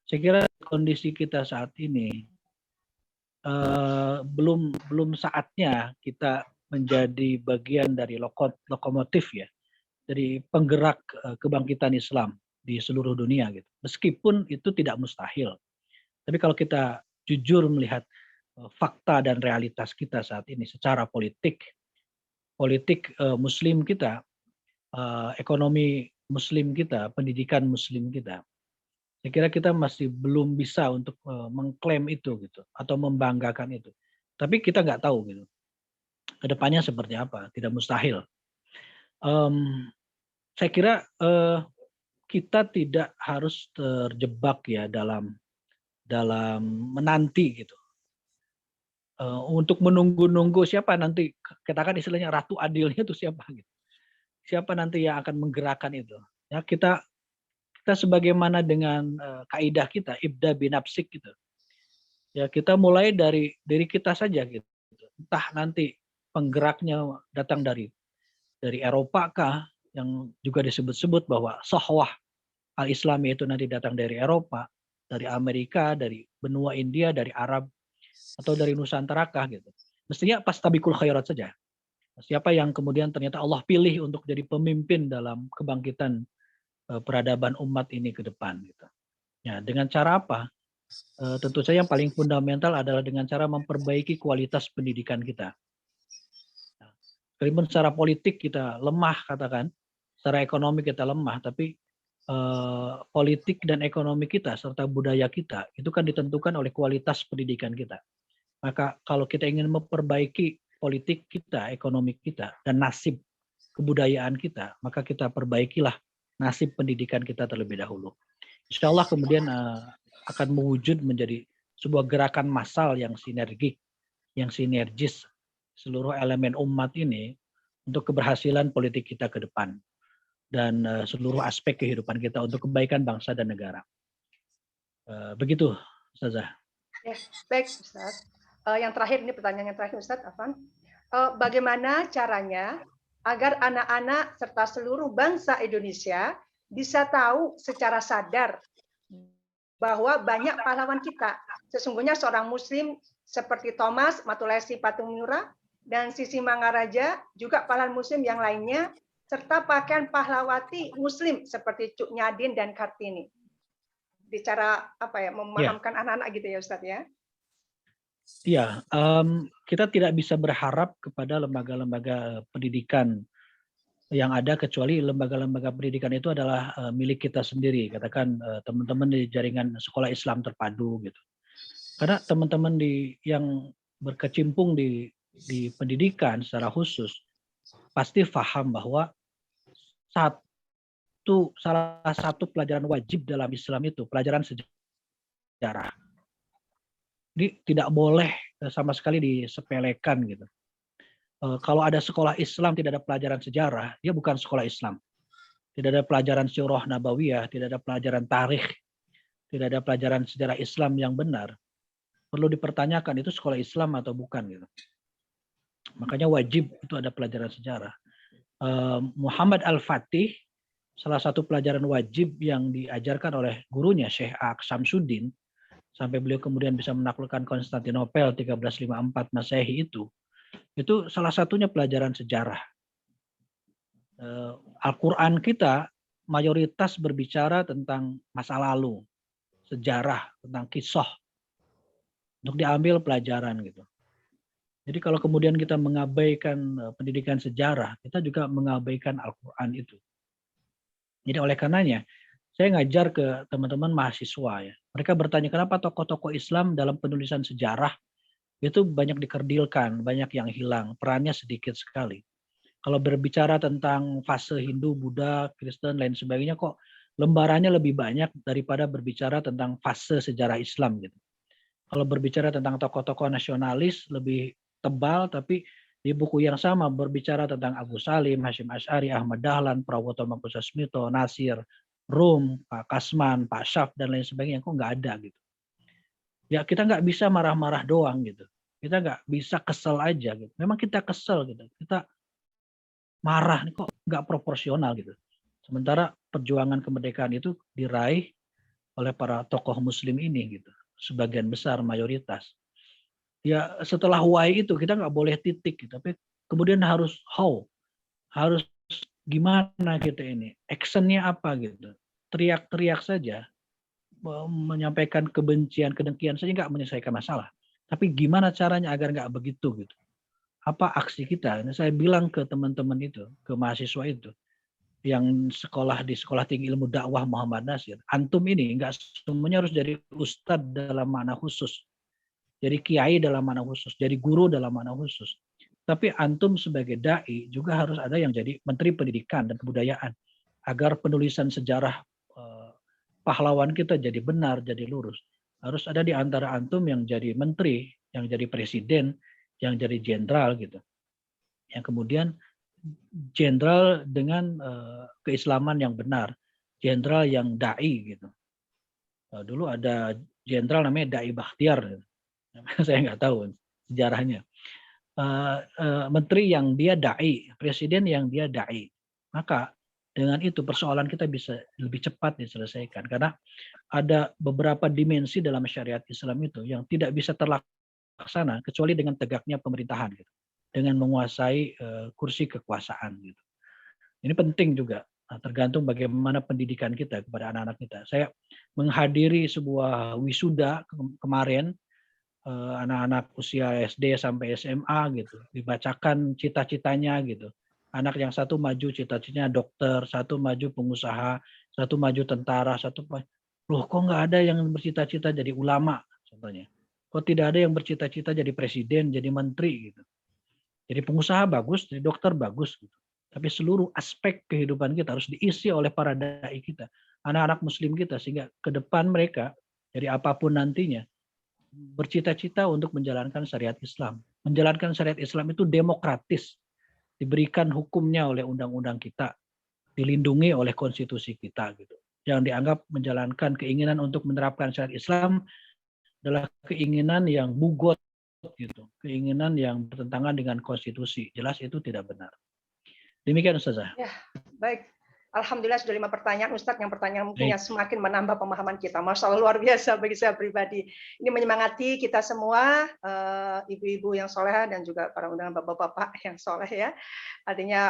Saya kira kondisi kita saat ini belum saatnya kita menjadi bagian dari lokomotif ya, dari penggerak kebangkitan Islam di seluruh dunia gitu. Meskipun itu tidak mustahil. Tapi kalau kita jujur melihat fakta dan realitas kita saat ini secara politik Muslim kita, ekonomi Muslim kita, pendidikan Muslim kita, saya kira kita masih belum bisa untuk mengklaim itu gitu atau membanggakan itu. Tapi kita nggak tahu gitu kedepannya seperti apa, tidak mustahil. Saya kira kita tidak harus terjebak ya dalam menanti gitu. Untuk menunggu-nunggu siapa nanti, katakan istilahnya ratu adilnya itu siapa gitu. Siapa nanti yang akan menggerakkan itu. Ya, kita sebagaimana dengan kaidah kita ibda binafsik gitu. Ya, kita mulai dari diri kita saja gitu. Entah nanti penggeraknya datang dari Eropa kah, yang juga disebut-sebut bahwa sahwah al-Islami itu nanti datang dari Eropa, dari Amerika, dari benua India, dari Arab, atau dari Nusantara kah gitu. Mestinya pastabikul khairat saja. Siapa yang kemudian ternyata Allah pilih untuk jadi pemimpin dalam kebangkitan peradaban umat ini ke depan gitu. Ya, dengan cara apa? Tentu saja yang paling fundamental adalah dengan cara memperbaiki kualitas pendidikan kita. Meskipun secara politik kita lemah katakan, secara ekonomi kita lemah, tapi politik dan ekonomi kita serta budaya kita itu kan ditentukan oleh kualitas pendidikan kita. Maka kalau kita ingin memperbaiki politik kita, ekonomi kita, dan nasib kebudayaan kita, maka kita perbaikilah nasib pendidikan kita terlebih dahulu. Insya Allah kemudian akan mewujud menjadi sebuah gerakan massal yang sinergik, yang sinergis seluruh elemen umat ini untuk keberhasilan politik kita ke depan dan seluruh aspek kehidupan kita untuk kebaikan bangsa dan negara. Begitu, Ustazah. Ya, baik Ustaz. Yang terakhir ini pertanyaan yang terakhir Ustaz Afan. Bagaimana caranya agar anak-anak serta seluruh bangsa Indonesia bisa tahu secara sadar bahwa banyak pahlawan kita. Sesungguhnya seorang Muslim seperti Thomas Matulesi Patumura dan Sisi Mangaraja, juga pahlawan Muslim yang lainnya, serta pakaian pahlawati Muslim seperti Cuk Nyadin dan Kartini. Bicara apa ya, memahamkan anak-anak gitu ya Ustadz ya? Iya, kita tidak bisa berharap kepada lembaga-lembaga pendidikan yang ada kecuali lembaga-lembaga pendidikan itu adalah milik kita sendiri. Katakan teman-teman di jaringan sekolah Islam terpadu gitu. Karena teman-teman yang berkecimpung di pendidikan secara khusus pasti paham bahwa salah satu pelajaran wajib dalam Islam itu pelajaran sejarah. Jadi tidak boleh sama sekali disepelekan gitu. Kalau ada sekolah Islam tidak ada pelajaran sejarah, dia bukan sekolah Islam. Tidak ada pelajaran sirah nabawiyah, tidak ada pelajaran tarikh, tidak ada pelajaran sejarah Islam yang benar. Perlu dipertanyakan itu sekolah Islam atau bukan gitu. Makanya wajib itu ada pelajaran sejarah. Muhammad Al-Fatih, salah satu pelajaran wajib yang diajarkan oleh gurunya Syekh Aqsa Samsuddin, sampai beliau kemudian bisa menaklukkan Konstantinopel 1354 Masehi itu salah satunya pelajaran sejarah. Al-Quran kita mayoritas berbicara tentang masa lalu, sejarah, tentang kisah, untuk diambil pelajaran gitu. Jadi kalau kemudian kita mengabaikan pendidikan sejarah, kita juga mengabaikan Al-Quran itu. Jadi oleh karenanya, saya ngajar ke teman-teman mahasiswa ya. Mereka bertanya kenapa tokoh-tokoh Islam dalam penulisan sejarah itu banyak dikerdilkan, banyak yang hilang, perannya sedikit sekali. Kalau berbicara tentang fase Hindu, Buddha, Kristen, lain sebagainya kok lembarannya lebih banyak daripada berbicara tentang fase sejarah Islam gitu. Kalau berbicara tentang tokoh-tokoh nasionalis lebih tebal, tapi di buku yang sama berbicara tentang Abu Salim, Hasyim Asy'ari, Ahmad Dahlan, Prawoto Mangkusasmito, Nasir, Rum, Pak Kasman, Pak Syaf, dan lain sebagainya kok nggak ada gitu. Ya kita nggak bisa marah-marah doang gitu. Kita nggak bisa kesel aja gitu. Memang kita kesel gitu. Kita marah kok nggak proporsional gitu. Sementara perjuangan kemerdekaan itu diraih oleh para tokoh muslim ini gitu. Sebagian besar, mayoritas. Ya setelah why itu kita nggak boleh titik gitu. Tapi kemudian harus how. Harus gimana kita ini. Actionnya apa gitu. Teriak-teriak saja. Menyampaikan kebencian, kedengkian saja nggak menyelesaikan masalah. Tapi gimana caranya agar nggak begitu gitu. Apa aksi kita? Nah, saya bilang ke teman-teman itu, ke mahasiswa itu, yang sekolah di Sekolah Tinggi Ilmu Dakwah Muhammad Nasir, antum ini nggak semuanya harus jadi ustadz dalam makna khusus, jadi kiai dalam makna khusus, jadi guru dalam makna khusus. Tapi antum sebagai dai juga harus ada yang jadi Menteri Pendidikan dan Kebudayaan, agar penulisan sejarah pahlawan kita jadi benar, jadi lurus. Harus ada di antara antum yang jadi menteri, yang jadi presiden, yang jadi jenderal gitu. Yang kemudian jenderal dengan keislaman yang benar, jenderal yang dai gitu. Dulu ada jenderal namanya Dai Bakhtiar, saya nggak tahu sejarahnya. Menteri yang dia dai, presiden yang dia dai. Maka dengan itu persoalan kita bisa lebih cepat diselesaikan, karena ada beberapa dimensi dalam syariat Islam itu yang tidak bisa terlaksana kecuali dengan tegaknya pemerintahan gitu, dengan menguasai kursi kekuasaan gitu. Ini penting juga, tergantung bagaimana pendidikan kita kepada anak-anak kita. Saya menghadiri sebuah wisuda kemarin, anak-anak usia SD sampai SMA gitu, dibacakan cita-citanya gitu. Anak yang satu maju cita-citanya dokter, satu maju pengusaha, satu maju tentara, satu loh kok nggak ada yang bercita-cita jadi ulama contohnya. Kok tidak ada yang bercita-cita jadi presiden, jadi menteri gitu. Jadi pengusaha bagus, jadi dokter bagus gitu. Tapi seluruh aspek kehidupan kita harus diisi oleh para dai kita, anak-anak muslim kita, sehingga ke depan mereka jadi apapun nantinya bercita-cita untuk menjalankan syariat Islam. Menjalankan syariat Islam itu demokratis, diberikan hukumnya oleh undang-undang kita, dilindungi oleh konstitusi kita gitu. Yang dianggap menjalankan keinginan untuk menerapkan syariat Islam adalah keinginan yang bugot gitu, keinginan yang bertentangan dengan konstitusi. Jelas itu tidak benar. Demikian Ustazah. Ya, baik. Alhamdulillah sudah 5 pertanyaan Ustadz, yang pertanyaan mungkin yang semakin menambah pemahaman kita. Masya Allah, luar biasa bagi saya pribadi. Ini menyemangati kita semua, ibu-ibu yang soleh dan juga para undangan bapak-bapak yang soleh ya. Artinya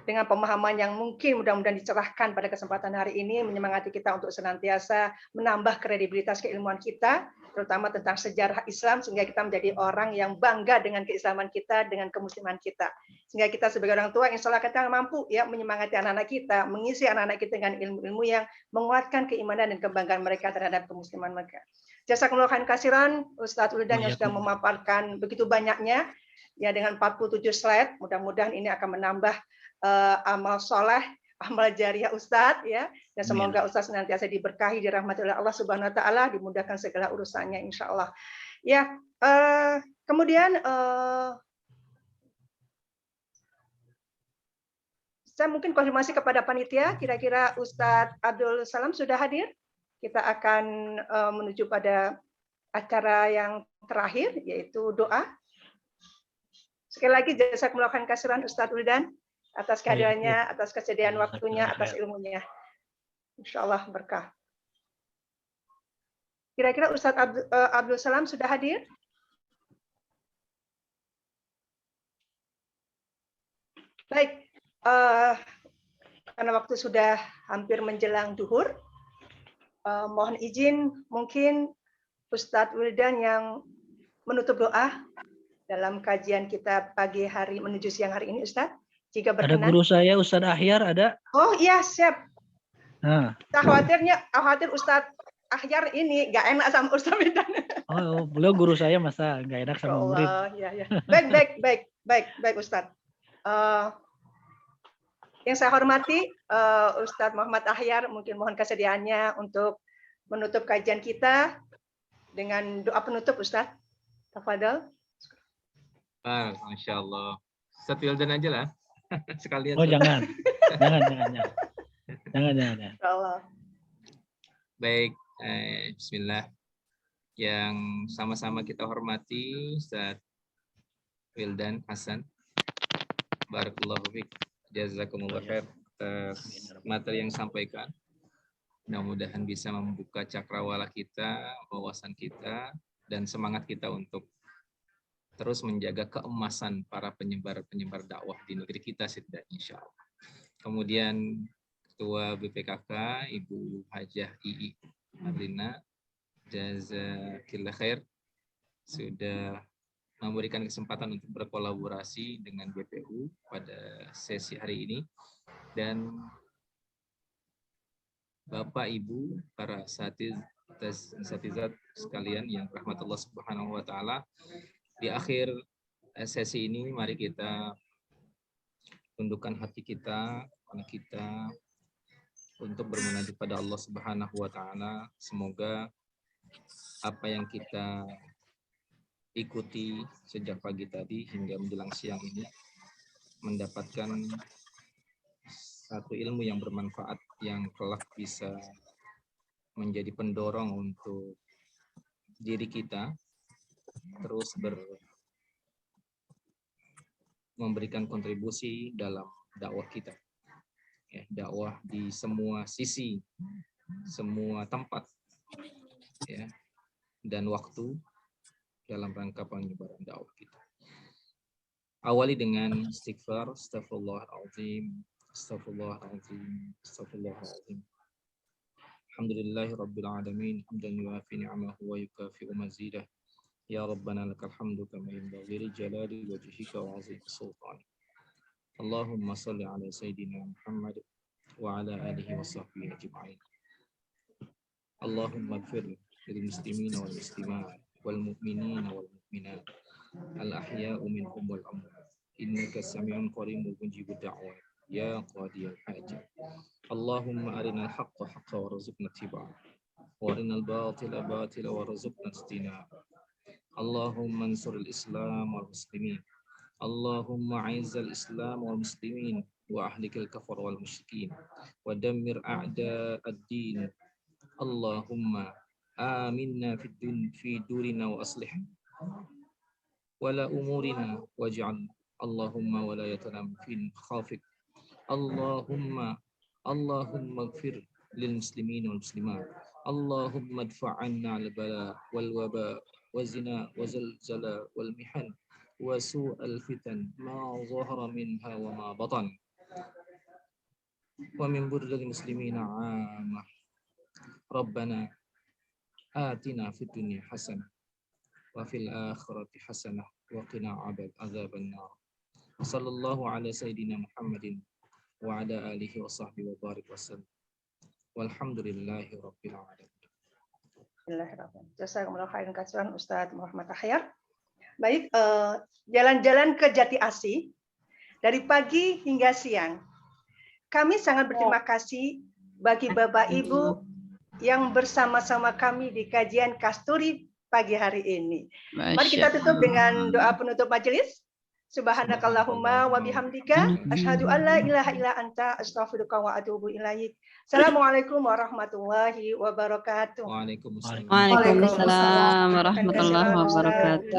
dengan pemahaman yang mungkin mudah-mudahan dicerahkan pada kesempatan hari ini, menyemangati kita untuk senantiasa menambah kredibilitas keilmuan kita, terutama tentang sejarah Islam, sehingga kita menjadi orang yang bangga dengan keislaman kita, dengan kemusliman kita. Sehingga kita sebagai orang tua, insya Allah kita mampu ya menyemangati anak-anak kita, mengisi anak-anak kita dengan ilmu-ilmu yang menguatkan keimanan dan kebanggaan mereka terhadap kemusliman mereka. Jazakumullah khairan katsiran, Ustadz Wildan yang sudah memaparkan begitu banyaknya, ya dengan 47 slide, mudah-mudahan ini akan menambah amal soleh, amal jariah Ustadz ya, dan semoga Ustadz senantiasa diberkahi, dirahmati oleh Allah Subhanahu Wa Taala, dimudahkan segala urusannya insya Allah. Ya, kemudian saya mungkin konfirmasi kepada panitia, kira-kira Ustadz Abdul Salam sudah hadir? Kita akan menuju pada acara yang terakhir, yaitu doa. Sekali lagi jazakumullah khairan katsiran Ustadz Wildan atas kehadirannya, atas kesediaan waktunya, atas ilmunya. Insya Allah berkah. Kira-kira Ustadz Abdul Salam sudah hadir? Baik, karena waktu sudah hampir menjelang duhur, mohon izin mungkin Ustadz Wildan yang menutup doa dalam kajian kita pagi hari menuju siang hari ini, Ustadz. Jika berkenan. Ada guru saya, Ustadz Ahyar, ada? Oh iya, siap. Nah. Khawatir Ustadz Ahyar ini nggak enak sama Ustadz Wildan. Oh, beliau guru saya, masa nggak enak sama murid? Ya. Baik Ustadz. Yang saya hormati Ustadz Muhammad Ahyar, mungkin mohon kesediaannya untuk menutup kajian kita dengan doa penutup, Ustadz. Tafadhol. Masya Allah. Ustaz Wildan aja lah. Sekalian. Oh jangan. Jangan. Insyaallah. Baik, bismillah. Yang sama-sama kita hormati Ustaz Wildan Hasan. Barakallahu fiik. Jazakumullah khair atas materi yang disampaikan. Mudah-mudahan bisa membuka cakrawala kita, wawasan kita, dan semangat kita untuk terus menjaga keemasan para penyebar dakwah di negeri kita setidaknya insyaallah. Kemudian Ketua BPKK Ibu Hajah Ii Marlina, jazakillah khair, sudah memberikan kesempatan untuk berkolaborasi dengan BPU pada sesi hari ini. Dan Bapak Ibu para satizat sekalian yang rahmatullah subhanahu wa ta'ala, di akhir sesi ini mari kita tundukkan hati kita, kepala kita untuk bermunajat pada Allah subhanahu wa ta'ala. Semoga apa yang kita ikuti sejak pagi tadi hingga menjelang siang ini mendapatkan satu ilmu yang bermanfaat yang kelak bisa menjadi pendorong untuk diri kita terus memberikan kontribusi dalam dakwah kita, ya, dakwah di semua sisi, semua tempat, ya, dan waktu dalam rangka penyebaran dakwah kita. Awali dengan istighfar, astaghfirullahaladzim, astaghfirullahaladzim, astaghfirullahaladzim. Alhamdulillahi rabbil alamin, hamdan yuafi ni'amahu wa yukafi'u mazidah. Ya Rabbana lakal hamdu kama yanbaghi li jalali wajhika wa 'azimi sultanik. Allahumma salli ala sayyidina Muhammad wa ala alihi wa sahbihi ajma'in. Allahumma ighfir lil muslimina wal muslimat wal mu'minina wal mu'minat al ahya'u minhum wal amwat innaka sami'un qaribun mujibud da'wat ya qadiyal hajat. Allahumma arinal haqqa haqqan warzuqna ittiba'ah wa arinal batila batila warzuqna ijtinabah. Allahumma ansuril Islam wal muslimin. Allahumma a'izzal Islam wal muslimin wa ahlikal kafar wal musyrikin wa dammir a'da ad-din. Allahumma aminna fi durina wa aslih wala umurina waj'al Allahumma walayatana fi khafik. Allahumma ighfir lil muslimin wal muslimat. Allahumma adfa'anna al-bala wal waba wa zina wa zalzala wal mihan wa su'al fitan ma zahara minha wa ma batan wa min burril muslimina 'amah. Rabbana atina fid dunya hasanah wa fil akhirati hasanah wa qina adzaban nar. Sallallahu ala sayyidina Muhammadin wa ala alihi wa sahbihi wa barik wasallam. Walhamdulillahi rabbil alamin. Bismillahirrahmanirrahim. Jazakumullah khairan katsiran Ustadz Muhammad Ahyar. Baik, jalan-jalan ke Jati Asih dari pagi hingga siang. Kami sangat berterima kasih bagi Bapak Ibu yang bersama-sama kami di kajian Kasturi pagi hari ini. Mari kita tutup dengan doa penutup majelis. Subhanakallahumma wa bihamdika asyhadu an la ilaha illa anta astaghfiruka wa atubu ilaik. Assalamualaikum warahmatullahi wabarakatuh. Waalaikumsalam. Waalaikumsalam warahmatullahi wabarakatuh.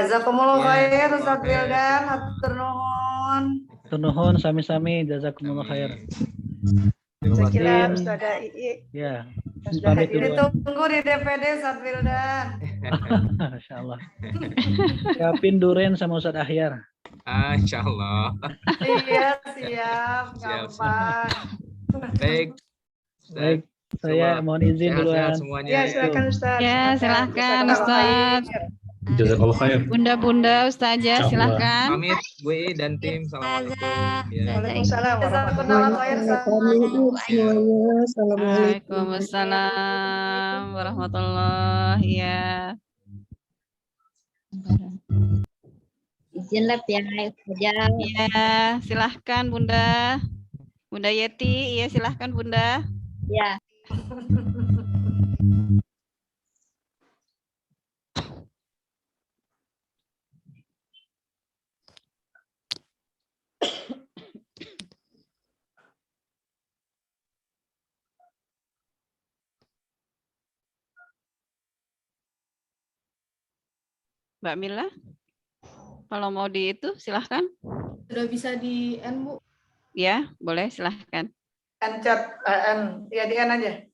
Jazakumullah khair Ustaz Wildan, hatur nuhun. Hatur nuhun sami-sami, jazakumullah khair. Terima kasih. Sekilas Ustazah Ii. Ya. Sudah Pamit hadir. dulu. Ditunggu di DPD Ustaz Wildan. Masya Allah. Siapin duren sama Ustadz Ahyar. Insyaallah. Iya, siap. Siap, Gampang. Baik. Baik, saya mohon izin Sehat-sehat duluan. semuanya. Ya, silakan Ustaz. Ya, silakan Jazakallah Ustaz. khair. Jazakallah khair. Bunda-bunda Ustazah Insyaallah. silakan. Pamit Bu I dan tim. Assalamualaikum. Ya. Waalaikumsalam warahmatullahi Jazakumullah khair Ustaz. Waalaikumsalam warahmatullahi ya. Izin lab ya, Ustazah. Ya, silahkan Bunda. Bunda Yeti, iya silahkan Bunda. Ya. Mbak Mila, kalau mau di itu silahkan. Sudah bisa di N, Bu? Ya, boleh silahkan. N chat, N, ya di N aja.